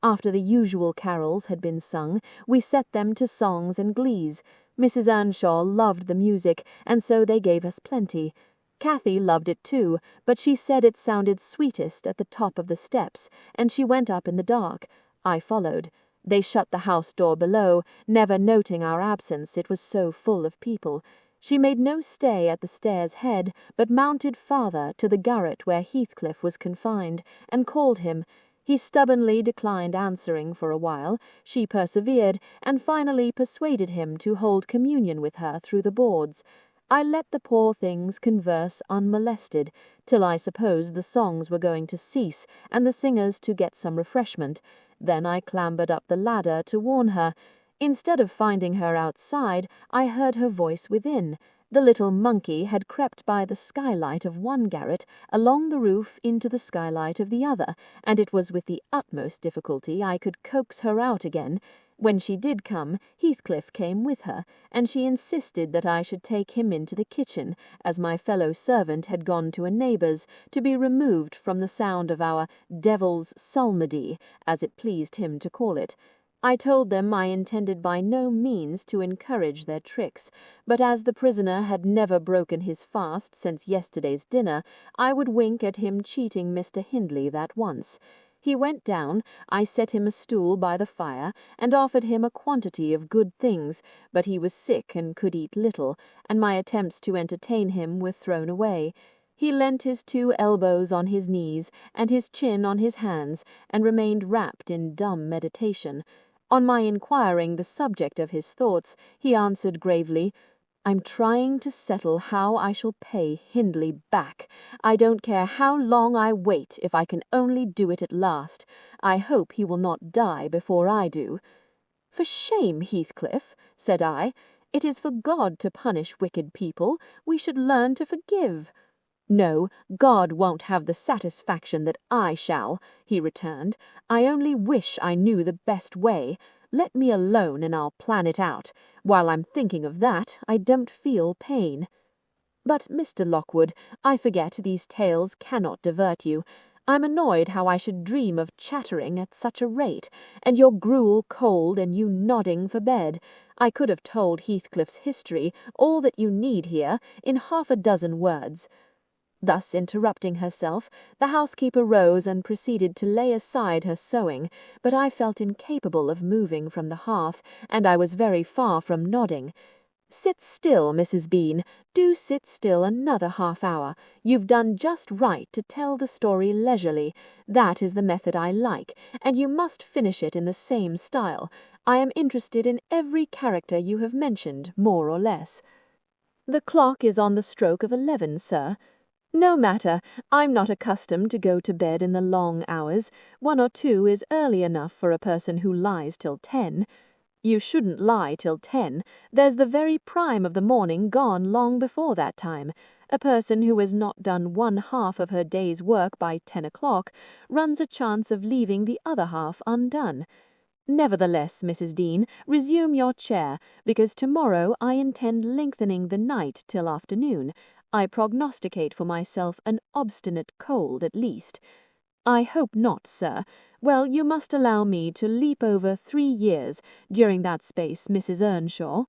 After the usual carols had been sung, we set them to songs and glees. Mrs. Earnshaw loved the music, and so they gave us plenty. Cathy loved it too, but she said it sounded sweetest at the top of the steps, and she went up in the dark. I followed. They shut the house door below, never noting our absence, it was so full of people. She made no stay at the stairs' head, but mounted farther to the garret where Heathcliff was confined, and called him. He stubbornly declined answering for a while. She persevered, and finally persuaded him to hold communion with her through the boards. I let the poor things converse unmolested, till I supposed the songs were going to cease, and the singers to get some refreshment. Then I clambered up the ladder to warn her. Instead of finding her outside, I heard her voice within. The little monkey had crept by the skylight of one garret, along the roof into the skylight of the other, and it was with the utmost difficulty I could coax her out again. When she did come, Heathcliff came with her, and she insisted that I should take him into the kitchen, as my fellow servant had gone to a neighbour's, to be removed from the sound of our devil's psalmody, as it pleased him to call it. I told them I intended by no means to encourage their tricks, but as the prisoner had never broken his fast since yesterday's dinner, I would wink at him cheating Mr. Hindley that once. He went down, I set him a stool by the fire, and offered him a quantity of good things, but he was sick and could eat little, and my attempts to entertain him were thrown away. He leant his 2 elbows on his knees, and his chin on his hands, and remained wrapped in dumb meditation. On my inquiring the subject of his thoughts, he answered gravely, "I'm trying to settle how I shall pay Hindley back. I don't care how long I wait if I can only do it at last. I hope he will not die before I do." "For shame, Heathcliff," said I. "It is for God to punish wicked people. We should learn to forgive." "No, God won't have the satisfaction that I shall," he returned. "I only wish I knew the best way. Let me alone and I'll plan it out. While I'm thinking of that, I don't feel pain." "But, Mr. Lockwood, I forget these tales cannot divert you. I'm annoyed how I should dream of chattering at such a rate, and your gruel cold and you nodding for bed. I could have told Heathcliff's history, all that you need hear, in 6 words." Thus interrupting herself, the housekeeper rose and proceeded to lay aside her sewing, but I felt incapable of moving from the hearth, and I was very far from nodding. Sit still, Mrs. Bean. Do sit still another half-hour. You've done just right to tell the story leisurely. That is the method I like, and you must finish it in the same style. I am interested in every character you have mentioned, more or less." "The clock is on the stroke of 11, sir." "No matter. I'm not accustomed to go to bed in the long hours. 1 or 2 is early enough for a person who lies till 10. You shouldn't lie till 10. There's the very prime of the morning gone long before that time. A person who has not done one half of her day's work by 10 o'clock runs a chance of leaving the other half undone. Nevertheless, Mrs. Dean, resume your chair, because tomorrow I intend lengthening the night till afternoon. I prognosticate for myself an obstinate cold at least." "I hope not, sir. Well, you must allow me to leap over 3 years. During that space, Mrs. Earnshaw—"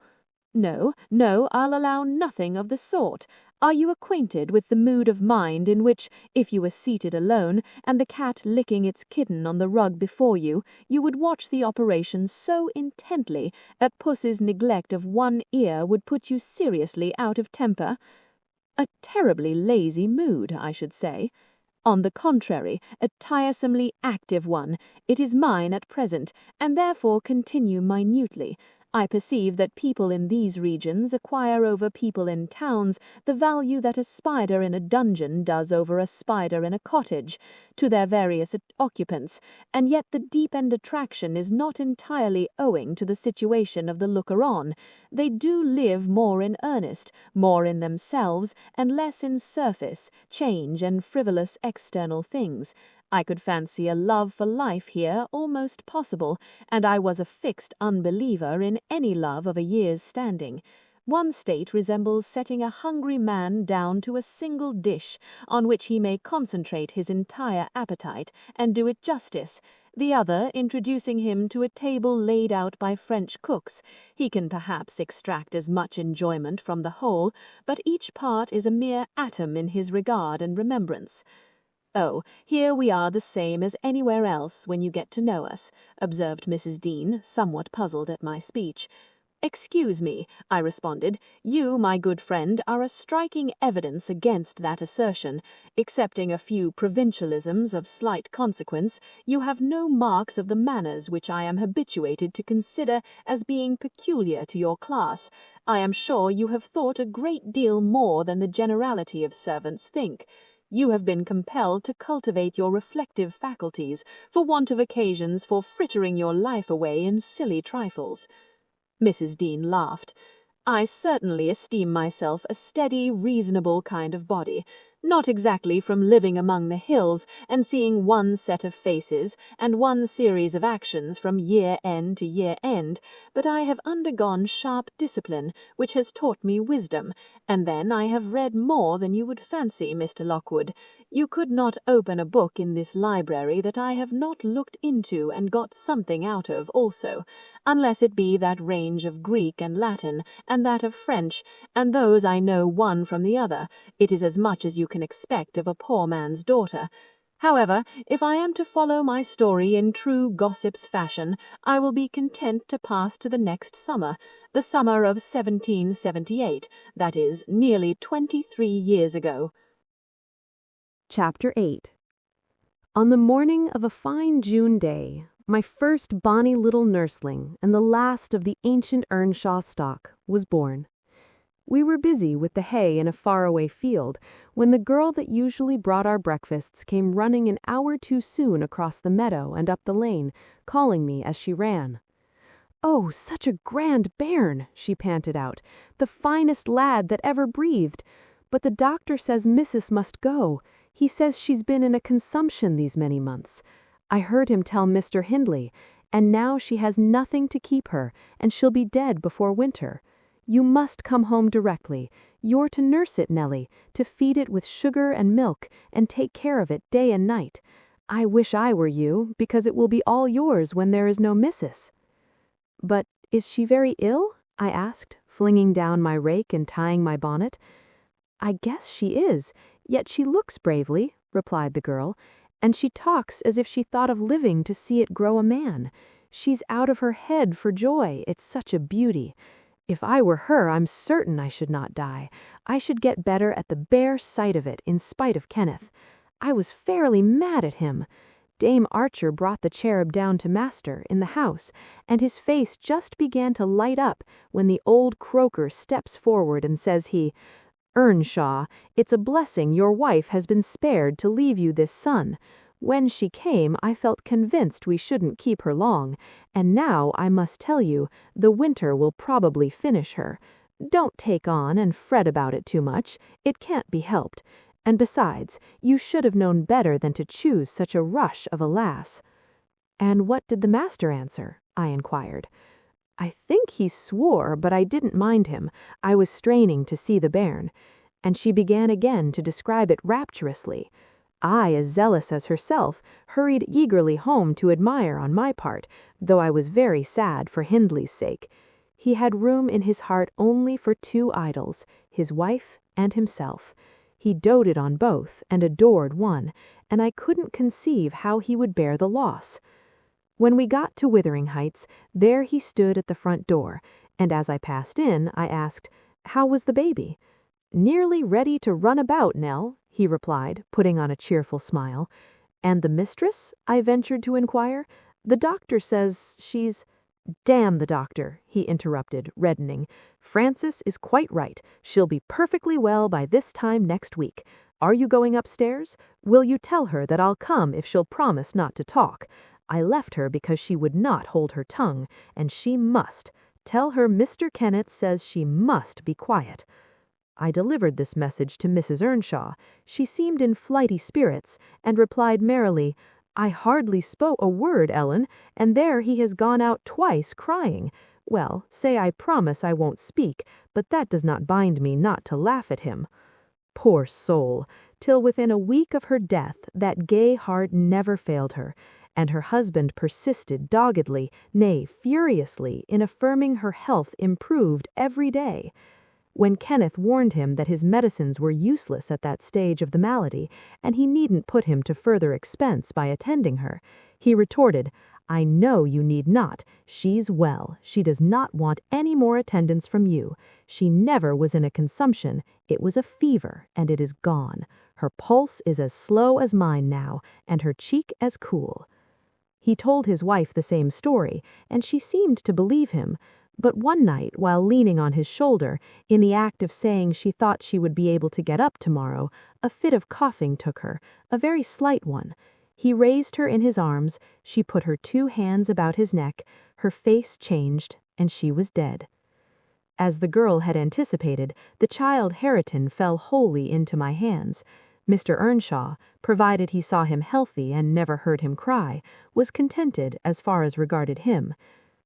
"No, no, I'll allow nothing of the sort. Are you acquainted with the mood of mind in which, if you were seated alone, and the cat licking its kitten on the rug before you, you would watch the operation so intently that puss's neglect of one ear would put you seriously out of temper? A terribly lazy mood, I should say. On the contrary, a tiresomely active one. It is mine at present, and therefore continue minutely. I perceive that people in these regions acquire over people in towns the value that a spider in a dungeon does over a spider in a cottage, to their various occupants, and yet the deep-end attraction is not entirely owing to the situation of the looker-on. They do live more in earnest, more in themselves, and less in surface, change, and frivolous external things. I could fancy a love for life here almost possible, and I was a fixed unbeliever in any love of a year's standing. One state resembles setting a hungry man down to a single dish, on which he may concentrate his entire appetite, and do it justice. The other introducing him to a table laid out by French cooks. He can perhaps extract as much enjoyment from the whole, but each part is a mere atom in his regard and remembrance." "Oh, here we are the same as anywhere else when you get to know us," observed Mrs. Dean, somewhat puzzled at my speech. "Excuse me," I responded. "You, my good friend, are a striking evidence against that assertion. Excepting a few provincialisms of slight consequence, you have no marks of the manners which I am habituated to consider as being peculiar to your class. I am sure you have thought a great deal more than the generality of servants think. You have been compelled to cultivate your reflective faculties, for want of occasions for frittering your life away in silly trifles." Mrs. Dean laughed. "I certainly esteem myself a steady, reasonable kind of body, not exactly from living among the hills and seeing one set of faces and one series of actions from year-end to year-end, but I have undergone sharp discipline, which has taught me wisdom, and then I have read more than you would fancy, Mr. Lockwood. You could not open a book in this library that I have not looked into and got something out of also, unless it be that range of Greek and Latin, and that of French, and those I know one from the other. It is as much as you can expect of a poor man's daughter. However, if I am to follow my story in true gossip's fashion, I will be content to pass to the next summer, the summer of 1778, that is, nearly 23 years ago. Chapter 8. On the morning of a fine June day, my first bonny little nursling, and the last of the ancient Earnshaw stock, was born. We were busy with the hay in a faraway field when the girl that usually brought our breakfasts came running an hour too soon across the meadow and up the lane, calling me as she ran. "Oh, such a grand bairn," she panted out, "the finest lad that ever breathed. But the doctor says Missus must go. He says she's been in a consumption these many months. I heard him tell Mr. Hindley, and now she has nothing to keep her, and she'll be dead before winter. You must come home directly. You're to nurse it, Nellie, to feed it with sugar and milk, and take care of it day and night. I wish I were you, because it will be all yours when there is no missus." "But is she very ill?" I asked, flinging down my rake and tying my bonnet. "I guess she is, yet she looks bravely," replied the girl, "and she talks as if she thought of living to see it grow a man. She's out of her head for joy, it's such a beauty. If I were her, I'm certain I should not die. I should get better at the bare sight of it, in spite of Kenneth. I was fairly mad at him. Dame Archer brought the cherub down to master in the house, and his face just began to light up when the old croaker steps forward and says Earnshaw, it's a blessing your wife has been spared to leave you this son. When she came, I felt convinced we shouldn't keep her long, and now I must tell you, the winter will probably finish her. Don't take on and fret about it too much. It can't be helped. And besides, you should have known better than to choose such a rush of a lass." "And what did the master answer?" I inquired. "I think he swore, but I didn't mind him. I was straining to see the bairn." And she began again to describe it rapturously. I, as zealous as herself, hurried eagerly home to admire on my part, though I was very sad for Hindley's sake. He had room in his heart only for two idols, his wife and himself. He doted on both and adored one, and I couldn't conceive how he would bear the loss. When we got to Wuthering Heights, there he stood at the front door, and as I passed in, I asked, "How was the baby?" "Nearly ready to run about, Nell," he replied, putting on a cheerful smile. "And the mistress?" I ventured to inquire. "The doctor says she's—" "Damn the doctor," he interrupted, reddening. "Frances is quite right. She'll be perfectly well by this time next week. Are you going upstairs? Will you tell her that I'll come if she'll promise not to talk? I left her because she would not hold her tongue, and she must. Tell her Mr. Kenneth says she must be quiet." I delivered this message to Mrs. Earnshaw. She seemed in flighty spirits, and replied merrily, "I hardly spoke a word, Ellen, and there he has gone out twice crying. Well, say I promise I won't speak, but that does not bind me not to laugh at him." Poor soul! Till within a week of her death, that gay heart never failed her, and her husband persisted doggedly, nay, furiously, in affirming her health improved every day. When Kenneth warned him that his medicines were useless at that stage of the malady, and he needn't put him to further expense by attending her, he retorted, "I know you need not. She's well. She does not want any more attendance from you. She never was in a consumption. It was a fever, and it is gone. Her pulse is as slow as mine now, and her cheek as cool." He told his wife the same story, and she seemed to believe him. But one night, while leaning on his shoulder, in the act of saying she thought she would be able to get up tomorrow, a fit of coughing took her, a very slight one. He raised her in his arms, she put her 2 hands about his neck, her face changed, and she was dead. As the girl had anticipated, the child Hareton fell wholly into my hands. Mr. Earnshaw, provided he saw him healthy and never heard him cry, was contented as far as regarded him.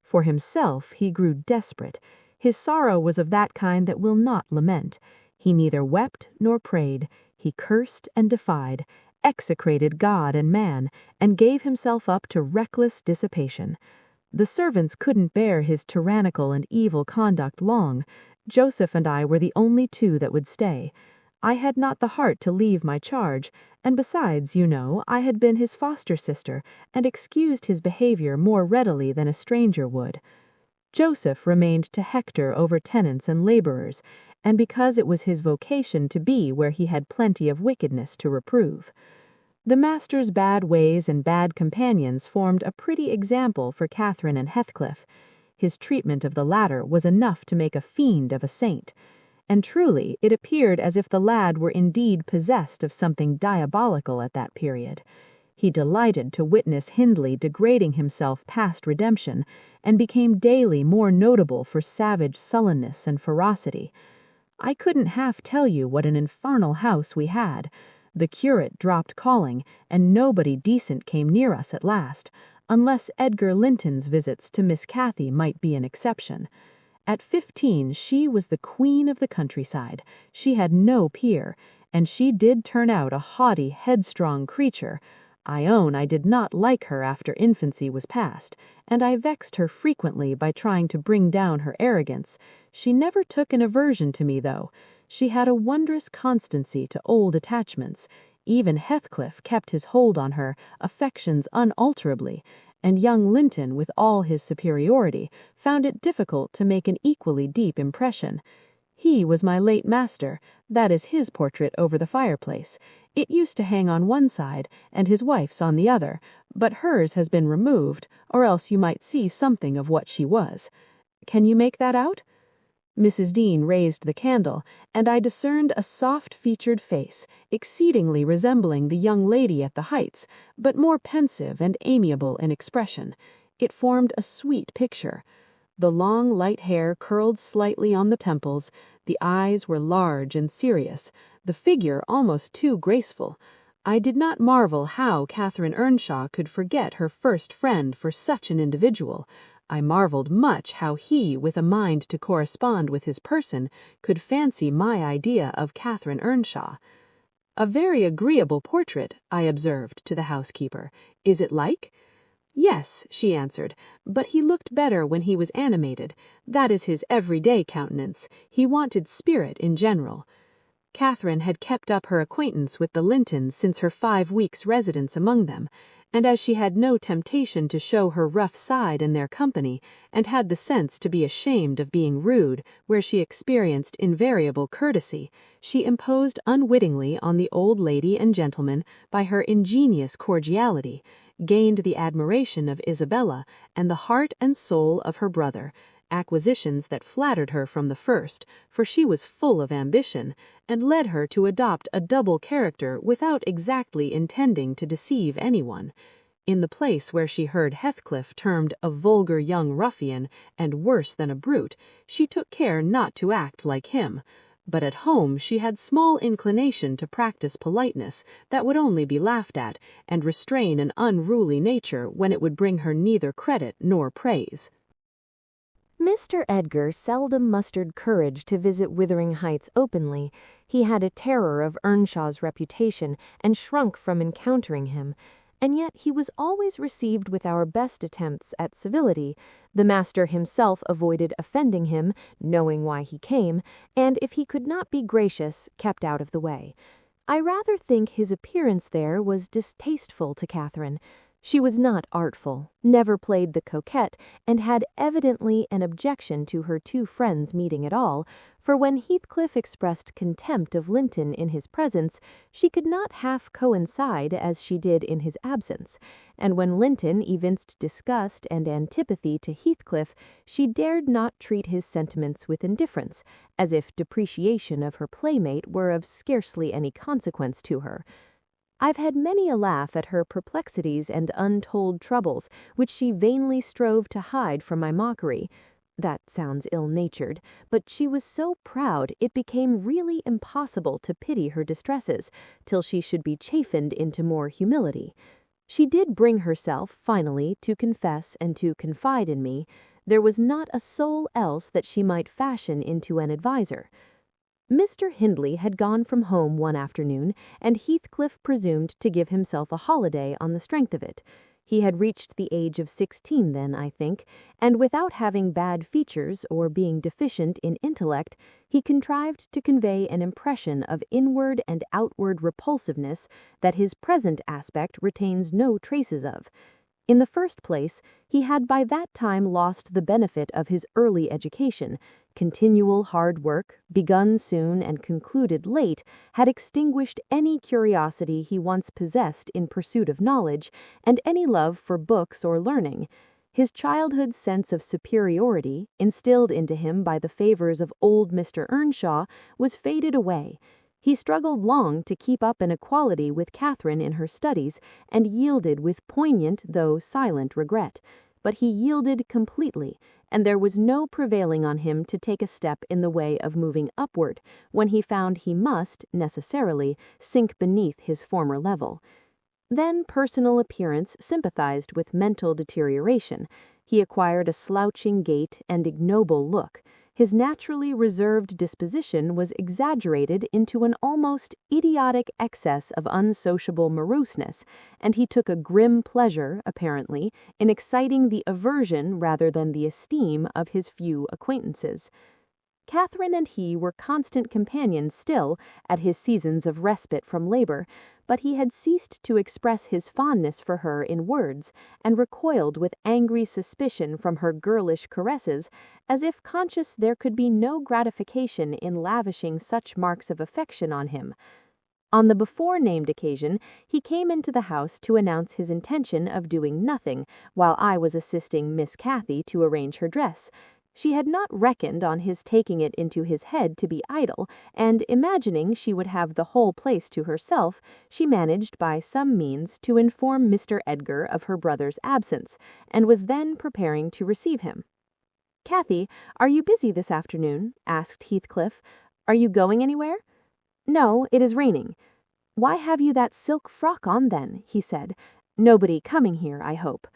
For himself, he grew desperate. His sorrow was of that kind that will not lament. He neither wept nor prayed. He cursed and defied, execrated God and man, and gave himself up to reckless dissipation. The servants couldn't bear his tyrannical and evil conduct long. Joseph and I were the only 2 that would stay. I had not the heart to leave my charge, and besides, you know, I had been his foster sister, and excused his behavior more readily than a stranger would. Joseph remained to hector over tenants and laborers, and because it was his vocation to be where he had plenty of wickedness to reprove. The master's bad ways and bad companions formed a pretty example for Catherine and Heathcliff. His treatment of the latter was enough to make a fiend of a saint. And truly, it appeared as if the lad were indeed possessed of something diabolical at that period. He delighted to witness Hindley degrading himself past redemption, and became daily more notable for savage sullenness and ferocity. I couldn't half tell you what an infernal house we had. The curate dropped calling, and nobody decent came near us at last, unless Edgar Linton's visits to Miss Cathy might be an exception. At 15, she was the queen of the countryside. She had no peer, and she did turn out a haughty, headstrong creature. I own I did not like her after infancy was past, and I vexed her frequently by trying to bring down her arrogance. She never took an aversion to me, though. She had a wondrous constancy to old attachments. Even Heathcliff kept his hold on her, affections unalterably, and young Linton, with all his superiority, found it difficult to make an equally deep impression. He was my late master, that is his portrait over the fireplace. It used to hang on one side, and his wife's on the other, but hers has been removed, or else you might see something of what she was. Can you make that out?" Mrs. Dean raised the candle, and I discerned a soft-featured face, exceedingly resembling the young lady at the Heights, but more pensive and amiable in expression. It formed a sweet picture. The long light hair curled slightly on the temples, the eyes were large and serious, the figure almost too graceful. I did not marvel how Catherine Earnshaw could forget her first friend for such an individual. I marveled much how he, with a mind to correspond with his person, could fancy my idea of Catherine Earnshaw. "A very agreeable portrait," I observed to the housekeeper. "Is it like?" "Yes," she answered, "but he looked better when he was animated. That is his everyday countenance. He wanted spirit in general." Catherine had kept up her acquaintance with the Lintons since her 5 weeks' residence among them, and as she had no temptation to show her rough side in their company, and had the sense to be ashamed of being rude where she experienced invariable courtesy, she imposed unwittingly on the old lady and gentleman by her ingenious cordiality, gained the admiration of Isabella, and the heart and soul of her brother, acquisitions that flattered her from the first, for she was full of ambition, and led her to adopt a double character without exactly intending to deceive anyone. In the place where she heard Heathcliff termed a vulgar young ruffian and worse than a brute, she took care not to act like him, but at home she had small inclination to practice politeness that would only be laughed at, and restrain an unruly nature when it would bring her neither credit nor praise. Mr. Edgar seldom mustered courage to visit Wuthering Heights openly. He had a terror of Earnshaw's reputation and shrunk from encountering him, and yet he was always received with our best attempts at civility. The master himself avoided offending him, knowing why he came, and if he could not be gracious, kept out of the way. I rather think his appearance there was distasteful to Catherine. She was not artful, never played the coquette, and had evidently an objection to her two friends meeting at all, for when Heathcliff expressed contempt of Linton in his presence, she could not half coincide as she did in his absence, and when Linton evinced disgust and antipathy to Heathcliff, she dared not treat his sentiments with indifference, as if depreciation of her playmate were of scarcely any consequence to her. I've had many a laugh at her perplexities and untold troubles, which she vainly strove to hide from my mockery. That sounds ill-natured, but she was so proud it became really impossible to pity her distresses, till she should be chastened into more humility. She did bring herself, finally, to confess and to confide in me. There was not a soul else that she might fashion into an adviser. Mr. Hindley had gone from home one afternoon, and Heathcliff presumed to give himself a holiday on the strength of it. He had reached the age of 16 then, I think, and without having bad features or being deficient in intellect, he contrived to convey an impression of inward and outward repulsiveness that his present aspect retains no traces of. In the first place, he had by that time lost the benefit of his early education. Continual hard work, begun soon and concluded late, had extinguished any curiosity he once possessed in pursuit of knowledge, and any love for books or learning. His childhood's sense of superiority, instilled into him by the favors of old Mr. Earnshaw, was faded away. He struggled long to keep up an equality with Catherine in her studies, and yielded with poignant though silent regret. But he yielded completely, and there was no prevailing on him to take a step in the way of moving upward, when he found he must, necessarily, sink beneath his former level. Then personal appearance sympathized with mental deterioration. He acquired a slouching gait and ignoble look. His naturally reserved disposition was exaggerated into an almost idiotic excess of unsociable moroseness, and he took a grim pleasure, apparently, in exciting the aversion rather than the esteem of his few acquaintances. Catherine and he were constant companions still, at his seasons of respite from labor, but he had ceased to express his fondness for her in words, and recoiled with angry suspicion from her girlish caresses, as if conscious there could be no gratification in lavishing such marks of affection on him. On the before-named occasion, he came into the house to announce his intention of doing nothing, while I was assisting Miss Cathy to arrange her dress. She had not reckoned on his taking it into his head to be idle, and imagining she would have the whole place to herself, she managed by some means to inform Mr. Edgar of her brother's absence, and was then preparing to receive him. "Cathy, are you busy this afternoon?" asked Heathcliff. "Are you going anywhere?" "No, it is raining." "Why have you that silk frock on, then?" he said. "Nobody coming here, I hope."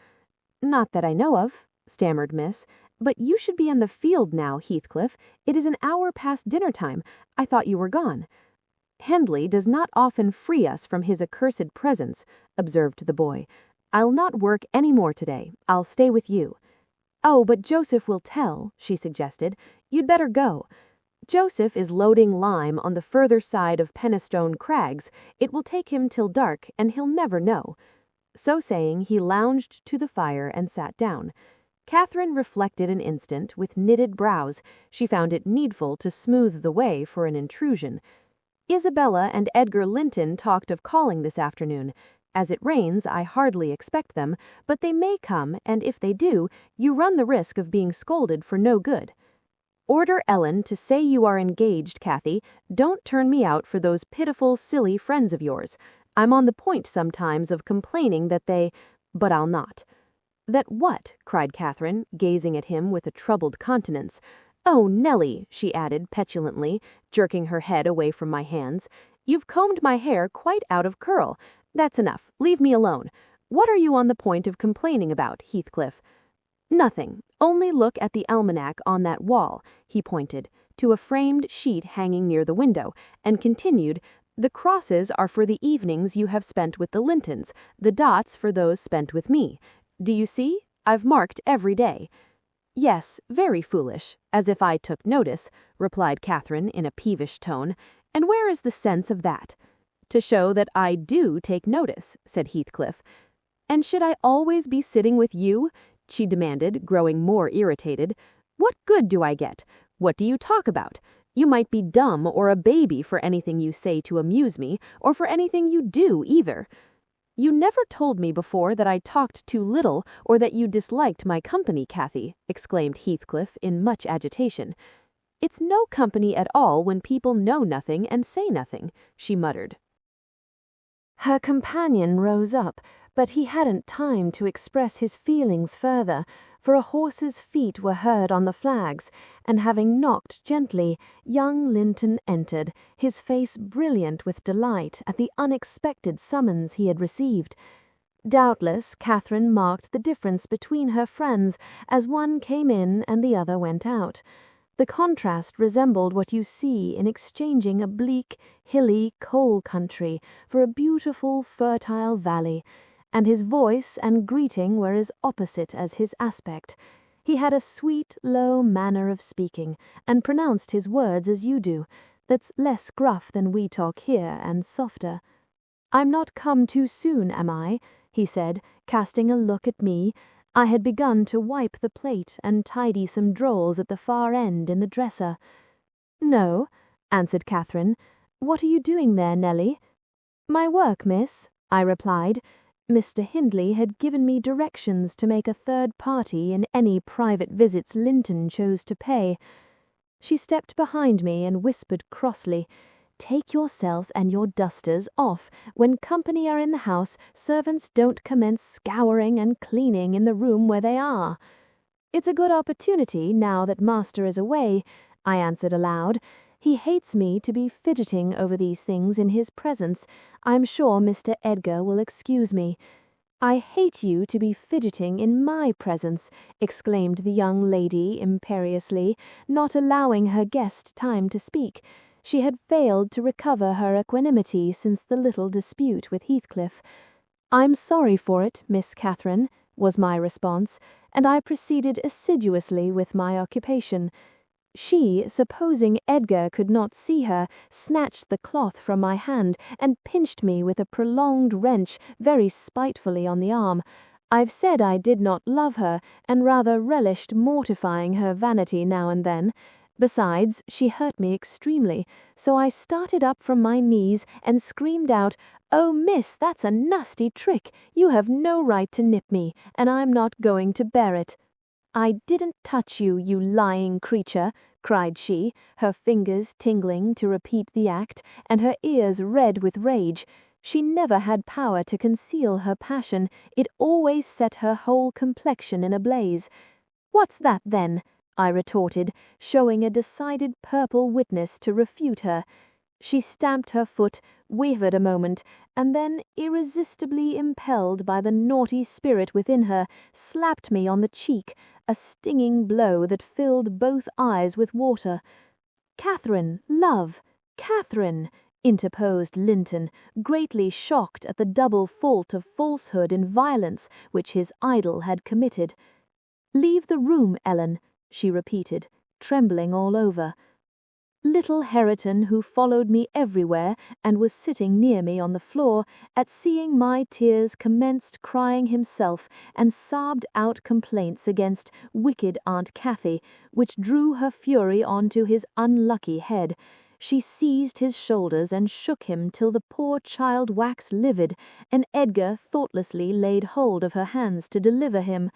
"Not that I know of," stammered Miss. "But you should be in the field now, Heathcliff. It is an hour past dinner time. I thought you were gone." "Hindley does not often free us from his accursed presence," observed the boy. "I'll not work any more today. I'll stay with you." "Oh, but Joseph will tell," she suggested. "You'd better go. Joseph is loading lime on the further side of Penistone Crags. It will take him till dark, and he'll never know." So saying, he lounged to the fire and sat down. Catherine reflected an instant with knitted brows. She found it needful to smooth the way for an intrusion. "Isabella and Edgar Linton talked of calling this afternoon. As it rains, I hardly expect them, but they may come, and if they do, you run the risk of being scolded for no good. Order Ellen to say you are engaged, Cathy. Don't turn me out for those pitiful, silly friends of yours. I'm on the point sometimes of complaining that but I'll not." "That what?" cried Catherine, gazing at him with a troubled countenance. "Oh, Nellie," she added petulantly, jerking her head away from my hands, "you've combed my hair quite out of curl. That's enough. Leave me alone. What are you on the point of complaining about, Heathcliff?" "Nothing. Only look at the almanac on that wall," he pointed to a framed sheet hanging near the window, and continued, "The crosses are for the evenings you have spent with the Lintons, the dots for those spent with me. Do you see? I've marked every day." "Yes, very foolish, as if I took notice," replied Catherine in a peevish tone. "And where is the sense of that?" "To show that I do take notice," said Heathcliff. "And should I always be sitting with you?" she demanded, growing more irritated. "What good do I get? What do you talk about? You might be dumb or a baby for anything you say to amuse me, or for anything you do either." "You never told me before that I talked too little, or that you disliked my company, Cathy," exclaimed Heathcliff in much agitation. "It's no company at all when people know nothing and say nothing," she muttered. Her companion rose up, but he hadn't time to express his feelings further, for a horse's feet were heard on the flags, and having knocked gently, young Linton entered, his face brilliant with delight at the unexpected summons he had received. Doubtless, Catherine marked the difference between her friends as one came in and the other went out. The contrast resembled what you see in exchanging a bleak, hilly coal country for a beautiful, fertile valley, and his voice and greeting were as opposite as his aspect. He had a sweet, low manner of speaking, and pronounced his words as you do, that's less gruff than we talk here, and softer. "I'm not come too soon, am I?" he said, casting a look at me. I had begun to wipe the plate and tidy some drawers at the far end in the dresser. "No," answered Catherine. "What are you doing there, Nellie?" "My work, miss," I replied. Mr. Hindley had given me directions to make a third party in any private visits Linton chose to pay. She stepped behind me and whispered crossly, "Take yourselves and your dusters off. When company are in the house, servants don't commence scouring and cleaning in the room where they are." "It's a good opportunity now that master is away," I answered aloud. "He hates me to be fidgeting over these things in his presence. I'm sure Mr. Edgar will excuse me." "I hate you to be fidgeting in my presence," exclaimed the young lady imperiously, not allowing her guest time to speak. She had failed to recover her equanimity since the little dispute with Heathcliff. "I'm sorry for it, Miss Catherine," was my response, and I proceeded assiduously with my occupation. She, supposing Edgar could not see her, snatched the cloth from my hand and pinched me with a prolonged wrench very spitefully on the arm. I've said I did not love her, and rather relished mortifying her vanity now and then. Besides, she hurt me extremely, so I started up from my knees and screamed out, "Oh, miss, that's a nasty trick. You have no right to nip me, and I'm not going to bear it." "I didn't touch you, you lying creature," cried she, her fingers tingling to repeat the act, and her ears red with rage. She never had power to conceal her passion. It always set her whole complexion in a blaze. "What's that, then?" I retorted, showing a decided purple witness to refute her. She stamped her foot, wavered a moment, and then, irresistibly impelled by the naughty spirit within her, slapped me on the cheek, a stinging blow that filled both eyes with water. "Catherine, love, Catherine," interposed Linton, greatly shocked at the double fault of falsehood and violence which his idol had committed. "Leave the room, Ellen," she repeated, trembling all over. Little Hareton, who followed me everywhere and was sitting near me on the floor, at seeing my tears commenced crying himself, and sobbed out complaints against wicked Aunt Cathy, which drew her fury on to his unlucky head. She seized his shoulders and shook him till the poor child waxed livid, and Edgar thoughtlessly laid hold of her hands to deliver him.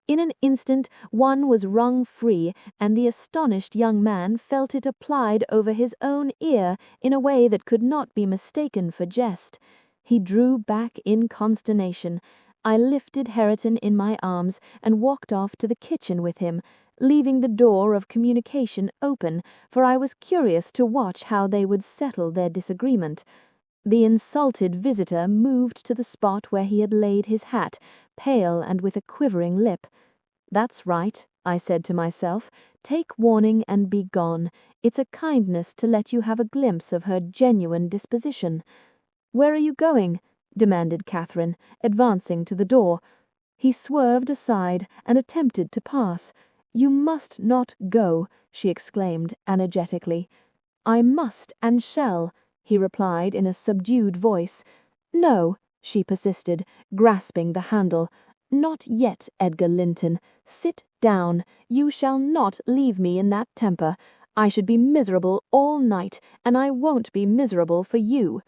In an instant one was wrung free, and the astonished young man felt it applied over his own ear in a way that could not be mistaken for jest. He drew back in consternation. I lifted Hareton in my arms and walked off to the kitchen with him, leaving the door of communication open, for I was curious to watch how they would settle their disagreement. The insulted visitor moved to the spot where he had laid his hat, pale and with a quivering lip. "That's right," I said to myself. "Take warning and be gone. It's a kindness to let you have a glimpse of her genuine disposition." "Where are you going?" demanded Catherine, advancing to the door. He swerved aside and attempted to pass. "You must not go," she exclaimed energetically. "I must and shall," he replied in a subdued voice. "No," she persisted, grasping the handle. "Not yet, Edgar Linton. Sit down. You shall not leave me in that temper. I should be miserable all night, and I won't be miserable for you."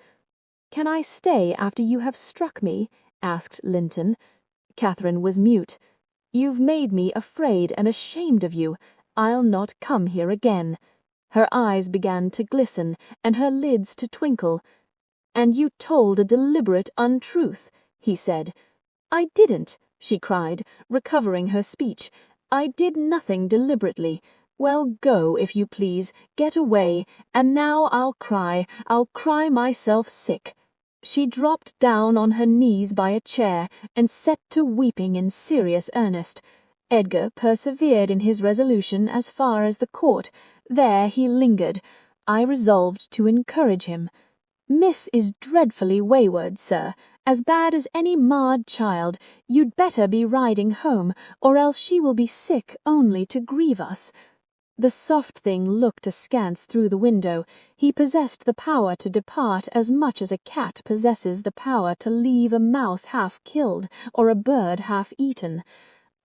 "Can I stay after you have struck me?" asked Linton. Catherine was mute. "You've made me afraid and ashamed of you. I'll not come here again." Her eyes began to glisten, and her lids to twinkle. "And you told a deliberate untruth," he said. "I didn't," she cried, recovering her speech. "I did nothing deliberately. Well, go, if you please. Get away. And now I'll cry myself sick." She dropped down on her knees by a chair and set to weeping in serious earnest. Edgar persevered in his resolution as far as the court. There he lingered. I resolved to encourage him. "Miss is dreadfully wayward, sir, as bad as any marred child. You'd better be riding home, or else she will be sick only to grieve us." The soft thing looked askance through the window. He possessed the power to depart as much as a cat possesses the power to leave a mouse half killed or a bird half eaten.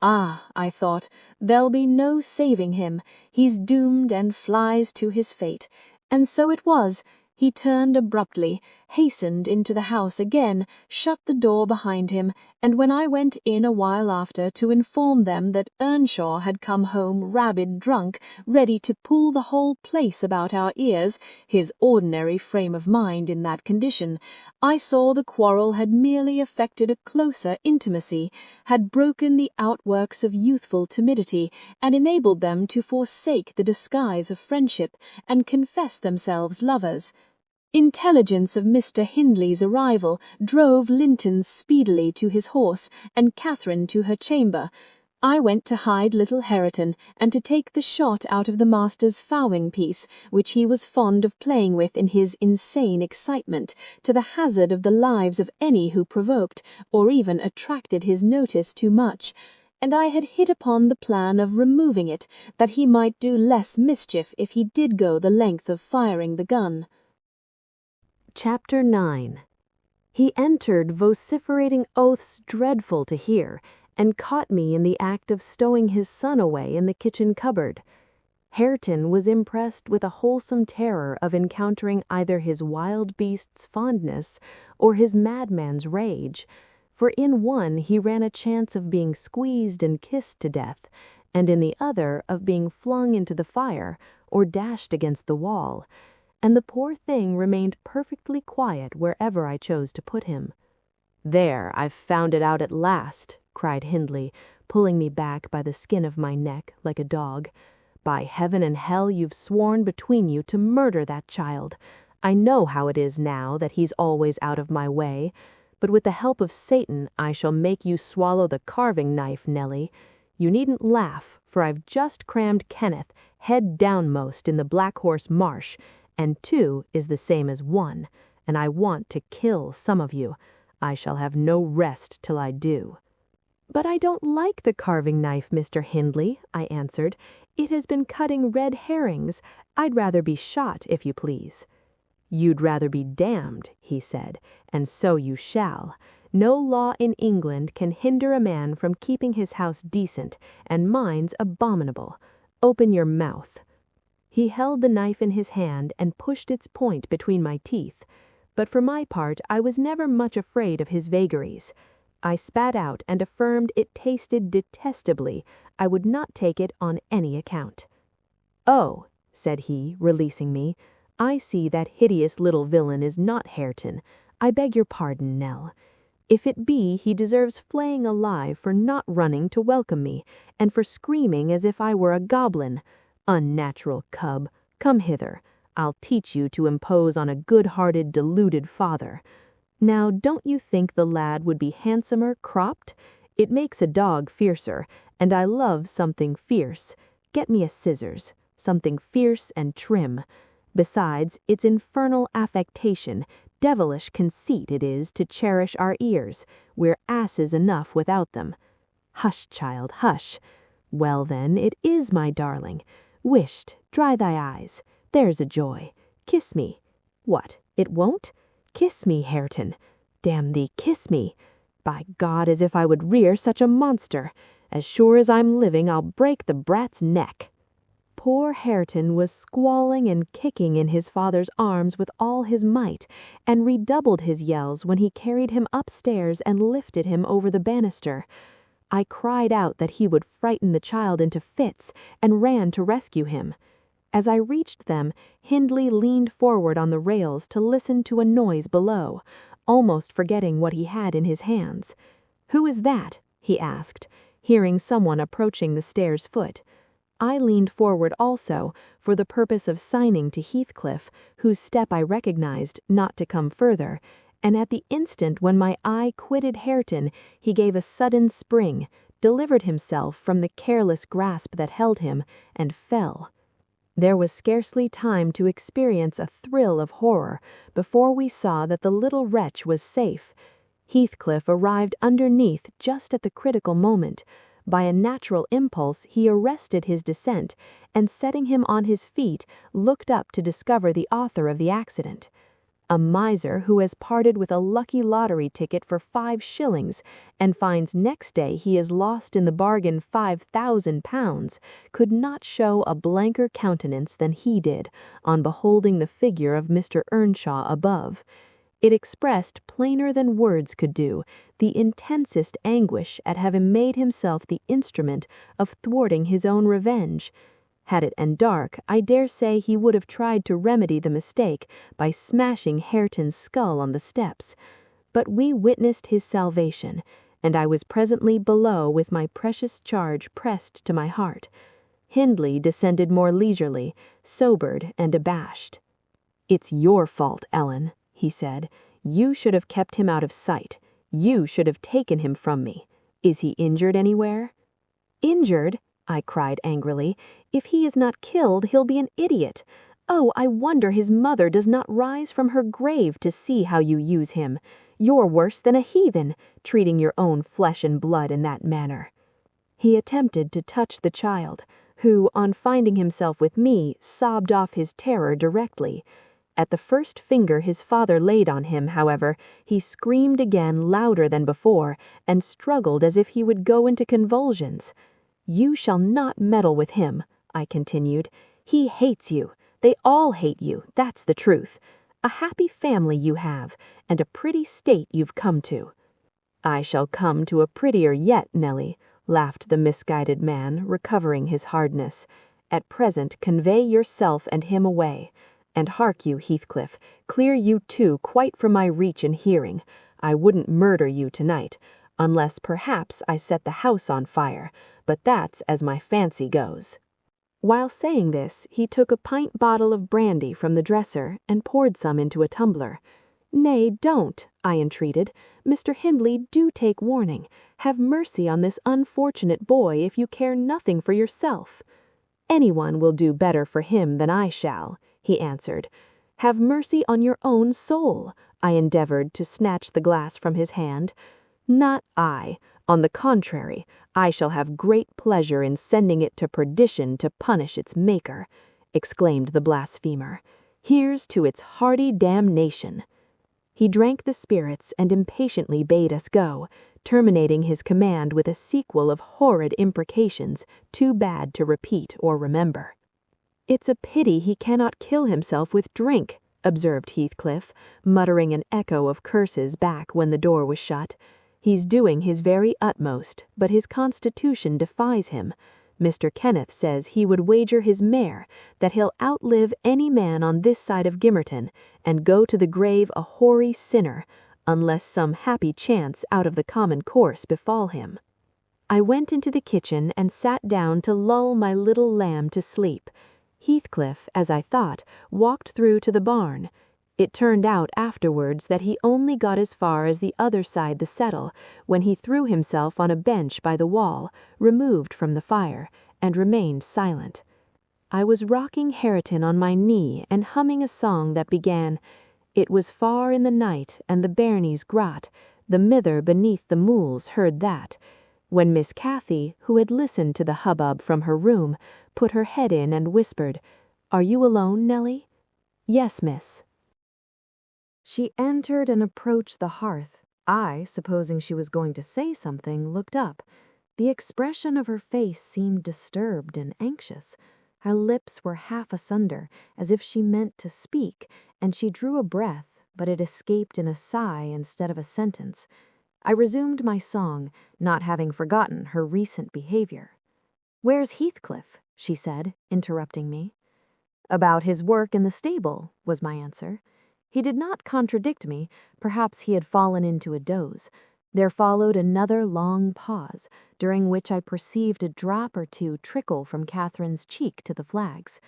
"Ah," I thought, "there'll be no saving him. He's doomed and flies to his fate." And so it was. He turned abruptly, hastened into the house again, shut the door behind him, and when I went in a while after to inform them that Earnshaw had come home rabid drunk, ready to pull the whole place about our ears, his ordinary frame of mind in that condition, I saw the quarrel had merely effected a closer intimacy, had broken the outworks of youthful timidity, and enabled them to forsake the disguise of friendship, and confess themselves lovers. Intelligence of Mr. Hindley's arrival drove Linton speedily to his horse, and Catherine to her chamber. I went to hide little Hareton, and to take the shot out of the master's fowling piece, which he was fond of playing with in his insane excitement, to the hazard of the lives of any who provoked, or even attracted his notice too much. and I had hit upon the plan of removing it, that he might do less mischief if he did go the length of firing the gun. Chapter 9. He entered vociferating oaths dreadful to hear, and caught me in the act of stowing his son away in the kitchen cupboard. Hareton was impressed with a wholesome terror of encountering either his wild beast's fondness or his madman's rage, for in one he ran a chance of being squeezed and kissed to death, and in the other of being flung into the fire or dashed against the wall, and the poor thing remained perfectly quiet wherever I chose to put him. "There, I've found it out at last," cried Hindley, pulling me back by the skin of my neck like a dog. "By heaven and hell, you've sworn between you to murder that child. I know how it is now that he's always out of my way, but with the help of Satan I shall make you swallow the carving knife, Nellie. You needn't laugh, for I've just crammed Kenneth head downmost in the Black Horse Marsh, and 2 is the same as 1, and I want to kill some of you. I shall have no rest till I do." "But I don't like the carving knife, Mr. Hindley," I answered. "It has been cutting red herrings. I'd rather be shot, if you please." "You'd rather be damned," he said, "and so you shall. No law in England can hinder a man from keeping his house decent, and mine's abominable. Open your mouth." He held the knife in his hand and pushed its point between my teeth, but for my part I was never much afraid of his vagaries. I spat out and affirmed it tasted detestably. I would not take it on any account. "Oh," said he, releasing me, "I see that hideous little villain is not Hareton. I beg your pardon, Nell. If it be, he deserves flaying alive for not running to welcome me, and for screaming as if I were a goblin. Unnatural cub, come hither. I'll teach you to impose on a good-hearted, deluded father. Now, don't you think the lad would be handsomer cropped? It makes a dog fiercer, and I love something fierce. Get me a scissors, something fierce and trim. Besides, it's infernal affectation, devilish conceit it is to cherish our ears. We're asses enough without them. Hush, child, hush. Well then, it is my darling. Wisht, dry thy eyes. There's a joy. Kiss me. What, it won't? Kiss me, Hareton. Damn thee, kiss me. By God, as if I would rear such a monster. As sure as I'm living, I'll break the brat's neck." Poor Hareton was squalling and kicking in his father's arms with all his might, and redoubled his yells when he carried him upstairs and lifted him over the banister. I cried out that he would frighten the child into fits, and ran to rescue him. As I reached them, Hindley leaned forward on the rails to listen to a noise below, almost forgetting what he had in his hands. "Who is that?" he asked, hearing someone approaching the stairs foot. I leaned forward also, for the purpose of signing to Heathcliff, whose step I recognized, not to come further, and at the instant when my eye quitted Hareton, he gave a sudden spring, delivered himself from the careless grasp that held him, and fell. There was scarcely time to experience a thrill of horror before we saw that the little wretch was safe. Heathcliff arrived underneath just at the critical moment. By a natural impulse, he arrested his descent, and setting him on his feet, looked up to discover the author of the accident. A miser who has parted with a lucky lottery ticket for 5 shillings and finds next day he has lost in the bargain £5,000 could not show a blanker countenance than he did on beholding the figure of Mr. Earnshaw above. It expressed plainer than words could do the intensest anguish at having made himself the instrument of thwarting his own revenge. Had it been dark, I dare say he would have tried to remedy the mistake by smashing Hareton's skull on the steps. But we witnessed his salvation, and I was presently below with my precious charge pressed to my heart. Hindley descended more leisurely, sobered and abashed. "It's your fault, Ellen," he said. "You should have kept him out of sight. You should have taken him from me. Is he injured anywhere?" "Injured?" I cried angrily. "If he is not killed, he'll be an idiot. Oh, I wonder his mother does not rise from her grave to see how you use him. You're worse than a heathen, treating your own flesh and blood in that manner." He attempted to touch the child, who, on finding himself with me, sobbed off his terror directly. At the first finger his father laid on him, however, he screamed again louder than before, and struggled as if he would go into convulsions. "You shall not meddle with him," I continued. "He hates you. They all hate you, that's the truth. A happy family you have, and a pretty state you've come to." "I shall come to a prettier yet, Nellie," laughed the misguided man, recovering his hardness. "At present convey yourself and him away. And hark you, Heathcliff, clear you too quite from my reach and hearing. I wouldn't murder you tonight, unless perhaps I set the house on fire, but that's as my fancy goes." While saying this, he took a pint bottle of brandy from the dresser and poured some into a tumbler. "Nay, don't," I entreated. "Mr. Hindley, do take warning. Have mercy on this unfortunate boy if you care nothing for yourself." "Anyone will do better for him than I shall," he answered. "Have mercy on your own soul." I endeavored to snatch the glass from his hand. "Not I. On the contrary, I shall have great pleasure in sending it to perdition to punish its maker," exclaimed the blasphemer. "Here's to its hearty damnation." He drank the spirits and impatiently bade us go, terminating his command with a sequel of horrid imprecations too bad to repeat or remember. "It's a pity he cannot kill himself with drink," observed Heathcliff, muttering an echo of curses back when the door was shut. "He's doing his very utmost, but his constitution defies him. Mr. Kenneth says he would wager his mare that he'll outlive any man on this side of Gimmerton, and go to the grave a hoary sinner, unless some happy chance out of the common course befall him." I went into the kitchen and sat down to lull my little lamb to sleep. Heathcliff, as I thought, walked through to the barn. It turned out afterwards that he only got as far as the other side the settle, when he threw himself on a bench by the wall, removed from the fire, and remained silent. I was rocking Hareton on my knee and humming a song that began, "It was far in the night, and the bairnies grat, the mither beneath the mools heard that," when Miss Cathy, who had listened to the hubbub from her room, put her head in and whispered, "Are you alone, Nellie?" "Yes, miss." She entered and approached the hearth. I, supposing she was going to say something, looked up. The expression of her face seemed disturbed and anxious. Her lips were half asunder, as if she meant to speak, and she drew a breath, but it escaped in a sigh instead of a sentence. I resumed my song, not having forgotten her recent behavior. "Where's Heathcliff?" she said, interrupting me. "About his work in the stable," was my answer. He did not contradict me. Perhaps he had fallen into a doze. There followed another long pause, during which I perceived a drop or two trickle from Catherine's cheek to the flags.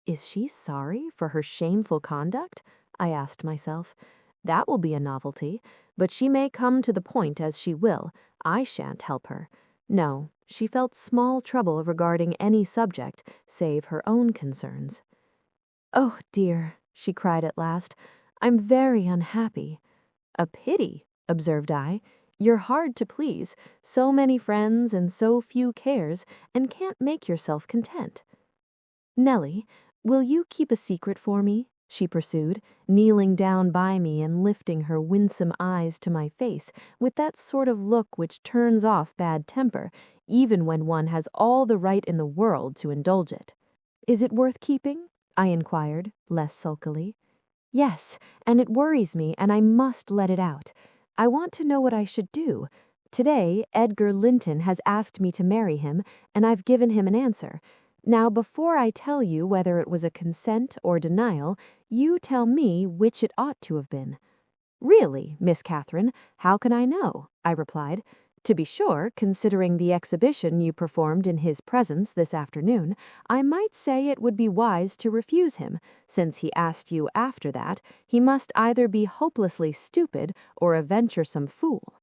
"Is she sorry for her shameful conduct?" I asked myself. "That will be a novelty, but she may come to the point as she will. I shan't help her. No, she felt small trouble regarding any subject, save her own concerns." "Oh, dear," she cried at last, "I'm very unhappy." "A pity," observed I. "You're hard to please, so many friends and so few cares, and can't make yourself content." "Nellie, will you keep a secret for me?" she pursued, kneeling down by me and lifting her winsome eyes to my face with that sort of look which turns off bad temper, even when one has all the right in the world to indulge it. "Is it worth keeping?" I inquired, less sulkily. "Yes, and it worries me, and I must let it out. I want to know what I should do. Today, Edgar Linton has asked me to marry him, and I've given him an answer. Now, before I tell you whether it was a consent or denial, you tell me which it ought to have been." "Really, Miss Catherine, how can I know?" I replied. "To be sure, considering the exhibition you performed in his presence this afternoon, I might say it would be wise to refuse him. Since he asked you after that, he must either be hopelessly stupid or a venturesome fool."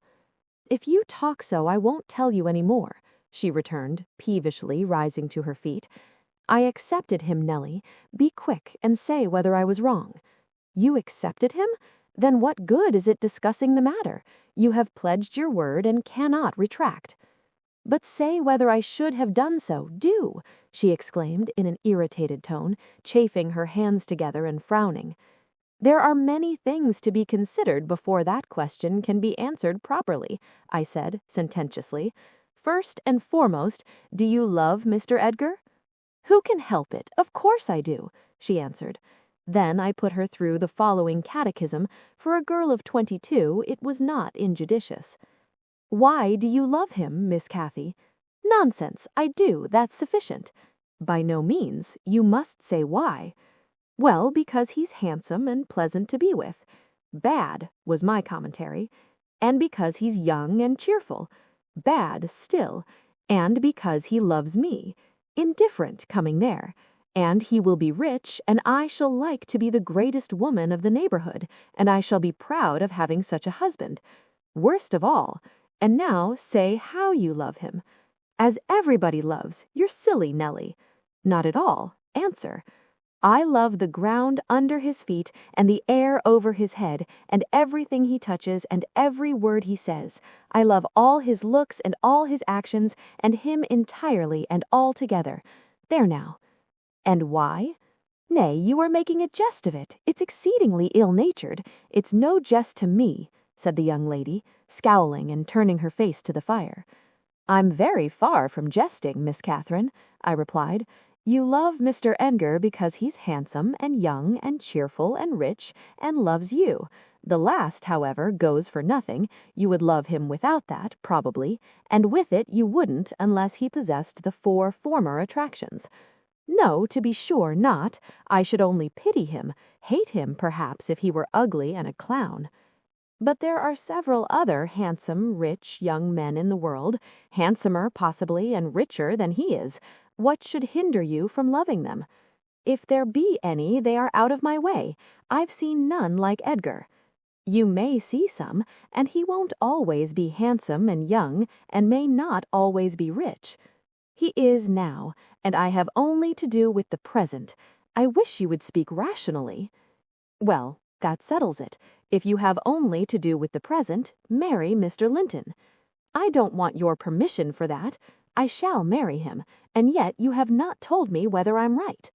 "If you talk so, I won't tell you any more," she returned, peevishly rising to her feet. "I accepted him, Nellie. Be quick and say whether I was wrong." "You accepted him? Then what good is it discussing the matter? You have pledged your word and cannot retract." "But say whether I should have done so, do," she exclaimed in an irritated tone, chafing her hands together and frowning. "There are many things to be considered before that question can be answered properly," I said sententiously. "First and foremost, do you love Mr. Edgar?" "Who can help it? Of course I do," she answered. Then I put her through the following catechism. For a girl of 22, it was not injudicious. "Why do you love him, Miss Cathy?" "Nonsense, I do, that's sufficient." "By no means, you must say why." "Well, because he's handsome and pleasant to be with." "Bad," was my commentary. "And because he's young and cheerful." "Bad still." "And because he loves me." Indifferent coming there. "And he will be rich, and I shall like to be the greatest woman of the neighborhood, and I shall be proud of having such a husband." Worst of all. And now say how you love him. "As everybody loves. You're silly, Nellie." "Not at all. Answer." "I love the ground under his feet and the air over his head and everything he touches and every word he says. I love all his looks and all his actions and him entirely and altogether. There now." "And why?" "Nay, you are making a jest of it. It's exceedingly ill-natured. It's no jest to me," said the young lady, scowling and turning her face to the fire. "I'm very far from jesting, Miss Catherine," I replied. "You love Mr. Edgar because he's handsome and young and cheerful and rich and loves you. The last, however, goes for nothing. You would love him without that, probably, and with it you wouldn't unless he possessed the 4 former attractions." "No, to be sure not. I should only pity him, hate him perhaps if he were ugly and a clown." "But there are several other handsome, rich young men in the world, handsomer possibly and richer than he is. What should hinder you from loving them?" "If there be any, they are out of my way. I've seen none like Edgar." "You may see some, and he won't always be handsome and young, and may not always be rich." "He is now, and I have only to do with the present. I wish you would speak rationally." "Well, that settles it. If you have only to do with the present, marry Mr. Linton." "I don't want your permission for that. I shall marry him, and yet you have not told me whether I'm right."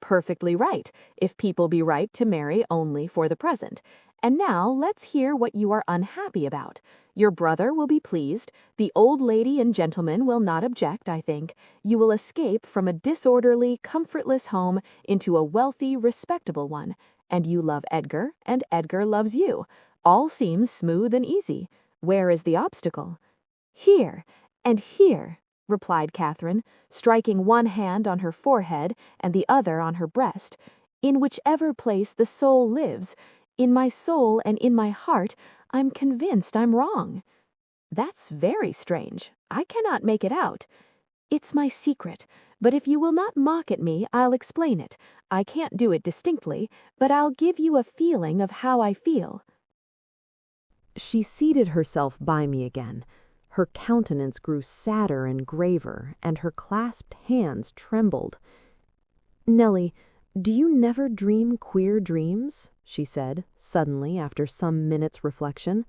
"Perfectly right, if people be right to marry only for the present. And now let's hear what you are unhappy about. Your brother will be pleased. The old lady and gentleman will not object, I think. You will escape from a disorderly, comfortless home into a wealthy, respectable one. And you love Edgar, and Edgar loves you. All seems smooth and easy. Where is the obstacle?" "Here, and here," replied Catherine, striking one hand on her forehead and the other on her breast. "In whichever place the soul lives. In my soul and in my heart, I'm convinced I'm wrong." "That's very strange. I cannot make it out." "It's my secret, but if you will not mock at me, I'll explain it. I can't do it distinctly, but I'll give you a feeling of how I feel." She seated herself by me again. Her countenance grew sadder and graver, and her clasped hands trembled. "Nellie, do you never dream queer dreams?" she said, suddenly, after some minutes' reflection.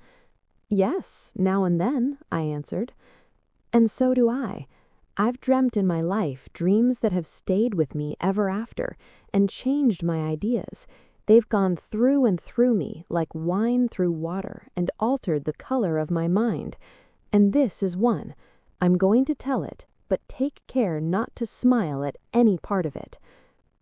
"Yes, now and then," I answered. "And so do I. I've dreamt in my life dreams that have stayed with me ever after, and changed my ideas. They've gone through and through me, like wine through water, and altered the color of my mind. And this is one. I'm going to tell it, but take care not to smile at any part of it."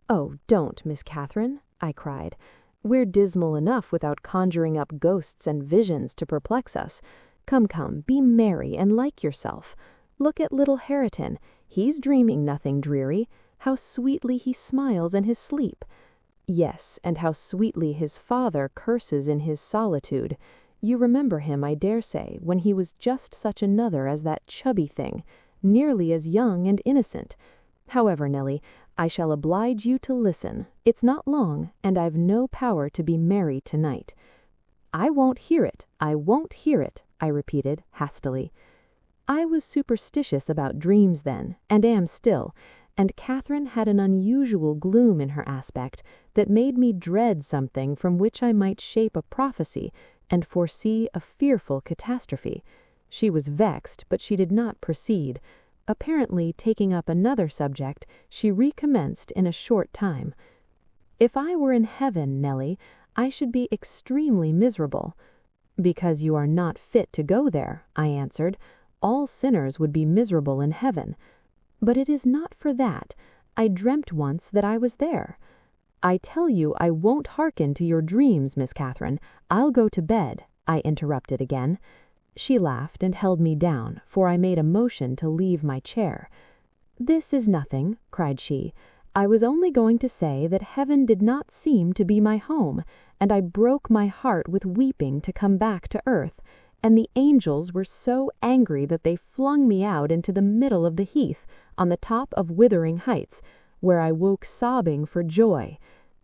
"Oh, don't, Miss Catherine," I cried. "We're dismal enough without conjuring up ghosts and visions to perplex us. Come, come, be merry and like yourself. Look at little Hareton. He's dreaming nothing dreary. How sweetly he smiles in his sleep. Yes, and how sweetly his father curses in his solitude. You remember him, I dare say, when he was just such another as that chubby thing, nearly as young and innocent. However, Nellie, I shall oblige you to listen. It's not long, and I've no power to be merry tonight." "I won't hear it. I won't hear it," I repeated hastily. I was superstitious about dreams then, and am still, and Catherine had an unusual gloom in her aspect that made me dread something from which I might shape a prophecy and foresee a fearful catastrophe. She was vexed, but she did not proceed. Apparently taking up another subject, she recommenced in a short time. "If I were in heaven, Nelly, I should be extremely miserable." "Because you are not fit to go there," I answered. "All sinners would be miserable in heaven." "But it is not for that. I dreamt once that I was there." "I tell you I won't hearken to your dreams, Miss Catherine. I'll go to bed," I interrupted again. She laughed and held me down, for I made a motion to leave my chair. "This is nothing," cried she. "I was only going to say that heaven did not seem to be my home, and I broke my heart with weeping to come back to earth, and the angels were so angry that they flung me out into the middle of the heath, on the top of Wuthering Heights, where I woke sobbing for joy.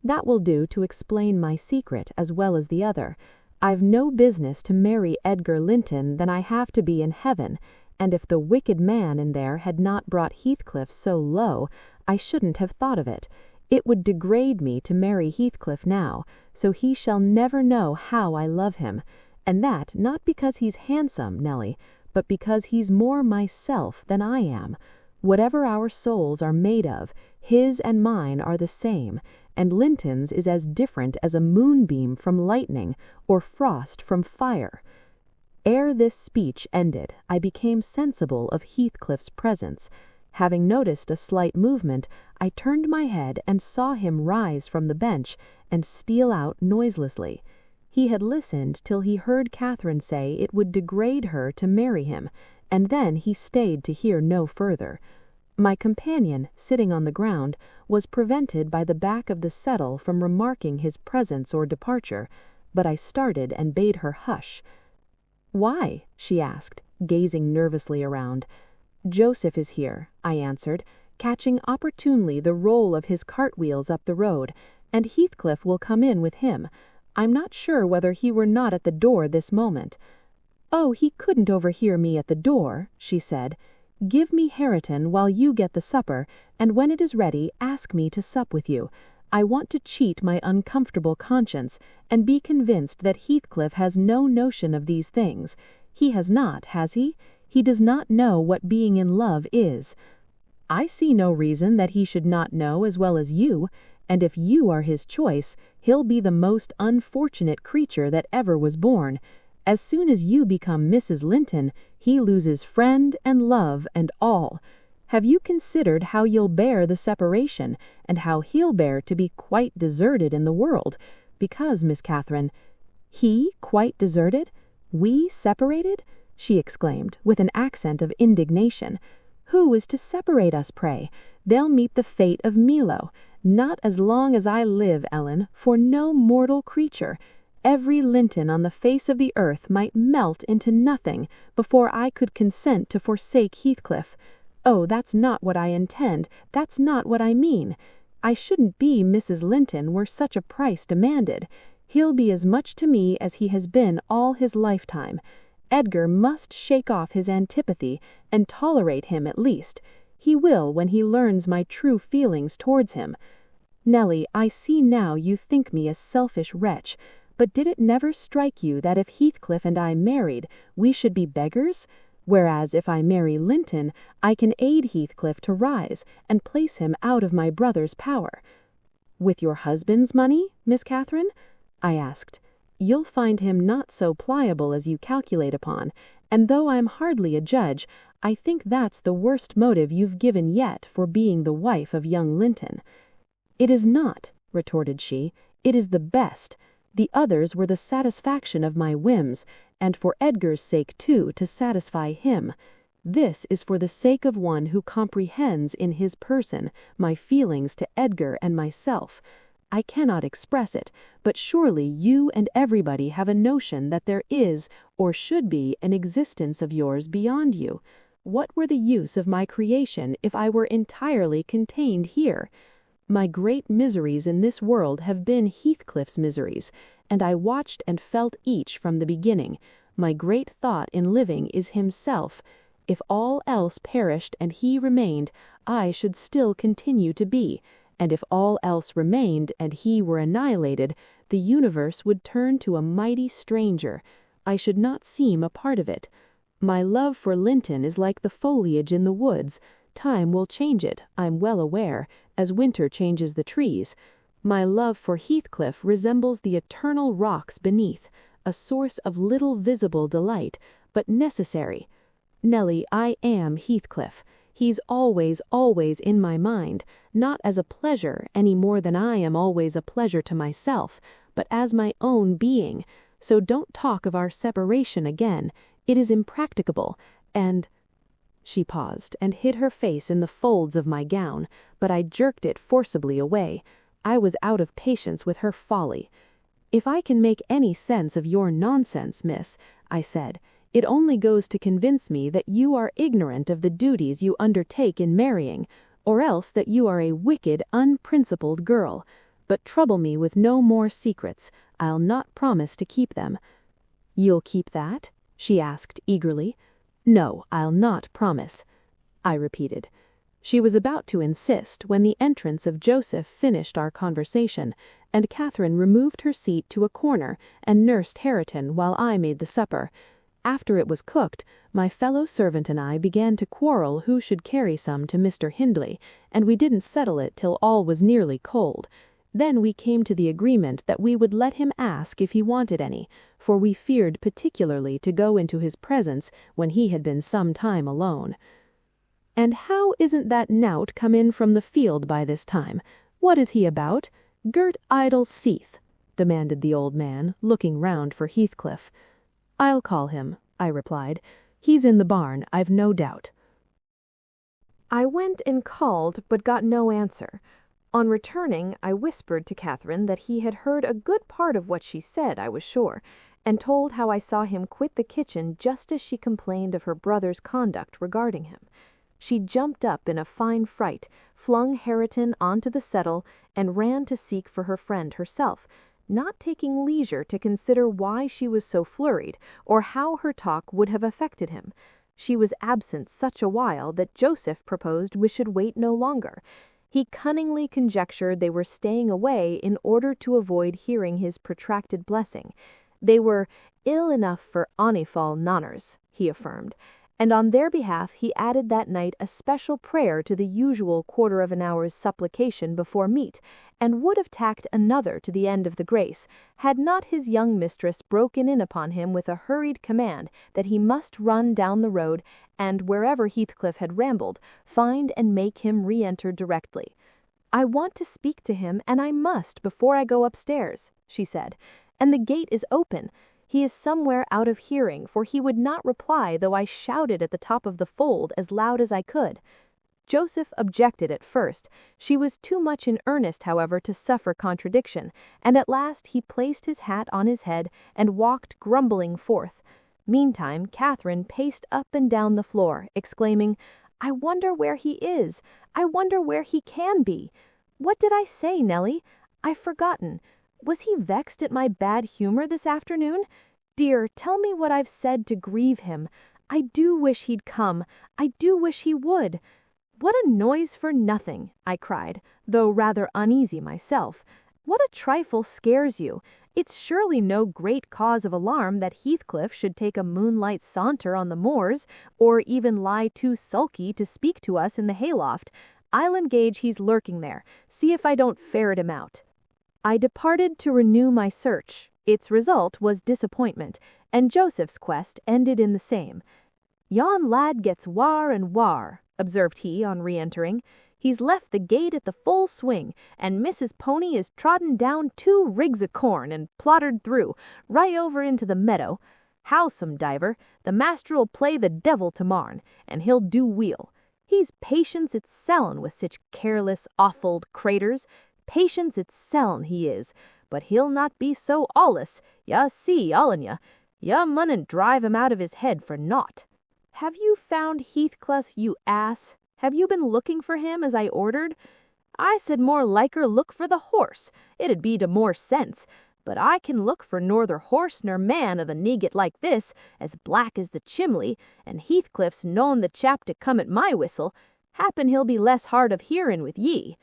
That will do to explain my secret as well as the other. I've no business to marry Edgar Linton than I have to be in heaven, and if the wicked man in there had not brought Heathcliff so low, I shouldn't have thought of it. It would degrade me to marry Heathcliff now, so he shall never know how I love him, and that not because he's handsome, Nelly, but because he's more myself than I am. Whatever our souls are made of, his and mine are the same, and Linton's is as different as a moonbeam from lightning, or frost from fire." Ere this speech ended, I became sensible of Heathcliff's presence. Having noticed a slight movement, I turned my head and saw him rise from the bench and steal out noiselessly. He had listened till he heard Catherine say it would degrade her to marry him, and then he stayed to hear no further. My companion, sitting on the ground, was prevented by the back of the settle from remarking his presence or departure, but I started and bade her hush. "Why?" she asked, gazing nervously around. "Joseph is here," I answered, catching opportunely the roll of his cartwheels up the road, "and Heathcliff will come in with him. I'm not sure whether he were not at the door this moment." "Oh, he couldn't overhear me at the door," she said. "Give me Hareton while you get the supper, and when it is ready, ask me to sup with you. I want to cheat my uncomfortable conscience, and be convinced that Heathcliff has no notion of these things. He has not, has he? He does not know what being in love is." "I see no reason that he should not know as well as you, and if you are his choice, he'll be the most unfortunate creature that ever was born. As soon as you become Mrs. Linton, he loses friend and love and all. Have you considered how you'll bear the separation, and how he'll bear to be quite deserted in the world? Because, Miss Catherine—" "He quite deserted? We separated?" she exclaimed, with an accent of indignation. "Who is to separate us, pray? They'll meet the fate of Milo. Not as long as I live, Ellen, for no mortal creature. Every Linton on the face of the earth might melt into nothing before I could consent to forsake Heathcliff. Oh, that's not what I intend, that's not what I mean. I shouldn't be Mrs. Linton were such a price demanded. He'll be as much to me as he has been all his lifetime. Edgar must shake off his antipathy and tolerate him at least. He will when he learns my true feelings towards him. Nelly, I see now you think me a selfish wretch, but did it never strike you that if Heathcliff and I married, we should be beggars? Whereas if I marry Linton, I can aid Heathcliff to rise and place him out of my brother's power." "With your husband's money, Miss Catherine?" I asked. "You'll find him not so pliable as you calculate upon, and though I'm hardly a judge, I think that's the worst motive you've given yet for being the wife of young Linton." "It is not," retorted she. "It is the best. The others were the satisfaction of my whims, and for Edgar's sake too, to satisfy him. This is for the sake of one who comprehends in his person my feelings to Edgar and myself. I cannot express it, but surely you and everybody have a notion that there is, or should be, an existence of yours beyond you. What were the use of my creation if I were entirely contained here? My great miseries in this world have been Heathcliff's miseries, and I watched and felt each from the beginning. My great thought in living is himself. If all else perished and he remained, I should still continue to be, and if all else remained and he were annihilated, the universe would turn to a mighty stranger. I should not seem a part of it. My love for Linton is like the foliage in the woods. Time will change it, I'm well aware, as winter changes the trees. My love for Heathcliff resembles the eternal rocks beneath, a source of little visible delight, but necessary. Nellie, I am Heathcliff. He's always, always in my mind, not as a pleasure any more than I am always a pleasure to myself, but as my own being. So don't talk of our separation again. It is impracticable, and—" She paused and hid her face in the folds of my gown, but I jerked it forcibly away. I was out of patience with her folly. "If I can make any sense of your nonsense, miss," I said, "it only goes to convince me that you are ignorant of the duties you undertake in marrying, or else that you are a wicked, unprincipled girl. But trouble me with no more secrets. I'll not promise to keep them." "You'll keep that?" she asked eagerly. "No, I'll not promise," I repeated. She was about to insist when the entrance of Joseph finished our conversation, and Catherine removed her seat to a corner and nursed Hareton while I made the supper. After it was cooked, my fellow servant and I began to quarrel who should carry some to Mr. Hindley, and we didn't settle it till all was nearly cold. Then we came to the agreement that we would let him ask if he wanted any, for we feared particularly to go into his presence when he had been some time alone. "And how isn't that knout come in from the field by this time? What is he about? Girt idle seath," demanded the old man, looking round for Heathcliff. "I'll call him," I replied. "He's in the barn, I've no doubt." I went and called, but got no answer. On returning, I whispered to Catherine that he had heard a good part of what she said, I was sure, and told how I saw him quit the kitchen just as she complained of her brother's conduct regarding him. She jumped up in a fine fright, flung Hareton onto the settle, and ran to seek for her friend herself, not taking leisure to consider why she was so flurried, or how her talk would have affected him. She was absent such a while that Joseph proposed we should wait no longer. He cunningly conjectured they were staying away in order to avoid hearing his protracted blessing. They were ill enough for onyfal nonners, he affirmed, and on their behalf he added that night a special prayer to the usual quarter of an hour's supplication before meat, and would have tacked another to the end of the grace, had not his young mistress broken in upon him with a hurried command that he must run down the road, and wherever Heathcliff had rambled, find and make him re-enter directly. "I want to speak to him, and I must before I go upstairs," she said, "and the gate is open. He is somewhere out of hearing, for he would not reply though I shouted at the top of the fold as loud as I could." Joseph objected at first. She was too much in earnest, however, to suffer contradiction, and at last he placed his hat on his head and walked grumbling forth. Meantime, Catherine paced up and down the floor, exclaiming, "I wonder where he is. I wonder where he can be. What did I say, Nellie? I've forgotten. Was he vexed at my bad humor this afternoon? Dear, tell me what I've said to grieve him. I do wish he'd come. I do wish he would." "What a noise for nothing," I cried, though rather uneasy myself. "What a trifle scares you? It's surely no great cause of alarm that Heathcliff should take a moonlight saunter on the moors, or even lie too sulky to speak to us in the hayloft. I'll engage he's lurking there. See if I don't ferret him out." I departed to renew my search. Its result was disappointment, and Joseph's quest ended in the same. "Yon lad gets war and war," observed he on re-entering. "He's left the gate at the full swing, and Mrs. Pony is trodden down 2 rigs o' corn and plottered through, right over into the meadow. Howsomediver, the master'll play the devil to-marn, and he'll do weel. He's patience itseln with sich careless, offald craters. Patience itseln he is, but he'll not be so allus, ya see, all on ya. Ya mun'n't drive him out of his head for naught." "Have you found Heathcliff, you ass? Have you been looking for him as I ordered?" "I said more liker look for the horse. It'd be to more sense. But I can look for norther horse nor man of a neget like this, as black as the chimley, and Heathcliff's known the chap to come at my whistle. Happen he'll be less hard of hearing with ye."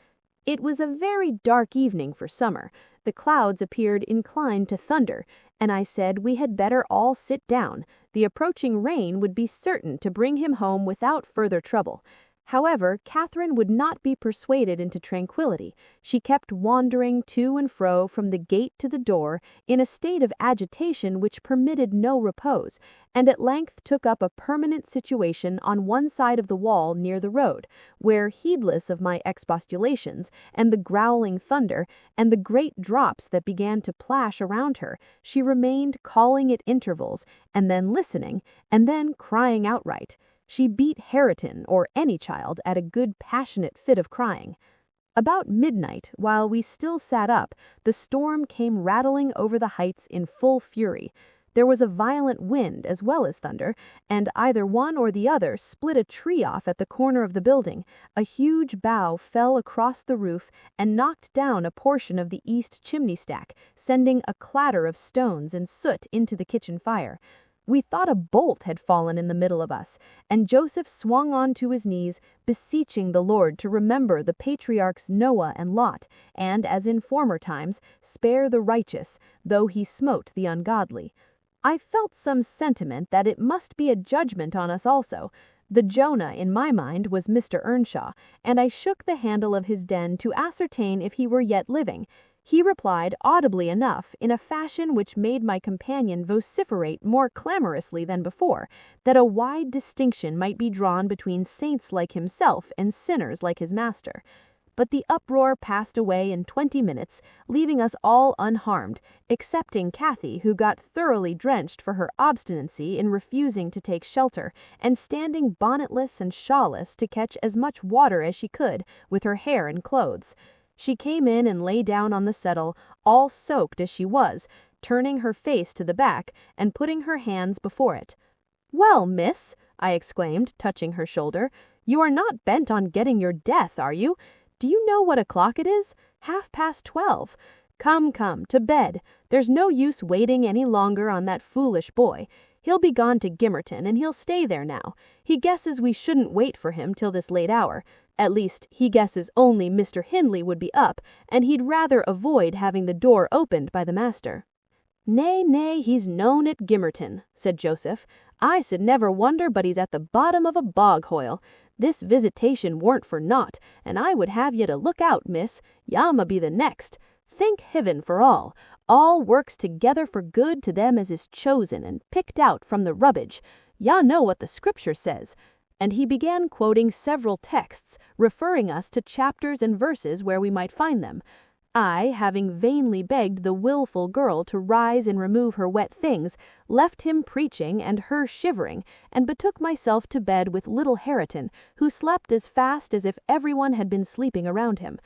It was a very dark evening for summer. The The clouds appeared inclined to thunder, and I said we had better all sit down. The approaching rain would be certain to bring him home without further trouble. However, Catherine would not be persuaded into tranquillity. She kept wandering to and fro from the gate to the door in a state of agitation which permitted no repose, and at length took up a permanent situation on one side of the wall near the road, where, heedless of my expostulations, and the growling thunder, and the great drops that began to plash around her, she remained calling at intervals, and then listening, and then crying outright. She beat Hareton, or any child, at a good passionate fit of crying. About midnight, while we still sat up, the storm came rattling over the heights in full fury. There was a violent wind as well as thunder, and either one or the other split a tree off at the corner of the building. A huge bough fell across the roof and knocked down a portion of the east chimney stack, sending a clatter of stones and soot into the kitchen fire. We thought a bolt had fallen in the middle of us, and Joseph swung on to his knees, beseeching the Lord to remember the patriarchs Noah and Lot, and, as in former times, spare the righteous, though he smote the ungodly. I felt some sentiment that it must be a judgment on us also. The Jonah in my mind was Mr. Earnshaw, and I shook the handle of his den to ascertain if he were yet living. He replied audibly enough, in a fashion which made my companion vociferate more clamorously than before, that a wide distinction might be drawn between saints like himself and sinners like his master. But the uproar passed away in 20 minutes, leaving us all unharmed, excepting Cathy, who got thoroughly drenched for her obstinacy in refusing to take shelter, and standing bonnetless and shawlless to catch as much water as she could, with her hair and clothes. She came in and lay down on the settle, all soaked as she was, turning her face to the back and putting her hands before it. "Well, miss," I exclaimed, touching her shoulder, "you are not bent on getting your death, are you? Do you know what o'clock it is? 12:30. Come, to bed. There's no use waiting any longer on that foolish boy. He'll be gone to Gimmerton, and he'll stay there now. He guesses we shouldn't wait for him till this late hour. At least, he guesses only Mr. Hindley would be up, and he'd rather avoid having the door opened by the master." Nay, he's known at Gimmerton," said Joseph. "I should never wonder but he's at the bottom of a bog-hoyle. This visitation warn't for naught, and I would have ye to look out, miss. Yama be the next. Thank Heaven for all works together for good to them as is chosen and picked out from the rubbage. Ya know what the Scripture says." And he began quoting several texts, referring us to chapters and verses where we might find them. I, having vainly begged the wilful girl to rise and remove her wet things, left him preaching and her shivering, and betook myself to bed with little Hareton, who slept as fast as if everyone had been sleeping around him.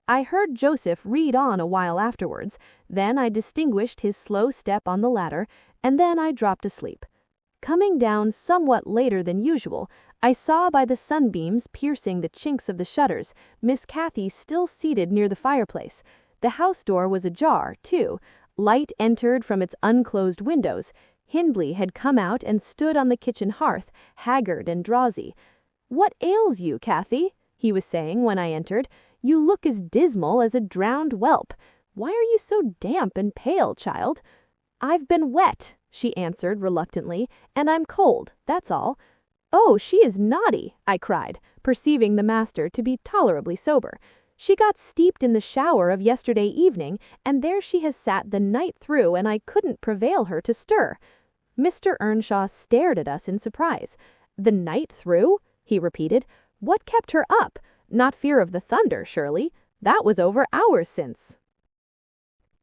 I heard Joseph read on a while afterwards, then I distinguished his slow step on the ladder, and then I dropped asleep. Coming down somewhat later than usual, I saw by the sunbeams piercing the chinks of the shutters Miss Cathy still seated near the fireplace. The house door was ajar, too. Light entered from its unclosed windows. Hindley had come out and stood on the kitchen hearth, haggard and drowsy. "What ails you, Cathy?" he was saying when I entered. "You look as dismal as a drowned whelp. Why are you so damp and pale, child?" "I've been wet," she answered reluctantly, "and I'm cold, that's all." "Oh, she is naughty," I cried, perceiving the master to be tolerably sober. "She got steeped in the shower of yesterday evening, and there she has sat the night through, and I couldn't prevail her to stir." Mr. Earnshaw stared at us in surprise. "The night through?" he repeated. "What kept her up? Not fear of the thunder, surely? That was over hours since."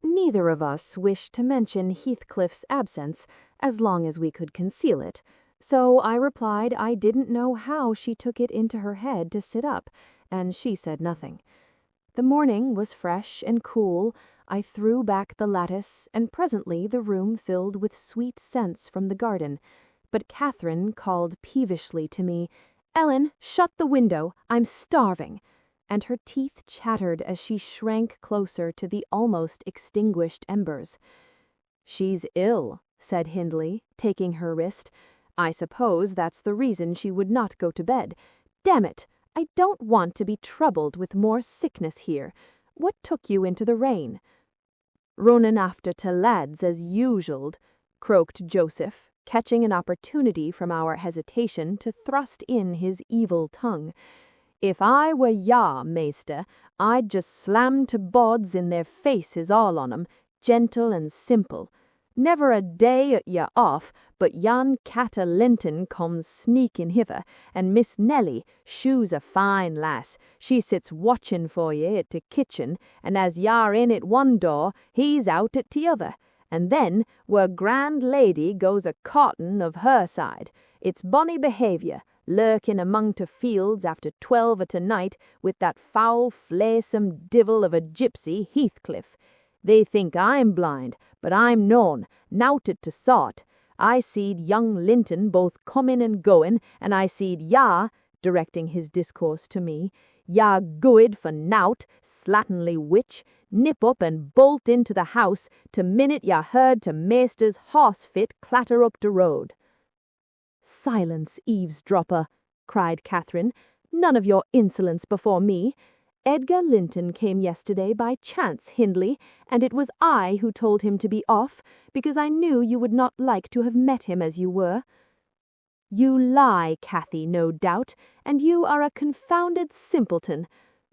Neither of us wished to mention Heathcliff's absence as long as we could conceal it, so I replied I didn't know how she took it into her head to sit up, and she said nothing. The morning was fresh and cool. I threw back the lattice, and presently the room filled with sweet scents from the garden. But Catherine called peevishly to me, "Ellen, shut the window. I'm starving." And her teeth chattered as she shrank closer to the almost extinguished embers. "She's ill," said Hindley, taking her wrist. "I suppose that's the reason she would not go to bed. Damn it, I don't want to be troubled with more sickness here. What took you into the rain?" "Running after t' lads as usual," croaked Joseph, catching an opportunity from our hesitation to thrust in his evil tongue. "If I were ya, maester, I'd just slam t' bods in their faces all on 'em, gentle and simple. Never a day at ya off, but yon cat o' Linton comes sneaking hither, and Miss Nelly, shoe's a fine lass, she sits watchin' for ye at t' kitchen, and as y'are in at one door, he's out at t'other. And then, where grand lady goes a courtin' of her side. It's bonny behaviour, lurking among t' fields after 12 o' t' night with that foul flaysome divil of a gypsy, Heathcliff. They think I'm blind, but I'm noan, nowt at t' sort. I seed young Linton both comin' and goin', and I seed ya," directing his discourse to me, "ya gooid for nowt, slatternly witch, nip up and bolt into the house t' minute ya heard t' maester's horse fit clatter up the road." "Silence, eavesdropper!" cried Catherine. "None of your insolence before me. Edgar Linton came yesterday by chance, Hindley, and it was I who told him to be off, because I knew you would not like to have met him as you were." "You lie, Cathy, no doubt, and you are a confounded simpleton.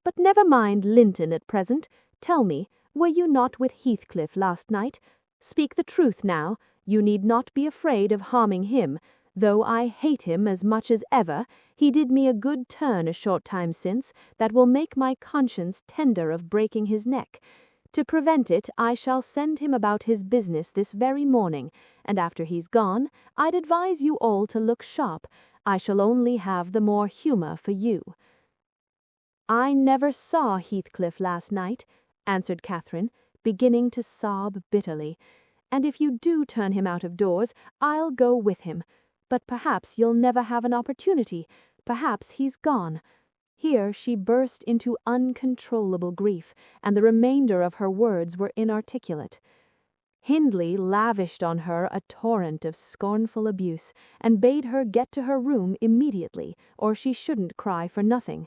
But never mind Linton at present. Tell me, were you not with Heathcliff last night? Speak the truth now. You need not be afraid of harming him. Though I hate him as much as ever, he did me a good turn a short time since that will make my conscience tender of breaking his neck. To prevent it, I shall send him about his business this very morning, and after he's gone, I'd advise you all to look sharp. I shall only have the more humour for you." "I never saw Heathcliff last night," answered Catherine, beginning to sob bitterly. "And if you do turn him out of doors, I'll go with him. But perhaps you'll never have an opportunity. Perhaps he's gone." Here she burst into uncontrollable grief, and the remainder of her words were inarticulate. Hindley lavished on her a torrent of scornful abuse, and bade her get to her room immediately, or she shouldn't cry for nothing.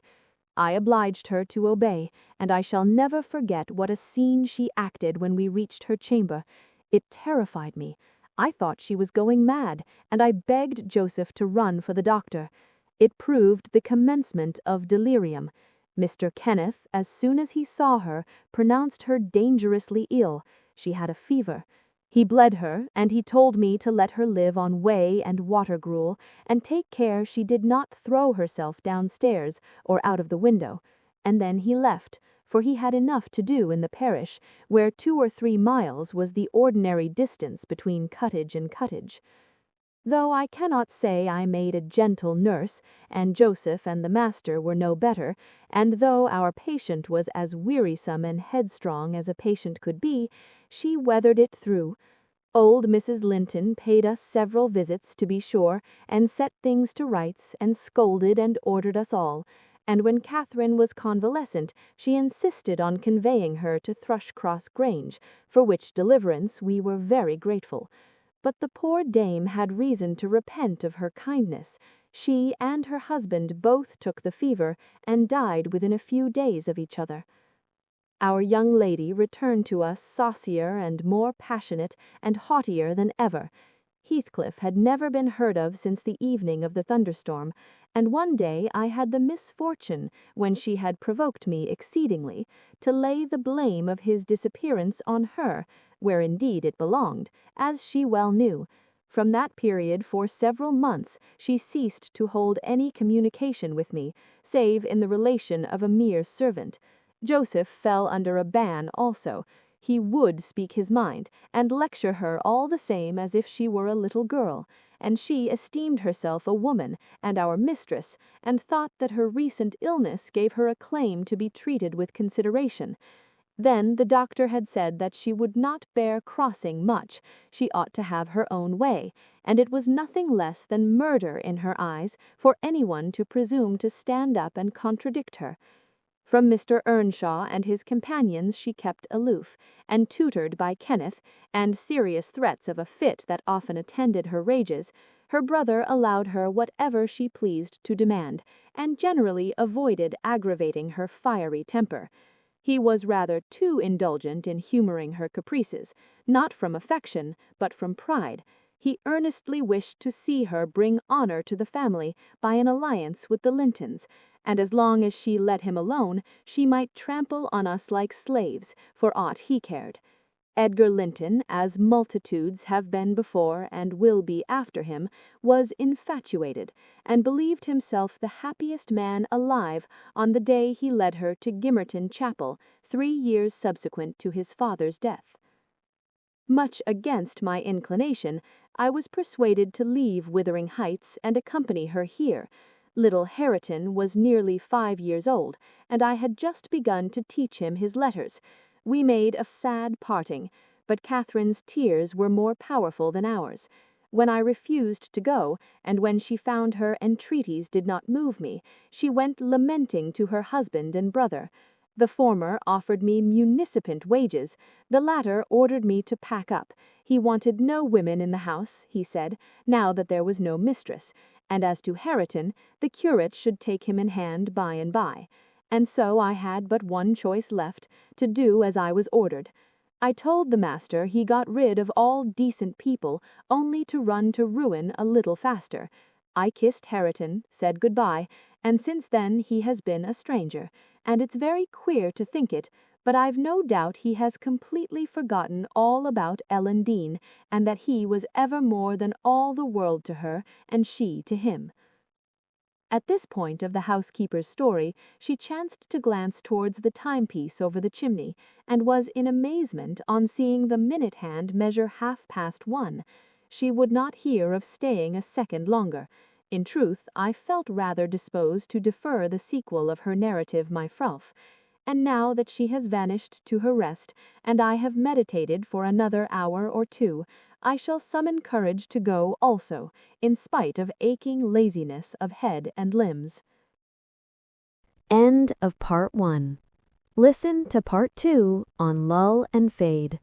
I obliged her to obey, and I shall never forget what a scene she acted when we reached her chamber. It terrified me. I thought she was going mad, and I begged Joseph to run for the doctor. It proved the commencement of delirium. Mr. Kenneth, as soon as he saw her, pronounced her dangerously ill. She had a fever. He bled her, and he told me to let her live on whey and water gruel, and take care she did not throw herself downstairs or out of the window. And then he left, for he had enough to do in the parish, where 2 or 3 miles was the ordinary distance between cottage and cottage. Though I cannot say I made a gentle nurse, and Joseph and the master were no better, and though our patient was as wearisome and headstrong as a patient could be, she weathered it through. Old Mrs. Linton paid us several visits, to be sure, and set things to rights, and scolded and ordered us all, and when Catherine was convalescent, she insisted on conveying her to Thrushcross Grange, for which deliverance we were very grateful. But the poor dame had reason to repent of her kindness. She and her husband both took the fever, and died within a few days of each other. Our young lady returned to us saucier and more passionate and haughtier than ever. Heathcliff had never been heard of since the evening of the thunderstorm, and one day I had the misfortune, when she had provoked me exceedingly, to lay the blame of his disappearance on her, where indeed it belonged, as she well knew. From that period for several months she ceased to hold any communication with me, save in the relation of a mere servant. Joseph fell under a ban also. He would speak his mind, and lecture her all the same as if she were a little girl, and she esteemed herself a woman and our mistress, and thought that her recent illness gave her a claim to be treated with consideration. Then the doctor had said that she would not bear crossing much, she ought to have her own way, and it was nothing less than murder in her eyes for anyone to presume to stand up and contradict her. From Mr. Earnshaw and his companions she kept aloof, and tutored by Kenneth, and serious threats of a fit that often attended her rages, her brother allowed her whatever she pleased to demand, and generally avoided aggravating her fiery temper. He was rather too indulgent in humoring her caprices, not from affection, but from pride. He earnestly wished to see her bring honor to the family by an alliance with the Lintons, and as long as she let him alone, she might trample on us like slaves, for aught he cared. Edgar Linton, as multitudes have been before and will be after him, was infatuated, and believed himself the happiest man alive on the day he led her to Gimmerton Chapel, 3 years subsequent to his father's death. Much against my inclination, I was persuaded to leave Wuthering Heights and accompany her here. Little Hareton was nearly 5 years old, and I had just begun to teach him his letters. We made a sad parting, but Catherine's tears were more powerful than ours. When I refused to go, and when she found her entreaties did not move me, she went lamenting to her husband and brother. The former offered me munificent wages, the latter ordered me to pack up. He wanted no women in the house, he said, now that there was no mistress, and as to Hareton, the curate should take him in hand by and by. And so I had but one choice left, to do as I was ordered. I told the master he got rid of all decent people only to run to ruin a little faster. I kissed Hareton, said good-bye, and since then he has been a stranger, and it's very queer to think it, but I've no doubt he has completely forgotten all about Ellen Dean, and that he was ever more than all the world to her, and she to him. At this point of the housekeeper's story, she chanced to glance towards the timepiece over the chimney, and was in amazement on seeing the minute hand measure 1:30. She would not hear of staying a second longer. In truth, I felt rather disposed to defer the sequel of her narrative myself, and now that she has vanished to her rest, and I have meditated for another hour or two, I shall summon courage to go also, in spite of aching laziness of head and limbs. End of Part 1. Listen to Part 2 on Lull and Fade.